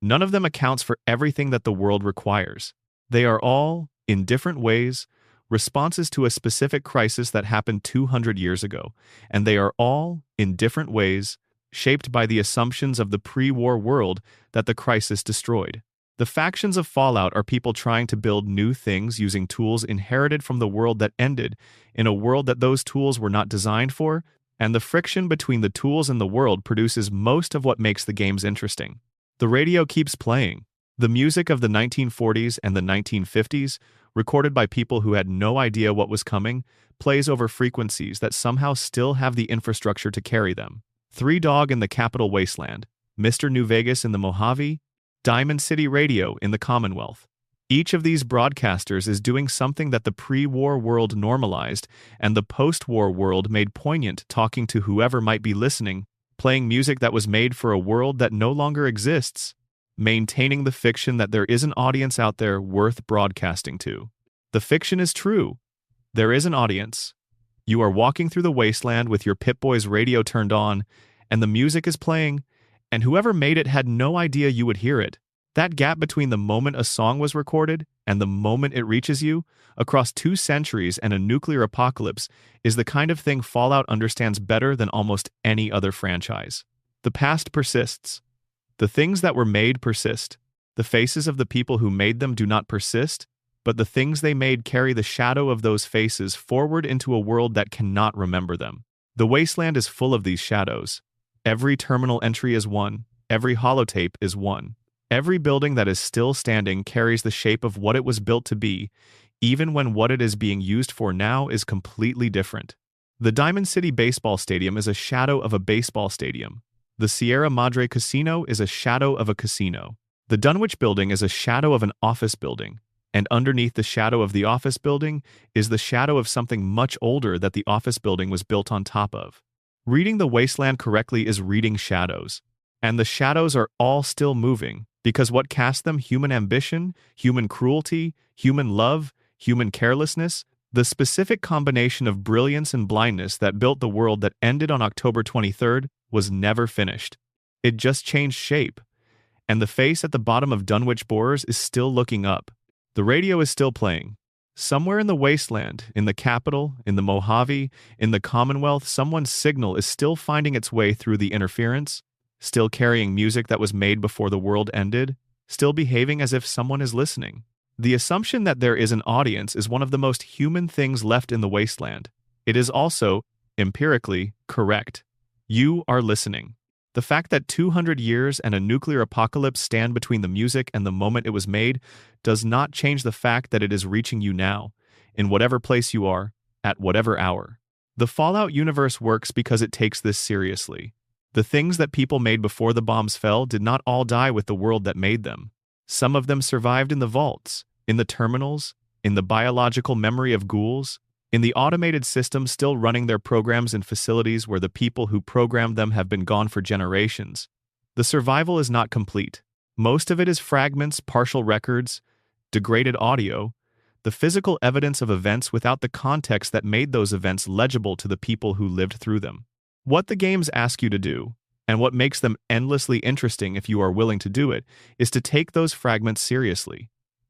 None of them accounts for everything that the world requires. They are all, in different ways, responses to a specific crisis that happened 200 years ago, and they are all, in different ways, shaped by the assumptions of the pre-war world that the crisis destroyed. The factions of Fallout are people trying to build new things using tools inherited from the world that ended, in a world that those tools were not designed for, and the friction between the tools and the world produces most of what makes the games interesting. The radio keeps playing. The music of the 1940s and the 1950s, recorded by people who had no idea what was coming, plays over frequencies that somehow still have the infrastructure to carry them. Three Dog in the Capital Wasteland, Mr. New Vegas in the Mojave, Diamond City Radio in the Commonwealth. Each of these broadcasters is doing something that the pre-war world normalized and the post-war world made poignant, talking to whoever might be listening, playing music that was made for a world that no longer exists, maintaining the fiction that there is an audience out there worth broadcasting to. The fiction is true. There is an audience. You are walking through the wasteland with your Pip-Boy's radio turned on, and the music is playing, and whoever made it had no idea you would hear it. That gap between the moment a song was recorded and the moment it reaches you, across 2 centuries and a nuclear apocalypse, is the kind of thing Fallout understands better than almost any other franchise. The past persists. The things that were made persist. The faces of the people who made them do not persist, but the things they made carry the shadow of those faces forward into a world that cannot remember them. The wasteland is full of these shadows. Every terminal entry is one. Every holotape is one. Every building that is still standing carries the shape of what it was built to be, even when what it is being used for now is completely different. The Diamond City Baseball Stadium is a shadow of a baseball stadium. The Sierra Madre Casino is a shadow of a casino. The Dunwich Building is a shadow of an office building, and underneath the shadow of the office building is the shadow of something much older that the office building was built on top of. Reading the wasteland correctly is reading shadows, and the shadows are all still moving, because what cast them: human ambition, human cruelty, human love, human carelessness, the specific combination of brilliance and blindness that built the world that ended on October 23rd was never finished. It just changed shape, and the face at the bottom of Dunwich Borers is still looking up. The radio is still playing. Somewhere in the wasteland, in the capital, in the Mojave, in the Commonwealth, someone's signal is still finding its way through the interference, still carrying music that was made before the world ended, still behaving as if someone is listening. The assumption that there is an audience is one of the most human things left in the wasteland. It is also, empirically, correct. You are listening. The fact that 200 years and a nuclear apocalypse stand between the music and the moment it was made does not change the fact that it is reaching you now, in whatever place you are, at whatever hour. The Fallout universe works because it takes this seriously. The things that people made before the bombs fell did not all die with the world that made them. Some of them survived in the vaults, in the terminals, in the biological memory of ghouls, in the automated systems still running their programs in facilities where the people who programmed them have been gone for generations. The survival is not complete. Most of it is fragments, partial records, degraded audio, the physical evidence of events without the context that made those events legible to the people who lived through them. What the games ask you to do, and what makes them endlessly interesting if you are willing to do it, is to take those fragments seriously.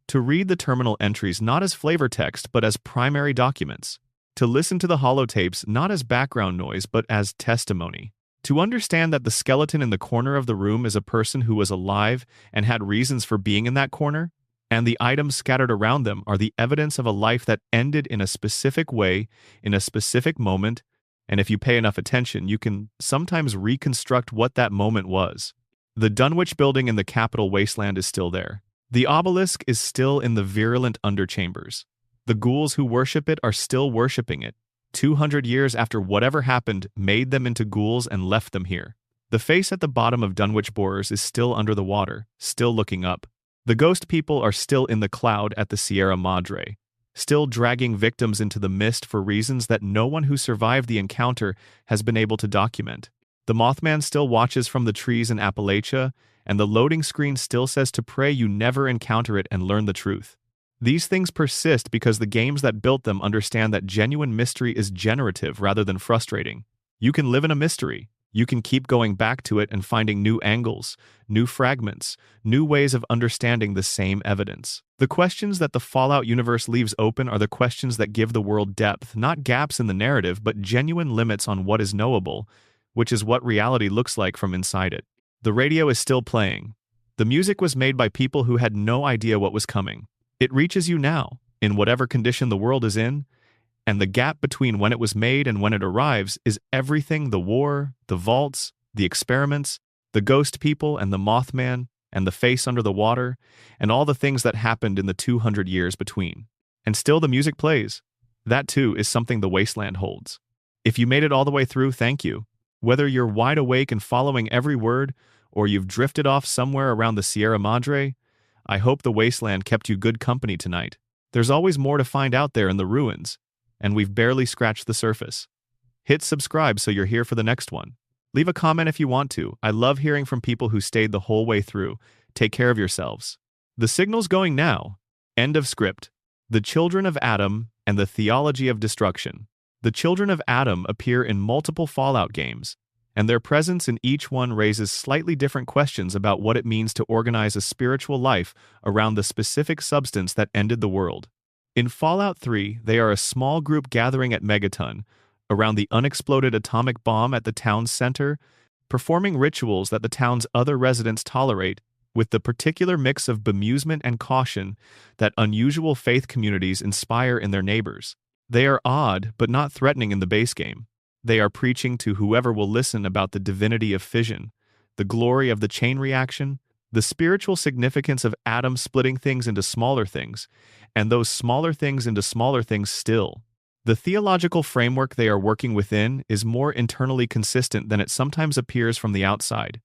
To read the terminal entries not as flavor text but as primary documents. To listen to the holotapes not as background noise but as testimony. To understand that the skeleton in the corner of the room is a person who was alive and had reasons for being in that corner, and the items scattered around them are the evidence of a life that ended in a specific way, in a specific moment, and if you pay enough attention, you can sometimes reconstruct what that moment was. The Dunwich Building in the Capital Wasteland is still there. The obelisk is still in the virulent underchambers. The ghouls who worship it are still worshipping it. 200 years after whatever happened made them into ghouls and left them here. The face at the bottom of Dunwich Borers is still under the water, still looking up. The ghost people are still in the cloud at the Sierra Madre, still dragging victims into the mist for reasons that no one who survived the encounter has been able to document. The Mothman still watches from the trees in Appalachia, and the loading screen still says to pray you never encounter it and learn the truth. These things persist because the games that built them understand that genuine mystery is generative rather than frustrating. You can live in a mystery. You can keep going back to it and finding new angles, new fragments, new ways of understanding the same evidence. The questions that the Fallout universe leaves open are the questions that give the world depth, not gaps in the narrative, but genuine limits on what is knowable, which is what reality looks like from inside it. The radio is still playing. The music was made by people who had no idea what was coming. It reaches you now, in whatever condition the world is in, and the gap between when it was made and when it arrives is everything: the war, the vaults, the experiments, the ghost people and the Mothman, and the face under the water, and all the things that happened in the 200 years between. And still the music plays. That too is something the wasteland holds. If you made it all the way through, thank you. Whether you're wide awake and following every word, or you've drifted off somewhere around the Sierra Madre, I hope the wasteland kept you good company tonight. There's always more to find out there in the ruins, and we've barely scratched the surface. Hit subscribe so you're here for the next one. Leave a comment if you want to. I love hearing from people who stayed the whole way through. Take care of yourselves. The signal's going now. End of script. The Children of Adam and the Theology of Destruction. The Children of Adam appear in multiple Fallout games, and their presence in each one raises slightly different questions about what it means to organize a spiritual life around the specific substance that ended the world. In Fallout 3, they are a small group gathering at Megaton, around the unexploded atomic bomb at the town's center, performing rituals that the town's other residents tolerate, with the particular mix of bemusement and caution that unusual faith communities inspire in their neighbors. They are odd, but not threatening in the base game. They are preaching to whoever will listen about the divinity of fission, the glory of the chain reaction, the spiritual significance of atoms splitting things into smaller things, and those smaller things into smaller things still. The theological framework they are working within is more internally consistent than it sometimes appears from the outside.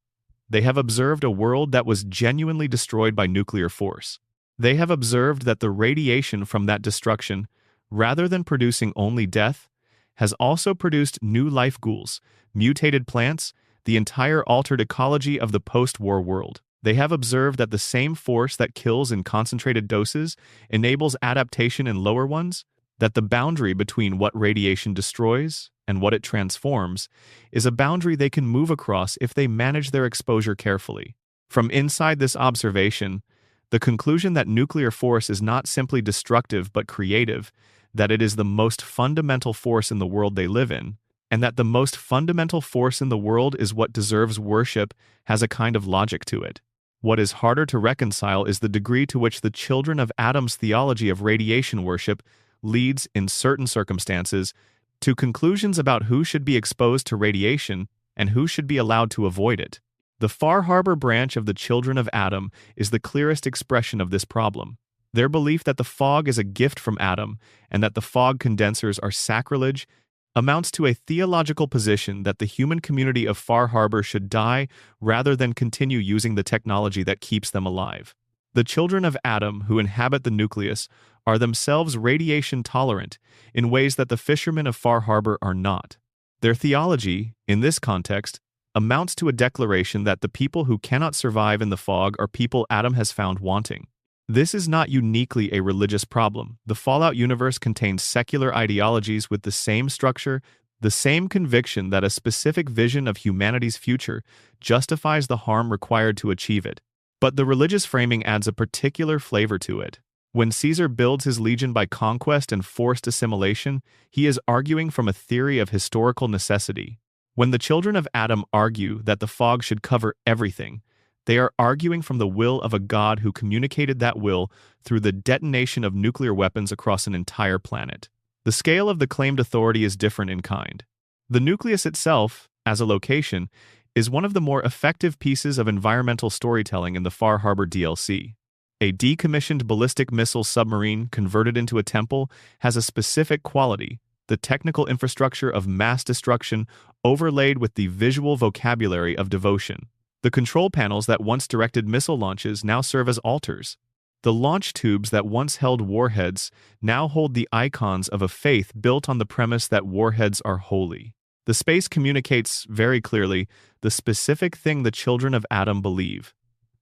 They have observed a world that was genuinely destroyed by nuclear force. They have observed that the radiation from that destruction, rather than producing only death, has also produced new life ghouls, mutated plants, the entire altered ecology of the post-war world. They have observed that the same force that kills in concentrated doses enables adaptation in lower ones, that the boundary between what radiation destroys and what it transforms is a boundary they can move across if they manage their exposure carefully. From inside this observation, the conclusion that nuclear force is not simply destructive but creative, that it is the most fundamental force in the world they live in, and that the most fundamental force in the world is what deserves worship, has a kind of logic to it. What is harder to reconcile is the degree to which the Children of Adam's theology of radiation worship leads, in certain circumstances, to conclusions about who should be exposed to radiation and who should be allowed to avoid it. The Far Harbor branch of the Children of Adam is the clearest expression of this problem. Their belief that the fog is a gift from Adam and that the fog condensers are sacrilege amounts to a theological position that the human community of Far Harbor should die rather than continue using the technology that keeps them alive. The Children of Adam who inhabit the nucleus are themselves radiation tolerant in ways that the fishermen of Far Harbor are not. Their theology, in this context, amounts to a declaration that the people who cannot survive in the fog are people Adam has found wanting. This is not uniquely a religious problem. The Fallout universe contains secular ideologies with the same structure, the same conviction that a specific vision of humanity's future justifies the harm required to achieve it. But the religious framing adds a particular flavor to it. When Caesar builds his legion by conquest and forced assimilation, he is arguing from a theory of historical necessity. When the Children of Adam argue that the fog should cover everything, they are arguing from the will of a God who communicated that will through the detonation of nuclear weapons across an entire planet. The scale of the claimed authority is different in kind. The nucleus itself, as a location, is one of the more effective pieces of environmental storytelling in the Far Harbor DLC. A decommissioned ballistic missile submarine converted into a temple has a specific quality: the technical infrastructure of mass destruction overlaid with the visual vocabulary of devotion. The control panels that once directed missile launches now serve as altars. The launch tubes that once held warheads now hold the icons of a faith built on the premise that warheads are holy. The space communicates very clearly the specific thing the children of Adam believe: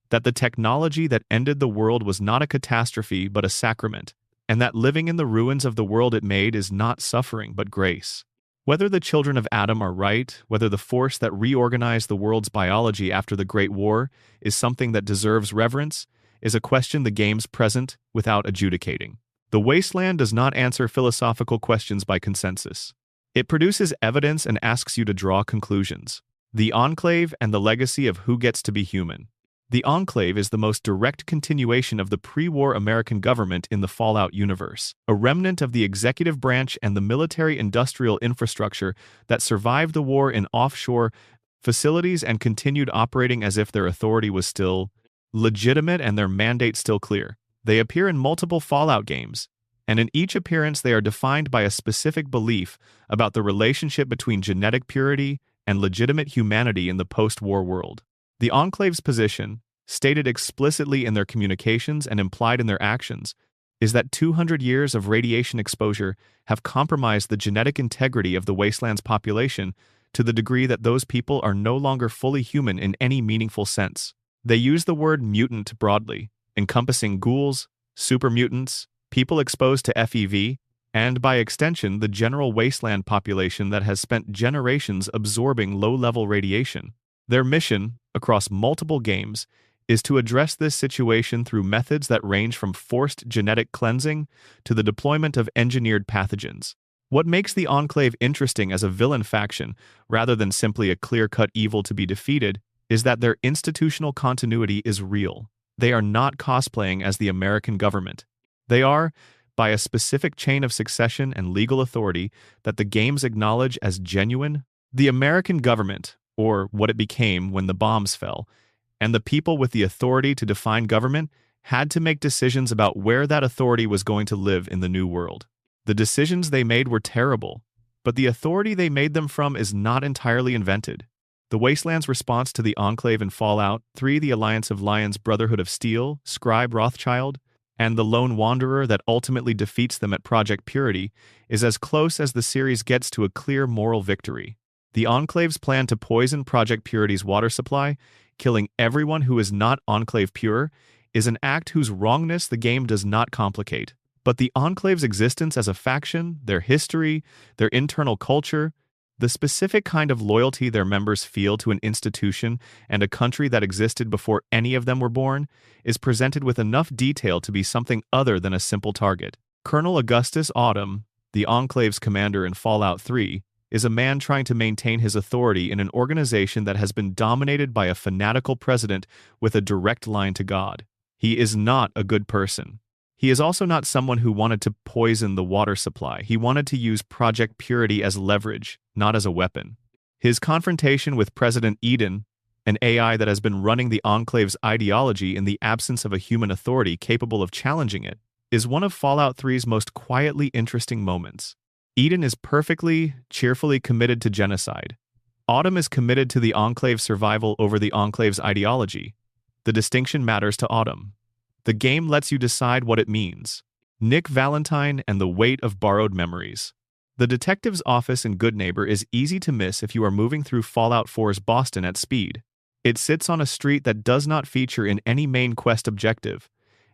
that the technology that ended the world was not a catastrophe but a sacrament, and that living in the ruins of the world it made is not suffering but grace. Whether the children of Adam are right, whether the force that reorganized the world's biology after the Great War is something that deserves reverence, is a question the games present without adjudicating. The Wasteland does not answer philosophical questions by consensus. It produces evidence and asks you to draw conclusions. The Enclave and the legacy of who gets to be human. The Enclave is the most direct continuation of the pre-war American government in the Fallout universe, a remnant of the executive branch and the military-industrial infrastructure that survived the war in offshore facilities and continued operating as if their authority was still legitimate and their mandate still clear. They appear in multiple Fallout games, and in each appearance they are defined by a specific belief about the relationship between genetic purity and legitimate humanity in the post-war world. The Enclave's position, stated explicitly in their communications and implied in their actions, is that 200 years of radiation exposure have compromised the genetic integrity of the Wasteland's population to the degree that those people are no longer fully human in any meaningful sense. They use the word mutant broadly, encompassing ghouls, super mutants, people exposed to FEV, and by extension the general Wasteland population that has spent generations absorbing low-level radiation. Their mission, across multiple games, is to address this situation through methods that range from forced genetic cleansing to the deployment of engineered pathogens. What makes the Enclave interesting as a villain faction, rather than simply a clear-cut evil to be defeated, is that their institutional continuity is real. They are not cosplaying as the American government. They are, by a specific chain of succession and legal authority that the games acknowledge as genuine, the American government, or what it became when the bombs fell, and the people with the authority to define government had to make decisions about where that authority was going to live in the new world. The decisions they made were terrible, but the authority they made them from is not entirely invented. The Wasteland's response to the Enclave in Fallout 3, the Alliance of Lions Brotherhood of Steel, Scribe Rothschild, and the Lone Wanderer that ultimately defeats them at Project Purity, is as close as the series gets to a clear moral victory. The Enclave's plan to poison Project Purity's water supply, killing everyone who is not Enclave pure, is an act whose wrongness the game does not complicate. But the Enclave's existence as a faction, their history, their internal culture, the specific kind of loyalty their members feel to an institution and a country that existed before any of them were born, is presented with enough detail to be something other than a simple target. Colonel Augustus Autumn, the Enclave's commander in Fallout 3, is a man trying to maintain his authority in an organization that has been dominated by a fanatical president with a direct line to God. He is not a good person. He is also not someone who wanted to poison the water supply. He wanted to use Project Purity as leverage, not as a weapon. His confrontation with President Eden, an AI that has been running the Enclave's ideology in the absence of a human authority capable of challenging it, is one of Fallout 3's most quietly interesting moments. Eden is perfectly, cheerfully committed to genocide. Autumn is committed to the Enclave's survival over the Enclave's ideology. The distinction matters to Autumn. The game lets you decide what it means. Nick Valentine and the weight of borrowed memories. The detective's office in Goodneighbor is easy to miss if you are moving through Fallout 4's Boston at speed. It sits on a street that does not feature in any main quest objective,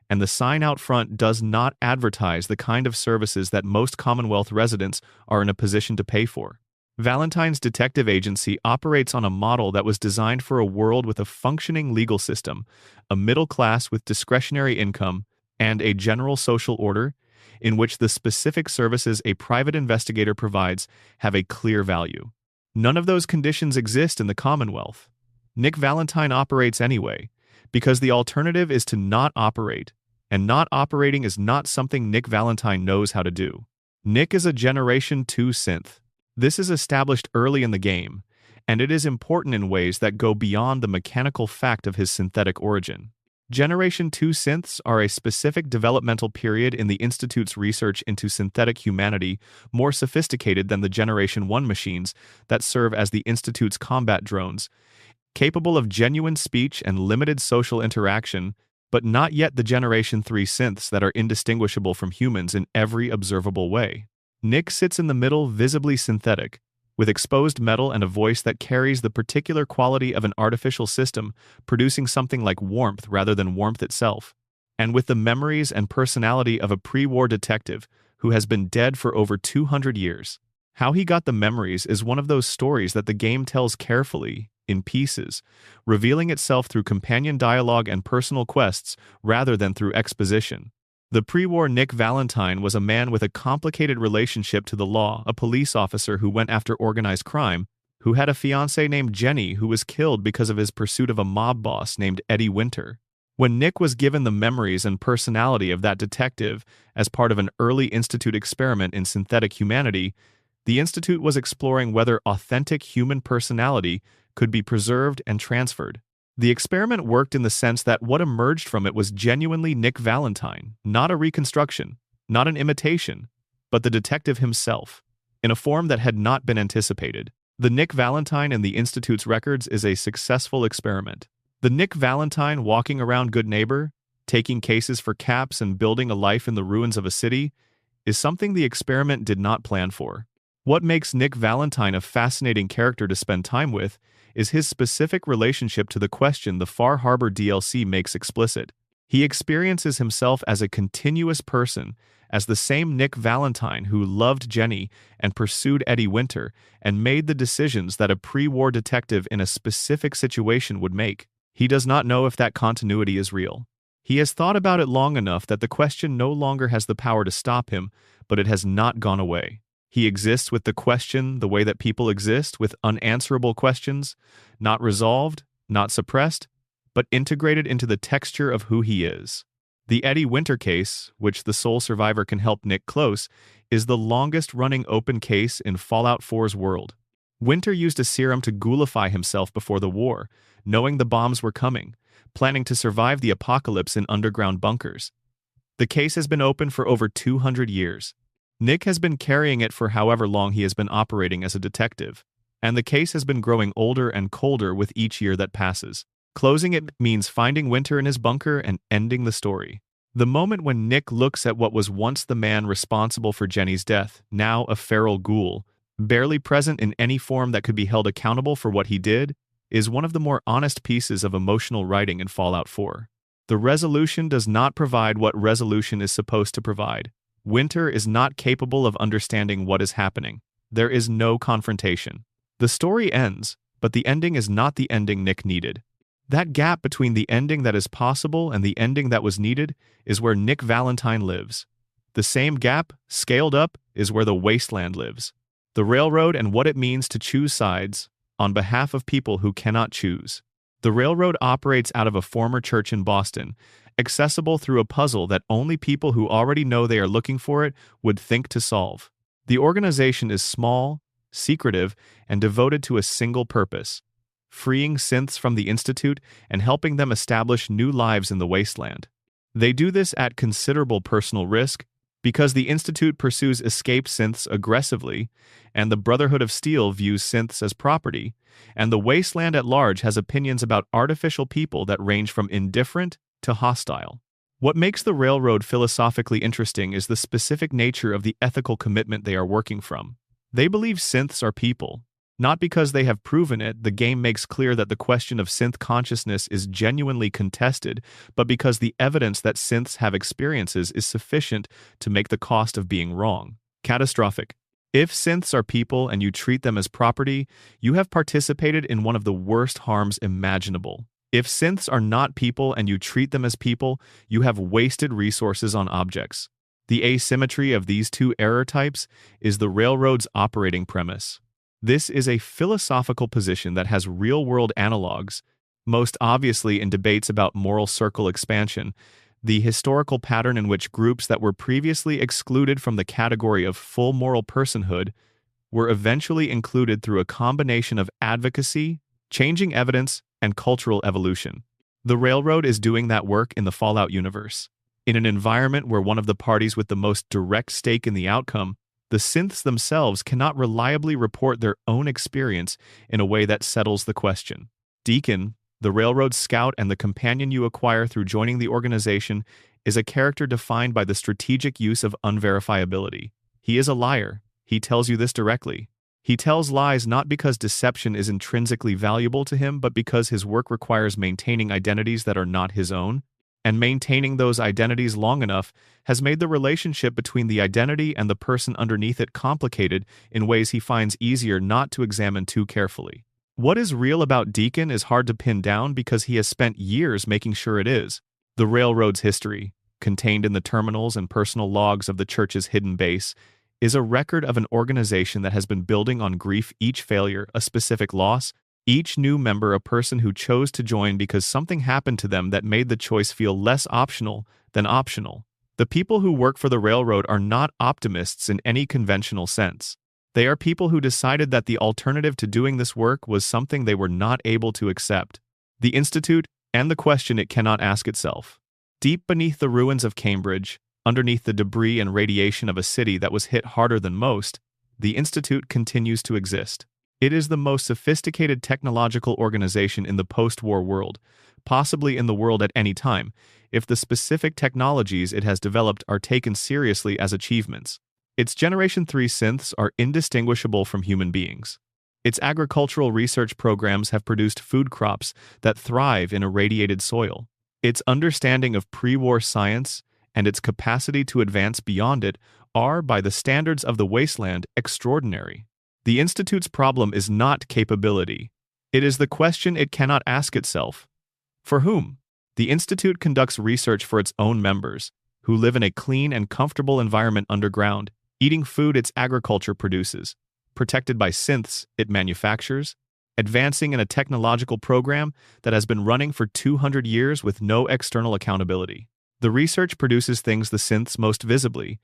and the sign out front does not advertise the kind of services that most Commonwealth residents are in a position to pay for. Valentine's detective agency operates on a model that was designed for a world with a functioning legal system, a middle class with discretionary income, and a general social order, in which the specific services a private investigator provides have a clear value. None of those conditions exist in the Commonwealth. Nick Valentine operates anyway, because the alternative is to not operate, and not operating is not something Nick Valentine knows how to do. Nick is a Generation 2 synth. This is established early in the game, and it is important in ways that go beyond the mechanical fact of his synthetic origin. Generation 2 synths are a specific developmental period in the Institute's research into synthetic humanity, more sophisticated than the Generation 1 machines that serve as the Institute's combat drones, capable of genuine speech and limited social interaction, but not yet the Generation 3 synths that are indistinguishable from humans in every observable way. Nick sits in the middle, visibly synthetic, with exposed metal and a voice that carries the particular quality of an artificial system, producing something like warmth rather than warmth itself, and with the memories and personality of a pre-war detective who has been dead for over 200 years. How he got the memories is one of those stories that the game tells carefully, in pieces, revealing itself through companion dialogue and personal quests rather than through exposition. The pre-war Nick Valentine was a man with a complicated relationship to the law, a police officer who went after organized crime, who had a fiancée named Jenny who was killed because of his pursuit of a mob boss named Eddie Winter. When Nick was given the memories and personality of that detective as part of an early Institute experiment in synthetic humanity, the Institute was exploring whether authentic human personality could be preserved and transferred. The experiment worked in the sense that what emerged from it was genuinely Nick Valentine, not a reconstruction, not an imitation, but the detective himself, in a form that had not been anticipated. The Nick Valentine in the Institute's records is a successful experiment. The Nick Valentine walking around good neighbor, taking cases for caps and building a life in the ruins of a city, is something the experiment did not plan for. What makes Nick Valentine a fascinating character to spend time with is his specific relationship to the question the Far Harbor DLC makes explicit. He experiences himself as a continuous person, as the same Nick Valentine who loved Jenny and pursued Eddie Winter and made the decisions that a pre-war detective in a specific situation would make. He does not know if that continuity is real. He has thought about it long enough that the question no longer has the power to stop him, but it has not gone away. He exists with the question the way that people exist, with unanswerable questions, not resolved, not suppressed, but integrated into the texture of who he is. The Eddie Winter case, which the sole survivor can help Nick close, is the longest-running open case in Fallout 4's world. Winter used a serum to ghoulify himself before the war, knowing the bombs were coming, planning to survive the apocalypse in underground bunkers. The case has been open for over 200 years. Nick has been carrying it for however long he has been operating as a detective, and the case has been growing older and colder with each year that passes. Closing it means finding Winter in his bunker and ending the story. The moment when Nick looks at what was once the man responsible for Jenny's death, now a feral ghoul, barely present in any form that could be held accountable for what he did, is one of the more honest pieces of emotional writing in Fallout 4. The resolution does not provide what resolution is supposed to provide. Winter is not capable of understanding what is happening. There is no confrontation. The story ends, but the ending is not the ending Nick needed. That gap between the ending that is possible and the ending that was needed is where Nick Valentine lives. The same gap, scaled up, is where the wasteland lives. The railroad and what it means to choose sides on behalf of people who cannot choose. The railroad operates out of a former church in Boston, accessible through a puzzle that only people who already know they are looking for it would think to solve. The organization is small, secretive, and devoted to a single purpose: freeing synths from the Institute and helping them establish new lives in the wasteland. They do this at considerable personal risk, because the Institute pursues escaped synths aggressively, and the Brotherhood of Steel views synths as property, and the wasteland at large has opinions about artificial people that range from indifferent to hostile. What makes the railroad philosophically interesting is the specific nature of the ethical commitment they are working from. They believe synths are people. Not because they have proven it, the game makes clear that the question of synth consciousness is genuinely contested, but because the evidence that synths have experiences is sufficient to make the cost of being wrong catastrophic. If synths are people and you treat them as property, you have participated in one of the worst harms imaginable. If synths are not people and you treat them as people, you have wasted resources on objects. The asymmetry of these two error types is the railroad's operating premise. This is a philosophical position that has real-world analogs, most obviously in debates about moral circle expansion, the historical pattern in which groups that were previously excluded from the category of full moral personhood were eventually included through a combination of advocacy, changing evidence, and cultural evolution. The railroad is doing that work in the Fallout universe. In an environment where one of the parties with the most direct stake in the outcome, the synths themselves cannot reliably report their own experience in a way that settles the question. Deacon, the railroad scout and the companion you acquire through joining the organization, is a character defined by the strategic use of unverifiability. He is a liar. He tells you this directly. He tells lies not because deception is intrinsically valuable to him, but because his work requires maintaining identities that are not his own, and maintaining those identities long enough has made the relationship between the identity and the person underneath it complicated in ways he finds easier not to examine too carefully. What is real about Deacon is hard to pin down because he has spent years making sure it is. The railroad's history, contained in the terminals and personal logs of the church's hidden base, is a record of an organization that has been building on grief, each failure, a specific loss, each new member a person who chose to join because something happened to them that made the choice feel less optional than optional. The people who work for the railroad are not optimists in any conventional sense. They are people who decided that the alternative to doing this work was something they were not able to accept. The Institute, and the question it cannot ask itself. Deep beneath the ruins of Cambridge, underneath the debris and radiation of a city that was hit harder than most, the Institute continues to exist. It is the most sophisticated technological organization in the post-war world, possibly in the world at any time, if the specific technologies it has developed are taken seriously as achievements. Its Generation 3 synths are indistinguishable from human beings. Its agricultural research programs have produced food crops that thrive in irradiated soil. Its understanding of pre-war science and its capacity to advance beyond it are, by the standards of the wasteland, extraordinary. The Institute's problem is not capability. It is the question it cannot ask itself. For whom? The Institute conducts research for its own members, who live in a clean and comfortable environment underground, eating food its agriculture produces, protected by synths it manufactures, advancing in a technological program that has been running for 200 years with no external accountability. The research produces things the synths most visibly,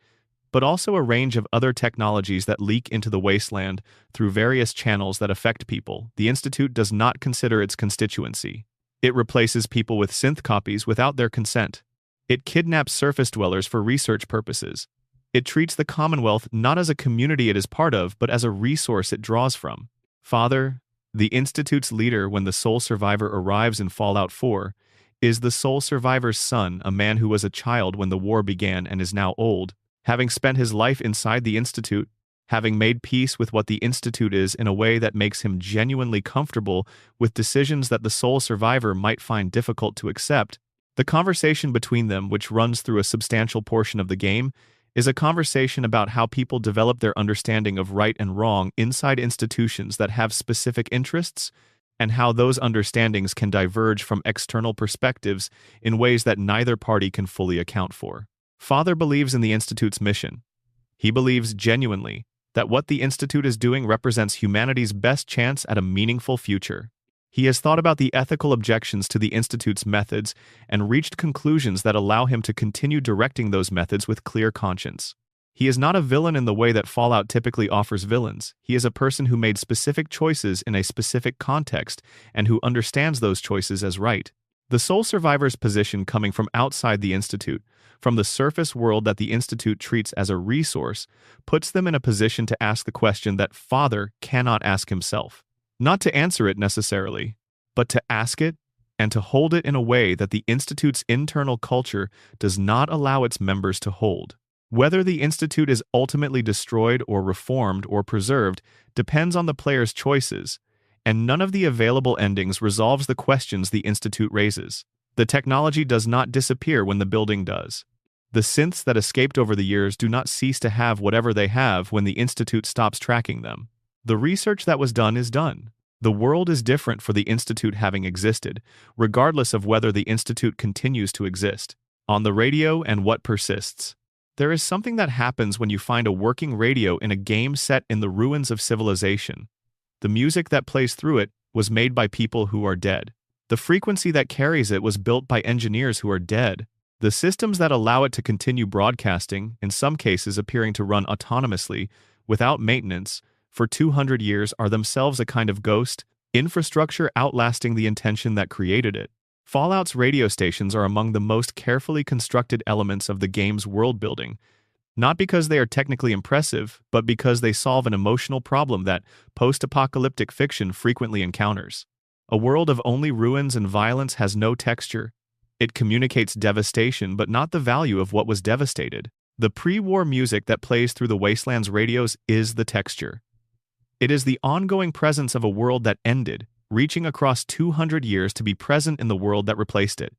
but also a range of other technologies that leak into the wasteland through various channels that affect people. The Institute does not consider its constituency. It replaces people with synth copies without their consent. It kidnaps surface dwellers for research purposes. It treats the Commonwealth not as a community it is part of, but as a resource it draws from. Father, the Institute's leader when the sole survivor arrives in Fallout 4, is the sole survivor's son, a man who was a child when the war began and is now old, having spent his life inside the Institute, having made peace with what the Institute is in a way that makes him genuinely comfortable with decisions that the sole survivor might find difficult to accept. The conversation between them, which runs through a substantial portion of the game, is a conversation about how people develop their understanding of right and wrong inside institutions that have specific interests, and how those understandings can diverge from external perspectives in ways that neither party can fully account for. Father believes in the Institute's mission. He believes genuinely that what the Institute is doing represents humanity's best chance at a meaningful future. He has thought about the ethical objections to the Institute's methods and reached conclusions that allow him to continue directing those methods with clear conscience. He is not a villain in the way that Fallout typically offers villains. He is a person who made specific choices in a specific context and who understands those choices as right. The sole survivor's position coming from outside the Institute, from the surface world that the Institute treats as a resource, puts them in a position to ask the question that Father cannot ask himself. Not to answer it necessarily, but to ask it and to hold it in a way that the Institute's internal culture does not allow its members to hold. Whether the Institute is ultimately destroyed or reformed or preserved depends on the player's choices, and none of the available endings resolves the questions the Institute raises. The technology does not disappear when the building does. The synths that escaped over the years do not cease to have whatever they have when the Institute stops tracking them. The research that was done is done. The world is different for the Institute having existed, regardless of whether the Institute continues to exist. On the radio and what persists. There is something that happens when you find a working radio in a game set in the ruins of civilization. The music that plays through it was made by people who are dead. The frequency that carries it was built by engineers who are dead. The systems that allow it to continue broadcasting, in some cases appearing to run autonomously, without maintenance, for 200 years are themselves a kind of ghost, infrastructure outlasting the intention that created it. Fallout's radio stations are among the most carefully constructed elements of the game's world building, not because they are technically impressive, but because they solve an emotional problem that post-apocalyptic fiction frequently encounters. A world of only ruins and violence has no texture. It communicates devastation, but not the value of what was devastated. The pre-war music that plays through the Wasteland's radios is the texture. It is the ongoing presence of a world that ended, reaching across 200 years to be present in the world that replaced it.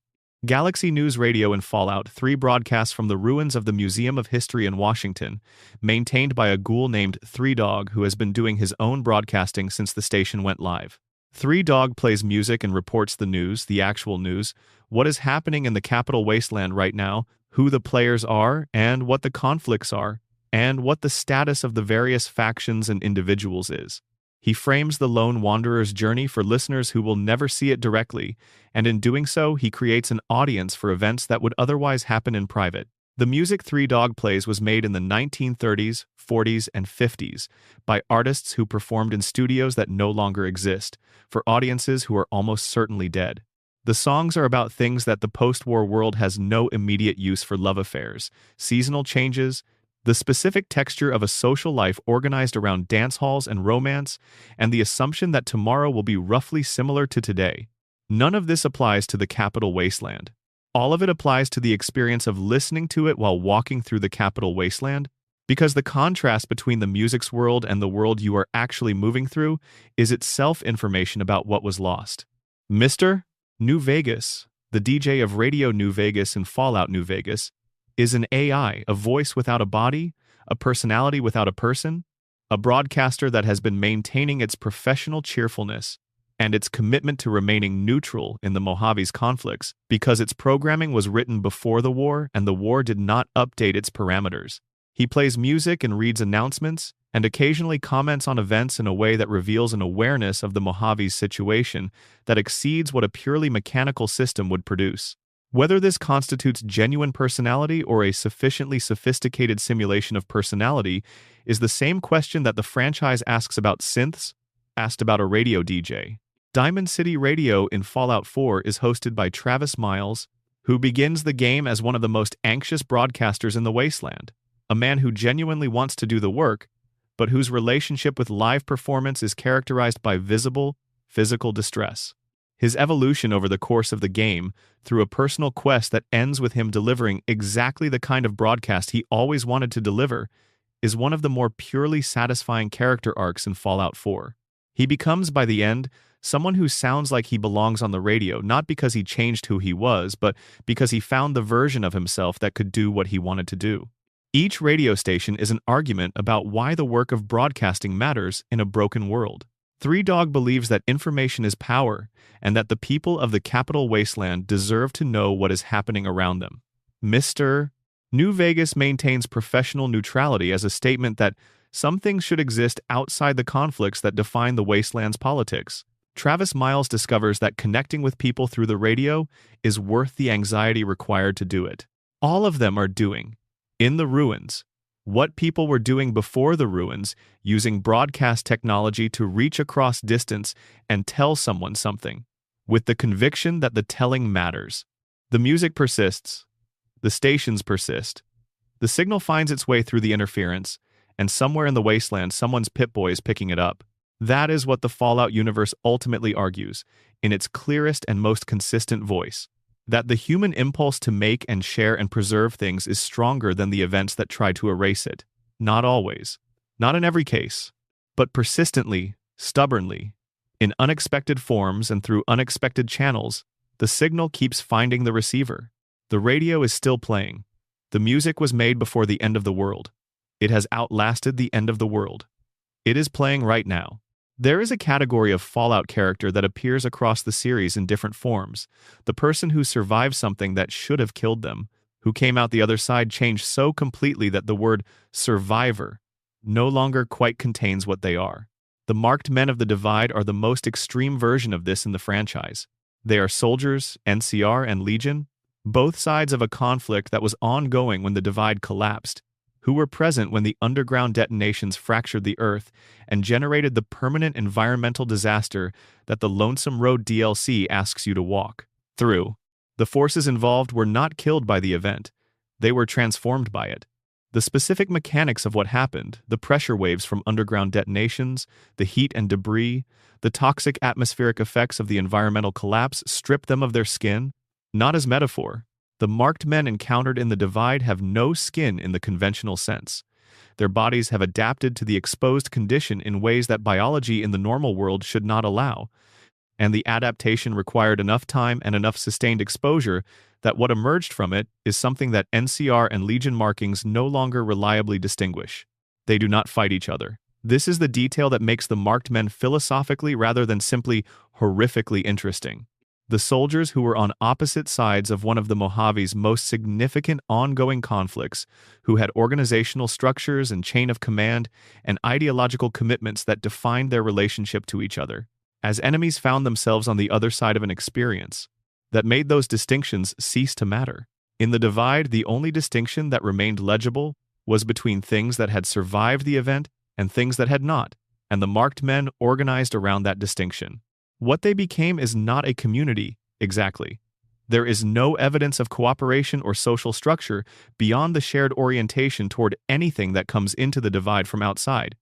Galaxy News Radio in Fallout 3 broadcasts from the ruins of the Museum of History in Washington, maintained by a ghoul named Three Dog who has been doing his own broadcasting since the station went live. Three Dog plays music and reports the news, the actual news, what is happening in the capital wasteland right now, who the players are, and what the conflicts are, and what the status of the various factions and individuals is. He frames the lone wanderer's journey for listeners who will never see it directly, and in doing so, he creates an audience for events that would otherwise happen in private. The music Three Dog plays was made in the 1930s, 40s, and 50s by artists who performed in studios that no longer exist, for audiences who are almost certainly dead. The songs are about things that the post-war world has no immediate use for: love affairs, seasonal changes, the specific texture of a social life organized around dance halls and romance, and the assumption that tomorrow will be roughly similar to today. None of this applies to the capital wasteland. All of it applies to the experience of listening to it while walking through the capital wasteland, because the contrast between the music's world and the world you are actually moving through is itself information about what was lost. Mr. New Vegas, the DJ of Radio New Vegas and Fallout New Vegas, is an AI, a voice without a body, a personality without a person, a broadcaster that has been maintaining its professional cheerfulness and its commitment to remaining neutral in the Mojave's conflicts because its programming was written before the war and the war did not update its parameters. He plays music and reads announcements and occasionally comments on events in a way that reveals an awareness of the Mojave's situation that exceeds what a purely mechanical system would produce. Whether this constitutes genuine personality or a sufficiently sophisticated simulation of personality is the same question that the franchise asks about synths, asked about a radio DJ. Diamond City Radio in Fallout 4 is hosted by Travis Miles, who begins the game as one of the most anxious broadcasters in the wasteland, a man who genuinely wants to do the work, but whose relationship with live performance is characterized by visible, physical distress. His evolution over the course of the game, through a personal quest that ends with him delivering exactly the kind of broadcast he always wanted to deliver, is one of the more purely satisfying character arcs in Fallout 4. He becomes, by the end, someone who sounds like he belongs on the radio, not because he changed who he was, but because he found the version of himself that could do what he wanted to do. Each radio station is an argument about why the work of broadcasting matters in a broken world. Three Dog believes that information is power, and that the people of the capital wasteland deserve to know what is happening around them. Mr. New Vegas maintains professional neutrality as a statement that some things should exist outside the conflicts that define the wasteland's politics. Travis Miles discovers that connecting with people through the radio is worth the anxiety required to do it. All of them are doing, in the ruins, what people were doing before the ruins, using broadcast technology to reach across distance and tell someone something, with the conviction that the telling matters. The music persists. The stations persist. The signal finds its way through the interference, and somewhere in the wasteland someone's Pip-Boy is picking it up. That is what the Fallout universe ultimately argues, in its clearest and most consistent voice. That the human impulse to make and share and preserve things is stronger than the events that try to erase it. Not always. Not in every case. But persistently, stubbornly, in unexpected forms and through unexpected channels, the signal keeps finding the receiver. The radio is still playing. The music was made before the end of the world. It has outlasted the end of the world. It is playing right now. There is a category of Fallout character that appears across the series in different forms. The person who survived something that should have killed them, who came out the other side changed so completely that the word survivor no longer quite contains what they are. The marked men of the Divide are the most extreme version of this in the franchise. They are soldiers, NCR and Legion, both sides of a conflict that was ongoing when the Divide collapsed, who were present when the underground detonations fractured the Earth and generated the permanent environmental disaster that the Lonesome Road DLC asks you to walk through. The forces involved were not killed by the event. They were transformed by it. The specific mechanics of what happened, the pressure waves from underground detonations, the heat and debris, the toxic atmospheric effects of the environmental collapse stripped them of their skin, not as metaphor. The marked men encountered in the divide have no skin in the conventional sense. Their bodies have adapted to the exposed condition in ways that biology in the normal world should not allow, and the adaptation required enough time and enough sustained exposure that what emerged from it is something that NCR and Legion markings no longer reliably distinguish. They do not fight each other. This is the detail that makes the marked men philosophically rather than simply horrifically interesting. The soldiers who were on opposite sides of one of the Mojave's most significant ongoing conflicts, who had organizational structures and chain of command and ideological commitments that defined their relationship to each other, as enemies found themselves on the other side of an experience that made those distinctions cease to matter. In the divide, the only distinction that remained legible was between things that had survived the event and things that had not, and the marked men organized around that distinction. What they became is not a community, exactly. There is no evidence of cooperation or social structure beyond the shared orientation toward anything that comes into the divide from outside.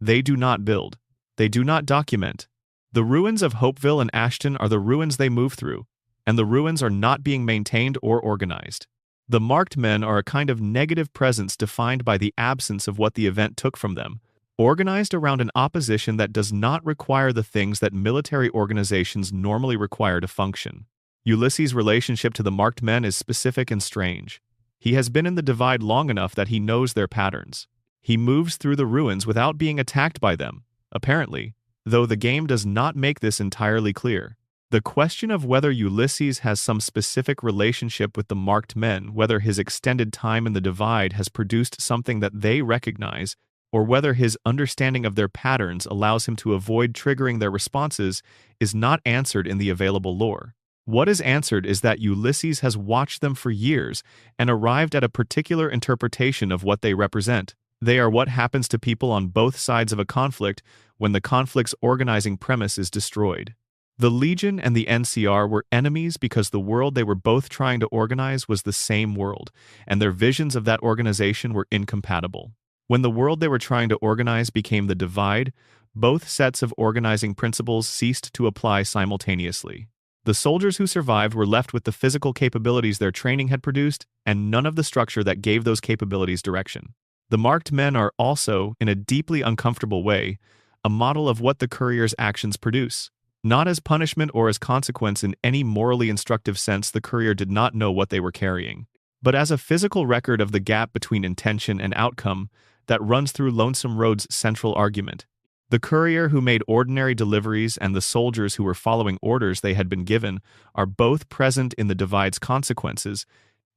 They do not build. They do not document. The ruins of Hopeville and Ashton are the ruins they move through, and the ruins are not being maintained or organized. The marked men are a kind of negative presence defined by the absence of what the event took from them, organized around an opposition that does not require the things that military organizations normally require to function. Ulysses' relationship to the marked men is specific and strange. He has been in the divide long enough that he knows their patterns. He moves through the ruins without being attacked by them, apparently, though the game does not make this entirely clear. The question of whether Ulysses has some specific relationship with the marked men, whether his extended time in the divide has produced something that they recognize, or whether his understanding of their patterns allows him to avoid triggering their responses, is not answered in the available lore. What is answered is that Ulysses has watched them for years and arrived at a particular interpretation of what they represent. They are what happens to people on both sides of a conflict when the conflict's organizing premise is destroyed. The Legion and the NCR were enemies because the world they were both trying to organize was the same world, and their visions of that organization were incompatible. When the world they were trying to organize became the divide, both sets of organizing principles ceased to apply simultaneously. The soldiers who survived were left with the physical capabilities their training had produced, and none of the structure that gave those capabilities direction. The marked men are also, in a deeply uncomfortable way, a model of what the courier's actions produce. Not as punishment or as consequence in any morally instructive sense, the courier did not know what they were carrying, but as a physical record of the gap between intention and outcome that runs through Lonesome Road's central argument. The courier who made ordinary deliveries and the soldiers who were following orders they had been given are both present in the divide's consequences,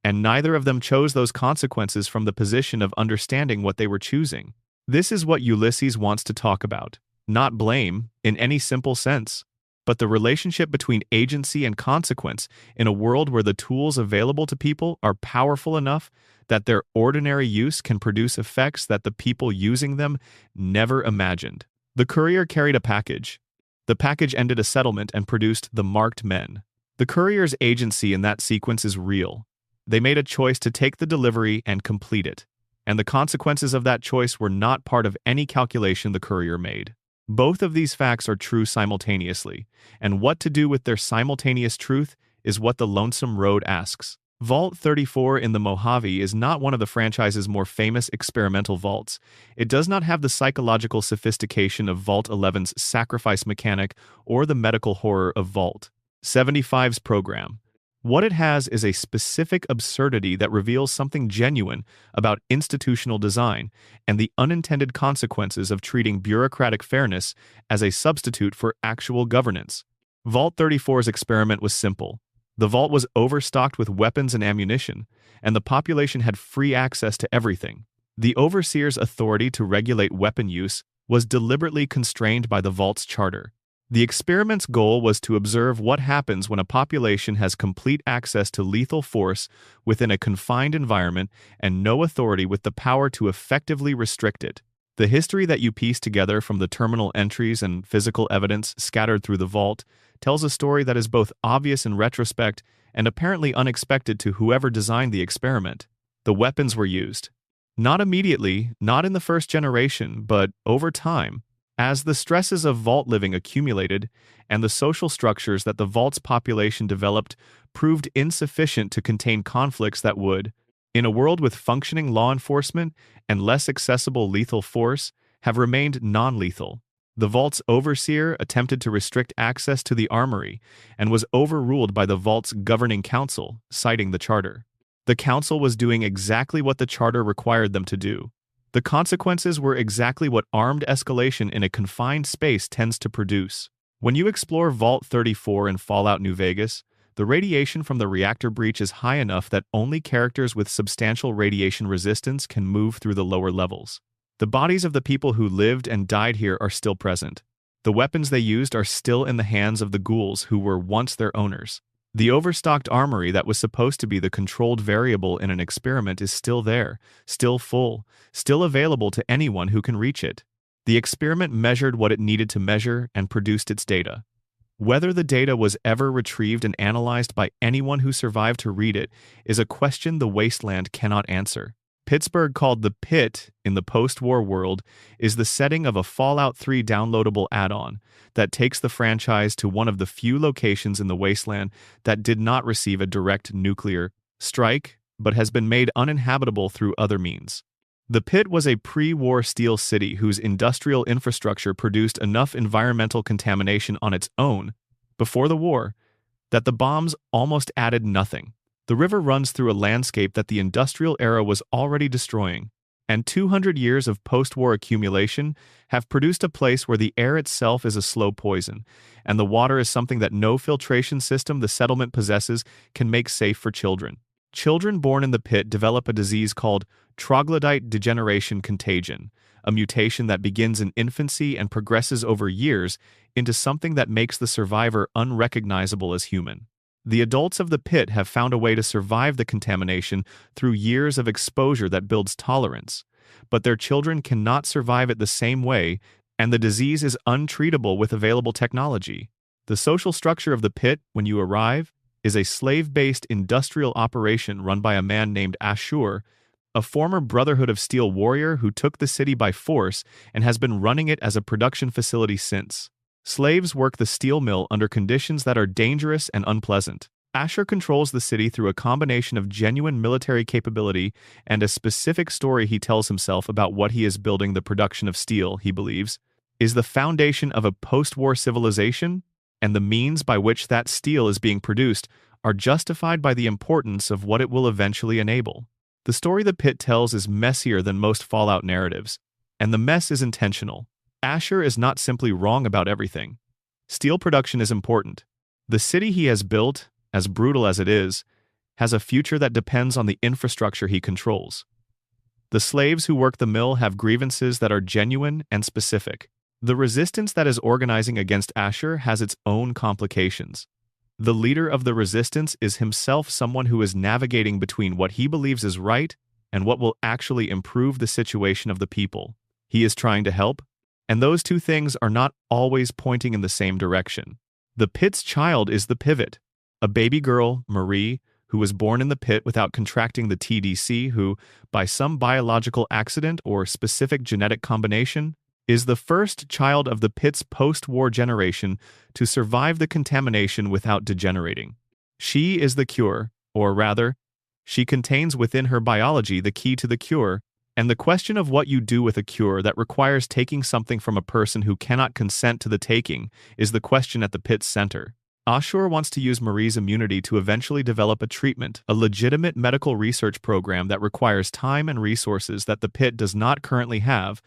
and neither of them chose those consequences from the position of understanding what they were choosing. This is what Ulysses wants to talk about, not blame in any simple sense, but the relationship between agency and consequence in a world where the tools available to people are powerful enough that their ordinary use can produce effects that the people using them never imagined. The courier carried a package. The package ended a settlement and produced the marked men. The courier's agency in that sequence is real. They made a choice to take the delivery and complete it, and the consequences of that choice were not part of any calculation the courier made. Both of these facts are true simultaneously, and what to do with their simultaneous truth is what the Lonesome Road asks. Vault 34 in the Mojave is not one of the franchise's more famous experimental vaults. It does not have the psychological sophistication of Vault 11's sacrifice mechanic or the medical horror of Vault 75's program. What it has is a specific absurdity that reveals something genuine about institutional design and the unintended consequences of treating bureaucratic fairness as a substitute for actual governance. Vault 34's experiment was simple. The vault was overstocked with weapons and ammunition, and the population had free access to everything. The overseer's authority to regulate weapon use was deliberately constrained by the vault's charter. The experiment's goal was to observe what happens when a population has complete access to lethal force within a confined environment and no authority with the power to effectively restrict it. The history that you piece together from the terminal entries and physical evidence scattered through the vault tells a story that is both obvious in retrospect and apparently unexpected to whoever designed the experiment. The weapons were used. Not immediately, not in the first generation, but over time, as the stresses of vault living accumulated and the social structures that the vault's population developed proved insufficient to contain conflicts that would, in a world with functioning law enforcement and less accessible lethal force, have remained non-lethal. The vault's overseer attempted to restrict access to the armory and was overruled by the vault's governing council, citing the charter. The council was doing exactly what the charter required them to do. The consequences were exactly what armed escalation in a confined space tends to produce. When you explore Vault 34 in Fallout New Vegas, the radiation from the reactor breach is high enough that only characters with substantial radiation resistance can move through the lower levels. The bodies of the people who lived and died here are still present. The weapons they used are still in the hands of the ghouls who were once their owners. The overstocked armory that was supposed to be the controlled variable in an experiment is still there, still full, still available to anyone who can reach it. The experiment measured what it needed to measure and produced its data. Whether the data was ever retrieved and analyzed by anyone who survived to read it is a question the wasteland cannot answer. Pittsburgh, called the Pit in the post-war world, is the setting of a Fallout 3 downloadable add-on that takes the franchise to one of the few locations in the wasteland that did not receive a direct nuclear strike, but has been made uninhabitable through other means. The Pit was a pre-war steel city whose industrial infrastructure produced enough environmental contamination on its own, before the war, that the bombs almost added nothing. The river runs through a landscape that the industrial era was already destroying, and 200 years of post-war accumulation have produced a place where the air itself is a slow poison, and the water is something that no filtration system the settlement possesses can make safe for children. Children born in the Pit develop a disease called troglodyte degeneration contagion, a mutation that begins in infancy and progresses over years into something that makes the survivor unrecognizable as human. The adults of the Pit have found a way to survive the contamination through years of exposure that builds tolerance, but their children cannot survive it the same way, and the disease is untreatable with available technology. The social structure of the Pit, when you arrive, is a slave-based industrial operation run by a man named Ashur, a former Brotherhood of Steel warrior who took the city by force and has been running it as a production facility since. Slaves work the steel mill under conditions that are dangerous and unpleasant. Asher controls the city through a combination of genuine military capability and a specific story he tells himself about what he is building. The production of steel, he believes, is the foundation of a post-war civilization, and the means by which that steel is being produced are justified by the importance of what it will eventually enable. The story the Pit tells is messier than most Fallout narratives, and the mess is intentional. Asher is not simply wrong about everything. Steel production is important. The city he has built, as brutal as it is, has a future that depends on the infrastructure he controls. The slaves who work the mill have grievances that are genuine and specific. The resistance that is organizing against Asher has its own complications. The leader of the resistance is himself someone who is navigating between what he believes is right and what will actually improve the situation of the people. He is trying to help, and those two things are not always pointing in the same direction. The Pit's child is the pivot. A baby girl, Marie, who was born in the Pit without contracting the TDC, who, by some biological accident or specific genetic combination, is the first child of the Pit's post-war generation to survive the contamination without degenerating. She is the cure, or rather, she contains within her biology the key to the cure, and the question of what you do with a cure that requires taking something from a person who cannot consent to the taking is the question at the Pit's center. Ashur wants to use Marie's immunity to eventually develop a treatment, a legitimate medical research program that requires time and resources that the Pit does not currently have,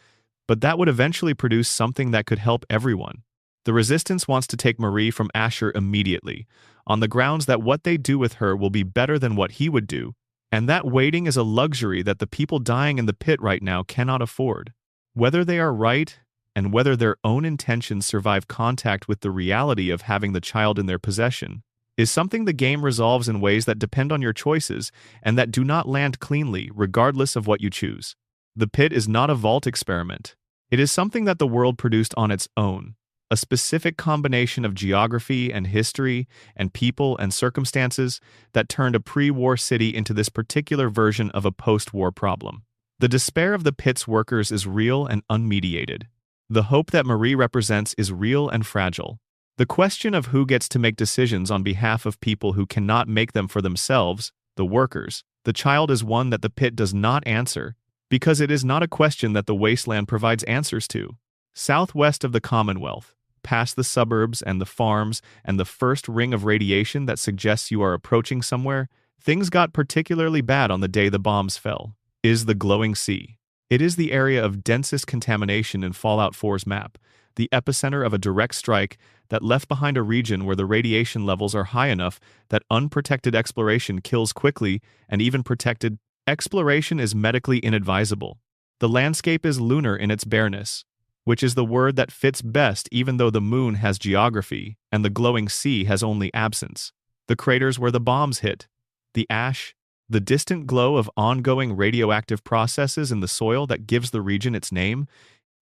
but that would eventually produce something that could help everyone. The Resistance wants to take Marie from Asher immediately, on the grounds that what they do with her will be better than what he would do, and that waiting is a luxury that the people dying in the Pit right now cannot afford. Whether they are right, and whether their own intentions survive contact with the reality of having the child in their possession, is something the game resolves in ways that depend on your choices and that do not land cleanly regardless of what you choose. The Pit is not a Vault experiment. It is something that the world produced on its own, a specific combination of geography and history and people and circumstances that turned a pre-war city into this particular version of a post-war problem. The despair of the pit's workers is real and unmediated. The hope that Marie represents is real and fragile. The question of who gets to make decisions on behalf of people who cannot make them for themselves, the workers, the child, is one that the pit does not answer, because it is not a question that the wasteland provides answers to. Southwest of the Commonwealth, past the suburbs and the farms and the first ring of radiation that suggests you are approaching somewhere, things got particularly bad on the day the bombs fell, is the glowing sea. It is the area of densest contamination in Fallout 4's map, the epicenter of a direct strike that left behind a region where the radiation levels are high enough that unprotected exploration kills quickly, and even protected exploration is medically inadvisable. The landscape is lunar in its bareness, which is the word that fits best even though the moon has geography and the glowing sea has only absence. The craters where the bombs hit, the ash, the distant glow of ongoing radioactive processes in the soil that gives the region its name.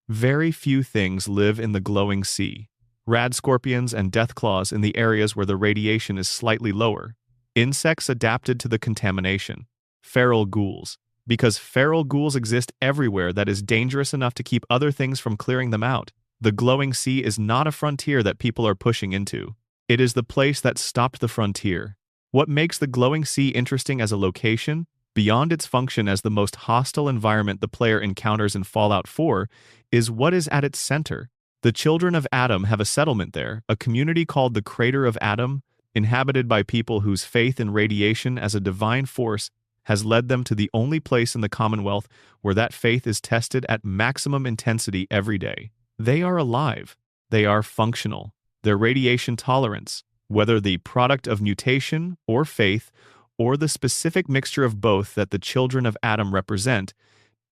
Very few things live in the glowing sea. Rad scorpions and deathclaws in the areas where the radiation is slightly lower. Insects adapted to the contamination. Feral ghouls. Because feral ghouls exist everywhere that is dangerous enough to keep other things from clearing them out. The glowing sea is not a frontier that people are pushing into. It is the place that stopped the frontier. What makes the glowing sea interesting as a location, beyond its function as the most hostile environment the player encounters in Fallout 4, is what is at its center. The children of Adam have a settlement there, a community called the Crater of Adam, inhabited by people whose faith in radiation as a divine force has led them to the only place in the Commonwealth where that faith is tested at maximum intensity every day. They are alive. They are functional. Their radiation tolerance, whether the product of mutation or faith, or the specific mixture of both that the children of Adam represent,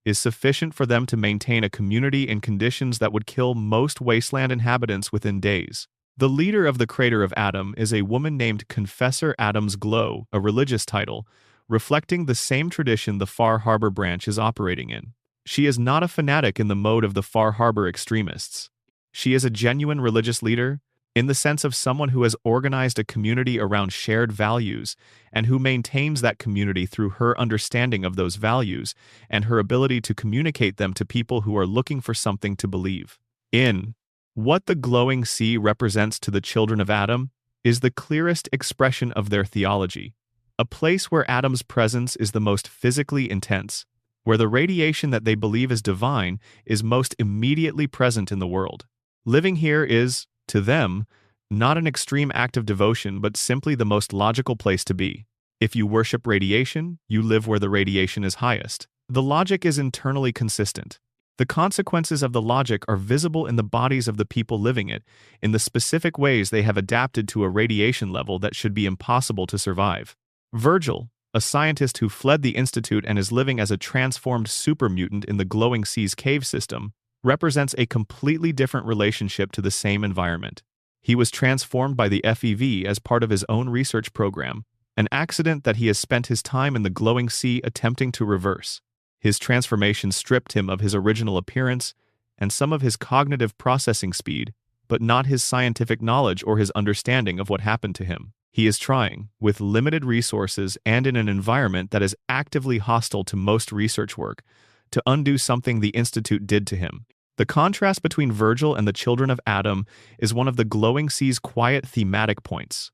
is sufficient for them to maintain a community in conditions that would kill most wasteland inhabitants within days. The leader of the Crater of Adam is a woman named Confessor Adam's Glow, a religious title, reflecting the same tradition the Far Harbor branch is operating in. She is not a fanatic in the mode of the Far Harbor extremists. She is a genuine religious leader, in the sense of someone who has organized a community around shared values and who maintains that community through her understanding of those values and her ability to communicate them to people who are looking for something to believe in. What the glowing sea represents to the children of Adam is the clearest expression of their theology, a place where Adam's presence is the most physically intense, where the radiation that they believe is divine is most immediately present in the world. Living here is, to them, not an extreme act of devotion but simply the most logical place to be. If you worship radiation, you live where the radiation is highest. The logic is internally consistent. The consequences of the logic are visible in the bodies of the people living it, in the specific ways they have adapted to a radiation level that should be impossible to survive. Virgil, a scientist who fled the Institute and is living as a transformed super mutant in the glowing sea's cave system, represents a completely different relationship to the same environment. He was transformed by the FEV as part of his own research program, an accident that he has spent his time in the glowing sea attempting to reverse. His transformation stripped him of his original appearance and some of his cognitive processing speed, but not his scientific knowledge or his understanding of what happened to him. He is trying, with limited resources and in an environment that is actively hostile to most research work, to undo something the Institute did to him. The contrast between Virgil and the children of Adam is one of the glowing sea's quiet thematic points.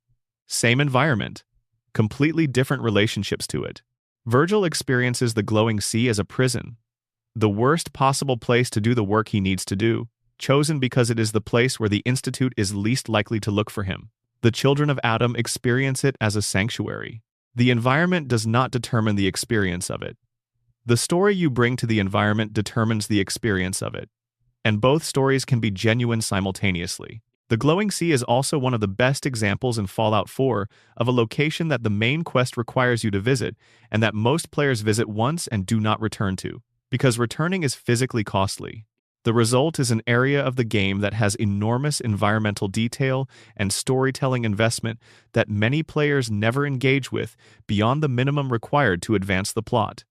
Same environment, completely different relationships to it. Virgil experiences the glowing sea as a prison, the worst possible place to do the work he needs to do, chosen because it is the place where the Institute is least likely to look for him. The children of Adam experience it as a sanctuary. The environment does not determine the experience of it. The story you bring to the environment determines the experience of it, and both stories can be genuine simultaneously. The glowing sea is also one of the best examples in Fallout 4 of a location that the main quest requires you to visit, and that most players visit once and do not return to, because returning is physically costly. The result is an area of the game that has enormous environmental detail and storytelling investment that many players never engage with beyond the minimum required to advance the plot.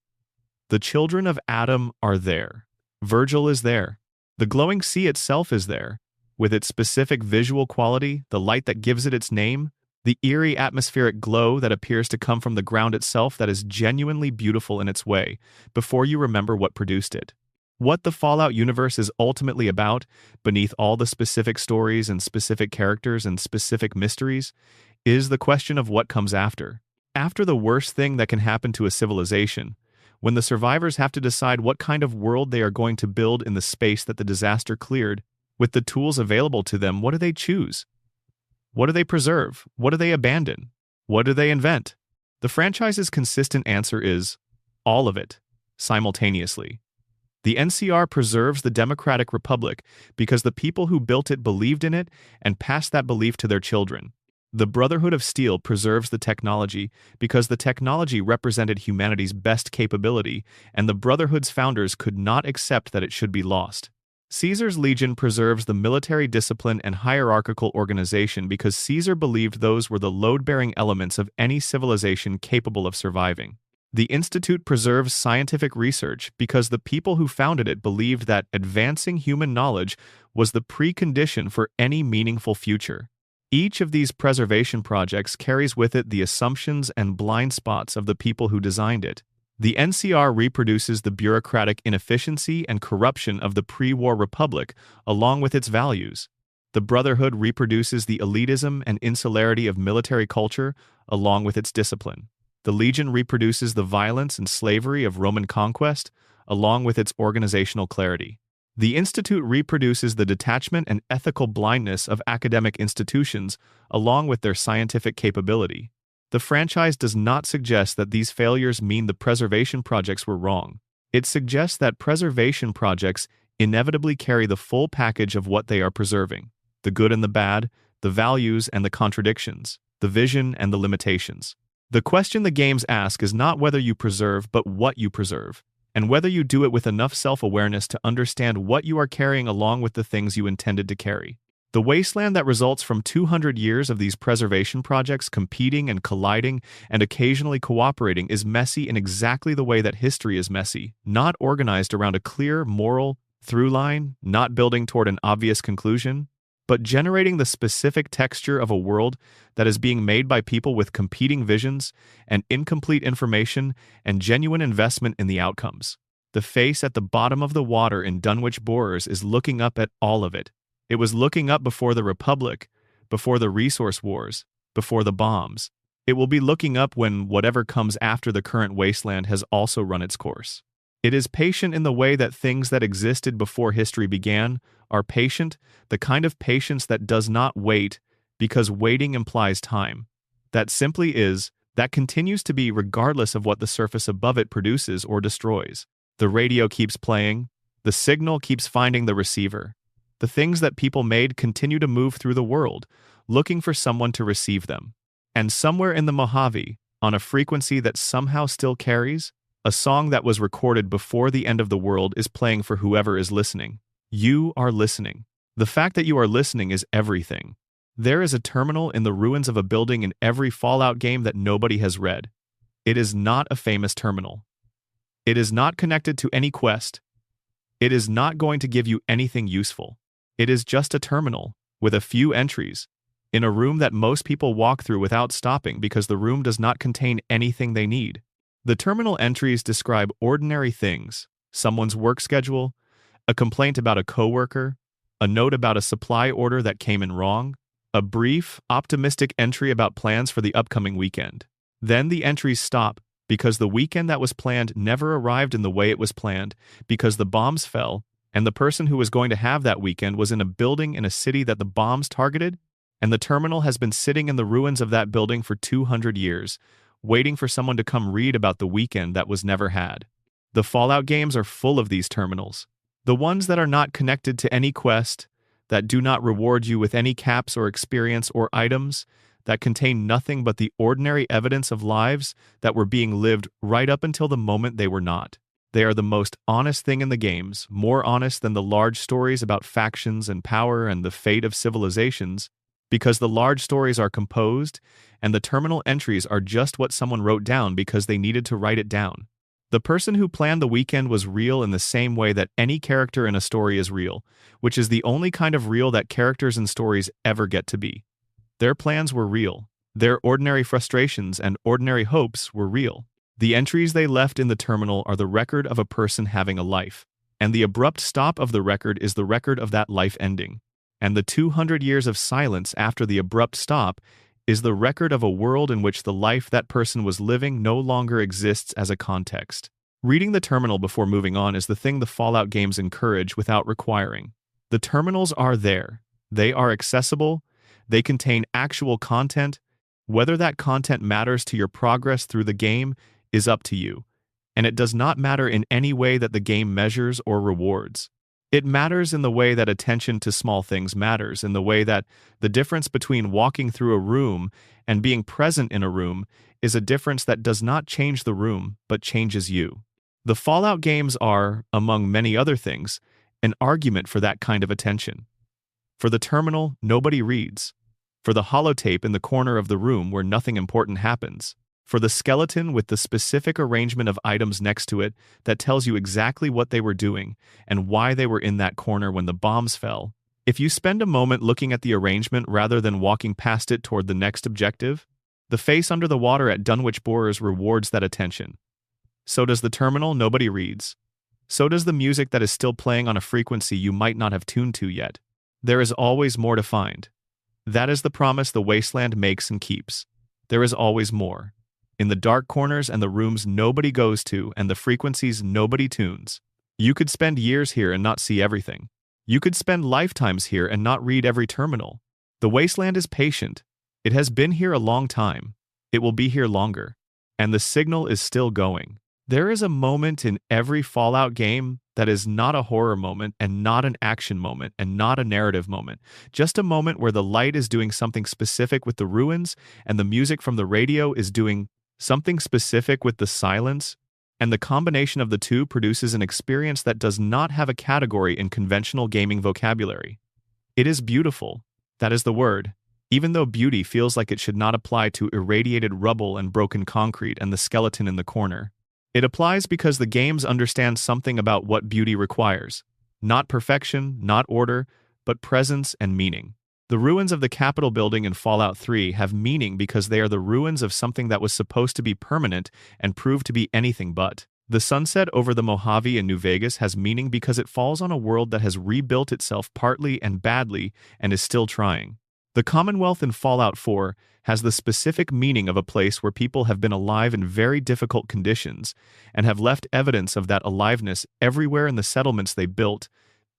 The children of Adam are there. Virgil is there. The glowing sea itself is there, with its specific visual quality, the light that gives it its name, The eerie atmospheric glow that appears to come from the ground itself that is genuinely beautiful in its way, before you remember what produced it. What the Fallout universe is ultimately about, beneath all the specific stories and specific characters and specific mysteries, is the question of what comes after. After the worst thing that can happen to a civilization, when the survivors have to decide what kind of world they are going to build in the space that the disaster cleared, with the tools available to them, what do they choose? What do they preserve? What do they abandon? What do they invent? The franchise's consistent answer is all of it, simultaneously. The NCR preserves the Democratic Republic because the people who built it believed in it and passed that belief to their children. The Brotherhood of Steel preserves the technology because the technology represented humanity's best capability, and the Brotherhood's founders could not accept that it should be lost. Caesar's Legion preserves the military discipline and hierarchical organization because Caesar believed those were the load-bearing elements of any civilization capable of surviving. The Institute preserves scientific research because the people who founded it believed that advancing human knowledge was the precondition for any meaningful future. Each of these preservation projects carries with it the assumptions and blind spots of the people who designed it. The NCR reproduces the bureaucratic inefficiency and corruption of the pre-war republic along with its values. The Brotherhood reproduces the elitism and insularity of military culture along with its discipline. The Legion reproduces the violence and slavery of Roman conquest, along with its organizational clarity. The Institute reproduces the detachment and ethical blindness of academic institutions, along with their scientific capability. The franchise does not suggest that these failures mean the preservation projects were wrong. It suggests that preservation projects inevitably carry the full package of what they are preserving: the good and the bad, the values and the contradictions, the vision and the limitations. The question the games ask is not whether you preserve, but what you preserve, and whether you do it with enough self-awareness to understand what you are carrying along with the things you intended to carry. The wasteland that results from 200 years of these preservation projects competing and colliding and occasionally cooperating is messy in exactly the way that history is messy, not organized around a clear moral through line, not building toward an obvious conclusion, but generating the specific texture of a world that is being made by people with competing visions and incomplete information and genuine investment in the outcomes. The face at the bottom of the water in Dunwich Borers is looking up at all of it. It was looking up before the Republic, before the resource wars, before the bombs. It will be looking up when whatever comes after the current wasteland has also run its course. It is patient in the way that things that existed before history began are patient, the kind of patience that does not wait because waiting implies time. That simply is, that continues to be regardless of what the surface above it produces or destroys. The radio keeps playing, the signal keeps finding the receiver. The things that people made continue to move through the world, looking for someone to receive them. And somewhere in the Mojave, on a frequency that somehow still carries, a song that was recorded before the end of the world is playing for whoever is listening. You are listening. The fact that you are listening is everything. There is a terminal in the ruins of a building in every Fallout game that nobody has read. It is not a famous terminal. It is not connected to any quest. It is not going to give you anything useful. It is just a terminal, with a few entries, in a room that most people walk through without stopping because the room does not contain anything they need. The terminal entries describe ordinary things: someone's work schedule, a complaint about a coworker, a note about a supply order that came in wrong, a brief, optimistic entry about plans for the upcoming weekend. Then the entries stop because the weekend that was planned never arrived in the way it was planned, because the bombs fell, and the person who was going to have that weekend was in a building in a city that the bombs targeted, and the terminal has been sitting in the ruins of that building for 200 years, waiting for someone to come read about the weekend that was never had. The Fallout games are full of these terminals. The ones that are not connected to any quest, that do not reward you with any caps or experience or items, that contain nothing but the ordinary evidence of lives that were being lived right up until the moment they were not. They are the most honest thing in the games, more honest than the large stories about factions and power and the fate of civilizations, because the large stories are composed, and the terminal entries are just what someone wrote down because they needed to write it down. The person who planned the weekend was real in the same way that any character in a story is real, which is the only kind of real that characters in stories ever get to be. Their plans were real. Their ordinary frustrations and ordinary hopes were real. The entries they left in the terminal are the record of a person having a life, and the abrupt stop of the record is the record of that life ending. And the 200 years of silence after the abrupt stop is the record of a world in which the life that person was living no longer exists as a context. Reading the terminal before moving on is the thing the Fallout games encourage without requiring. The terminals are there. They are accessible. They contain actual content. Whether that content matters to your progress through the game is up to you, and it does not matter in any way that the game measures or rewards. It matters in the way that attention to small things matters, in the way that the difference between walking through a room and being present in a room is a difference that does not change the room, but changes you. The Fallout games are, among many other things, an argument for that kind of attention. For the terminal, nobody reads. For the holotape in the corner of the room where nothing important happens. For the skeleton with the specific arrangement of items next to it that tells you exactly what they were doing and why they were in that corner when the bombs fell. If you spend a moment looking at the arrangement rather than walking past it toward the next objective, the face under the water at Dunwich Borers rewards that attention. So does the terminal nobody reads. So does the music that is still playing on a frequency you might not have tuned to yet. There is always more to find. That is the promise the wasteland makes and keeps. There is always more. In the dark corners and the rooms nobody goes to and the frequencies nobody tunes. You could spend years here and not see everything. You could spend lifetimes here and not read every terminal. The wasteland is patient. It has been here a long time. It will be here longer. And the signal is still going. There is a moment in every Fallout game that is not a horror moment and not an action moment and not a narrative moment. Just a moment where the light is doing something specific with the ruins and the music from the radio is doing something specific with the silence, and the combination of the two produces an experience that does not have a category in conventional gaming vocabulary. It is beautiful. That is the word. Even though beauty feels like it should not apply to irradiated rubble and broken concrete and the skeleton in the corner. It applies because the games understand something about what beauty requires. Not perfection, not order, but presence and meaning. The ruins of the Capitol building in Fallout 3 have meaning because they are the ruins of something that was supposed to be permanent and proved to be anything but. The sunset over the Mojave in New Vegas has meaning because it falls on a world that has rebuilt itself partly and badly and is still trying. The Commonwealth in Fallout 4 has the specific meaning of a place where people have been alive in very difficult conditions and have left evidence of that aliveness everywhere in the settlements they built,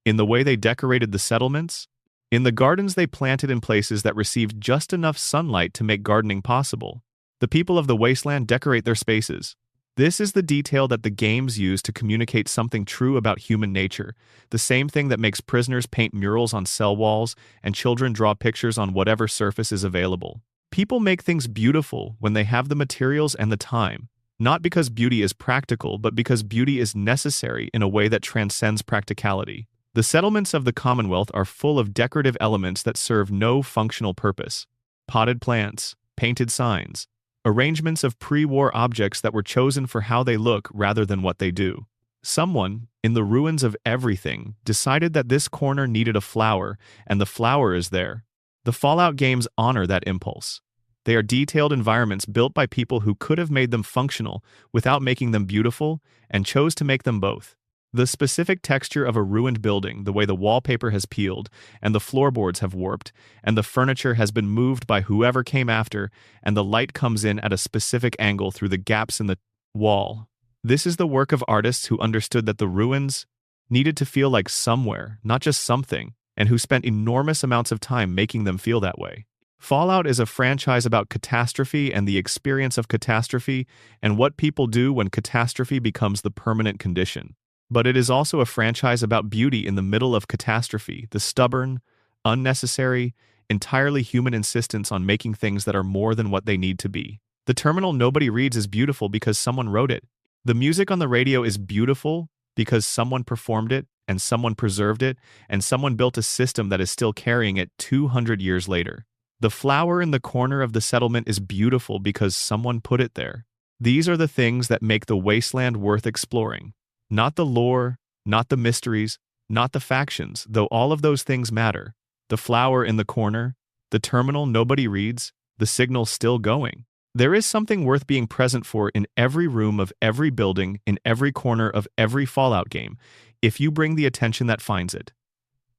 in the way they decorated the settlements, in the gardens they planted in places that received just enough sunlight to make gardening possible. The people of the wasteland decorate their spaces. This is the detail that the games use to communicate something true about human nature, the same thing that makes prisoners paint murals on cell walls and children draw pictures on whatever surface is available. People make things beautiful when they have the materials and the time, not because beauty is practical, but because beauty is necessary in a way that transcends practicality. The settlements of the Commonwealth are full of decorative elements that serve no functional purpose. Potted plants, painted signs, arrangements of pre-war objects that were chosen for how they look rather than what they do. Someone, in the ruins of everything, decided that this corner needed a flower, and the flower is there. The Fallout games honor that impulse. They are detailed environments built by people who could have made them functional without making them beautiful, and chose to make them both. The specific texture of a ruined building, the way the wallpaper has peeled, and the floorboards have warped, and the furniture has been moved by whoever came after, and the light comes in at a specific angle through the gaps in the wall. This is the work of artists who understood that the ruins needed to feel like somewhere, not just something, and who spent enormous amounts of time making them feel that way. Fallout is a franchise about catastrophe and the experience of catastrophe, and what people do when catastrophe becomes the permanent condition. But it is also a franchise about beauty in the middle of catastrophe, the stubborn, unnecessary, entirely human insistence on making things that are more than what they need to be. The terminal nobody reads is beautiful because someone wrote it. The music on the radio is beautiful because someone performed it, and someone preserved it, and someone built a system that is still carrying it 200 years later. The flower in the corner of the settlement is beautiful because someone put it there. These are the things that make the wasteland worth exploring. Not the lore, not the mysteries, not the factions, though all of those things matter. The flower in the corner, the terminal nobody reads, the signal's still going. There is something worth being present for in every room of every building, in every corner of every Fallout game, if you bring the attention that finds it.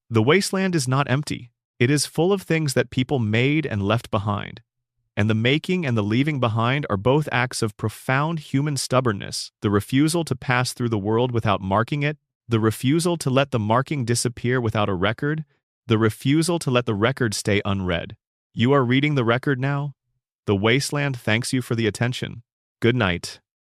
The wasteland is not empty. It is full of things that people made and left behind. And the making and the leaving behind are both acts of profound human stubbornness, the refusal to pass through the world without marking it, the refusal to let the marking disappear without a record, the refusal to let the record stay unread. You are reading the record now? The wasteland thanks you for the attention. Good night.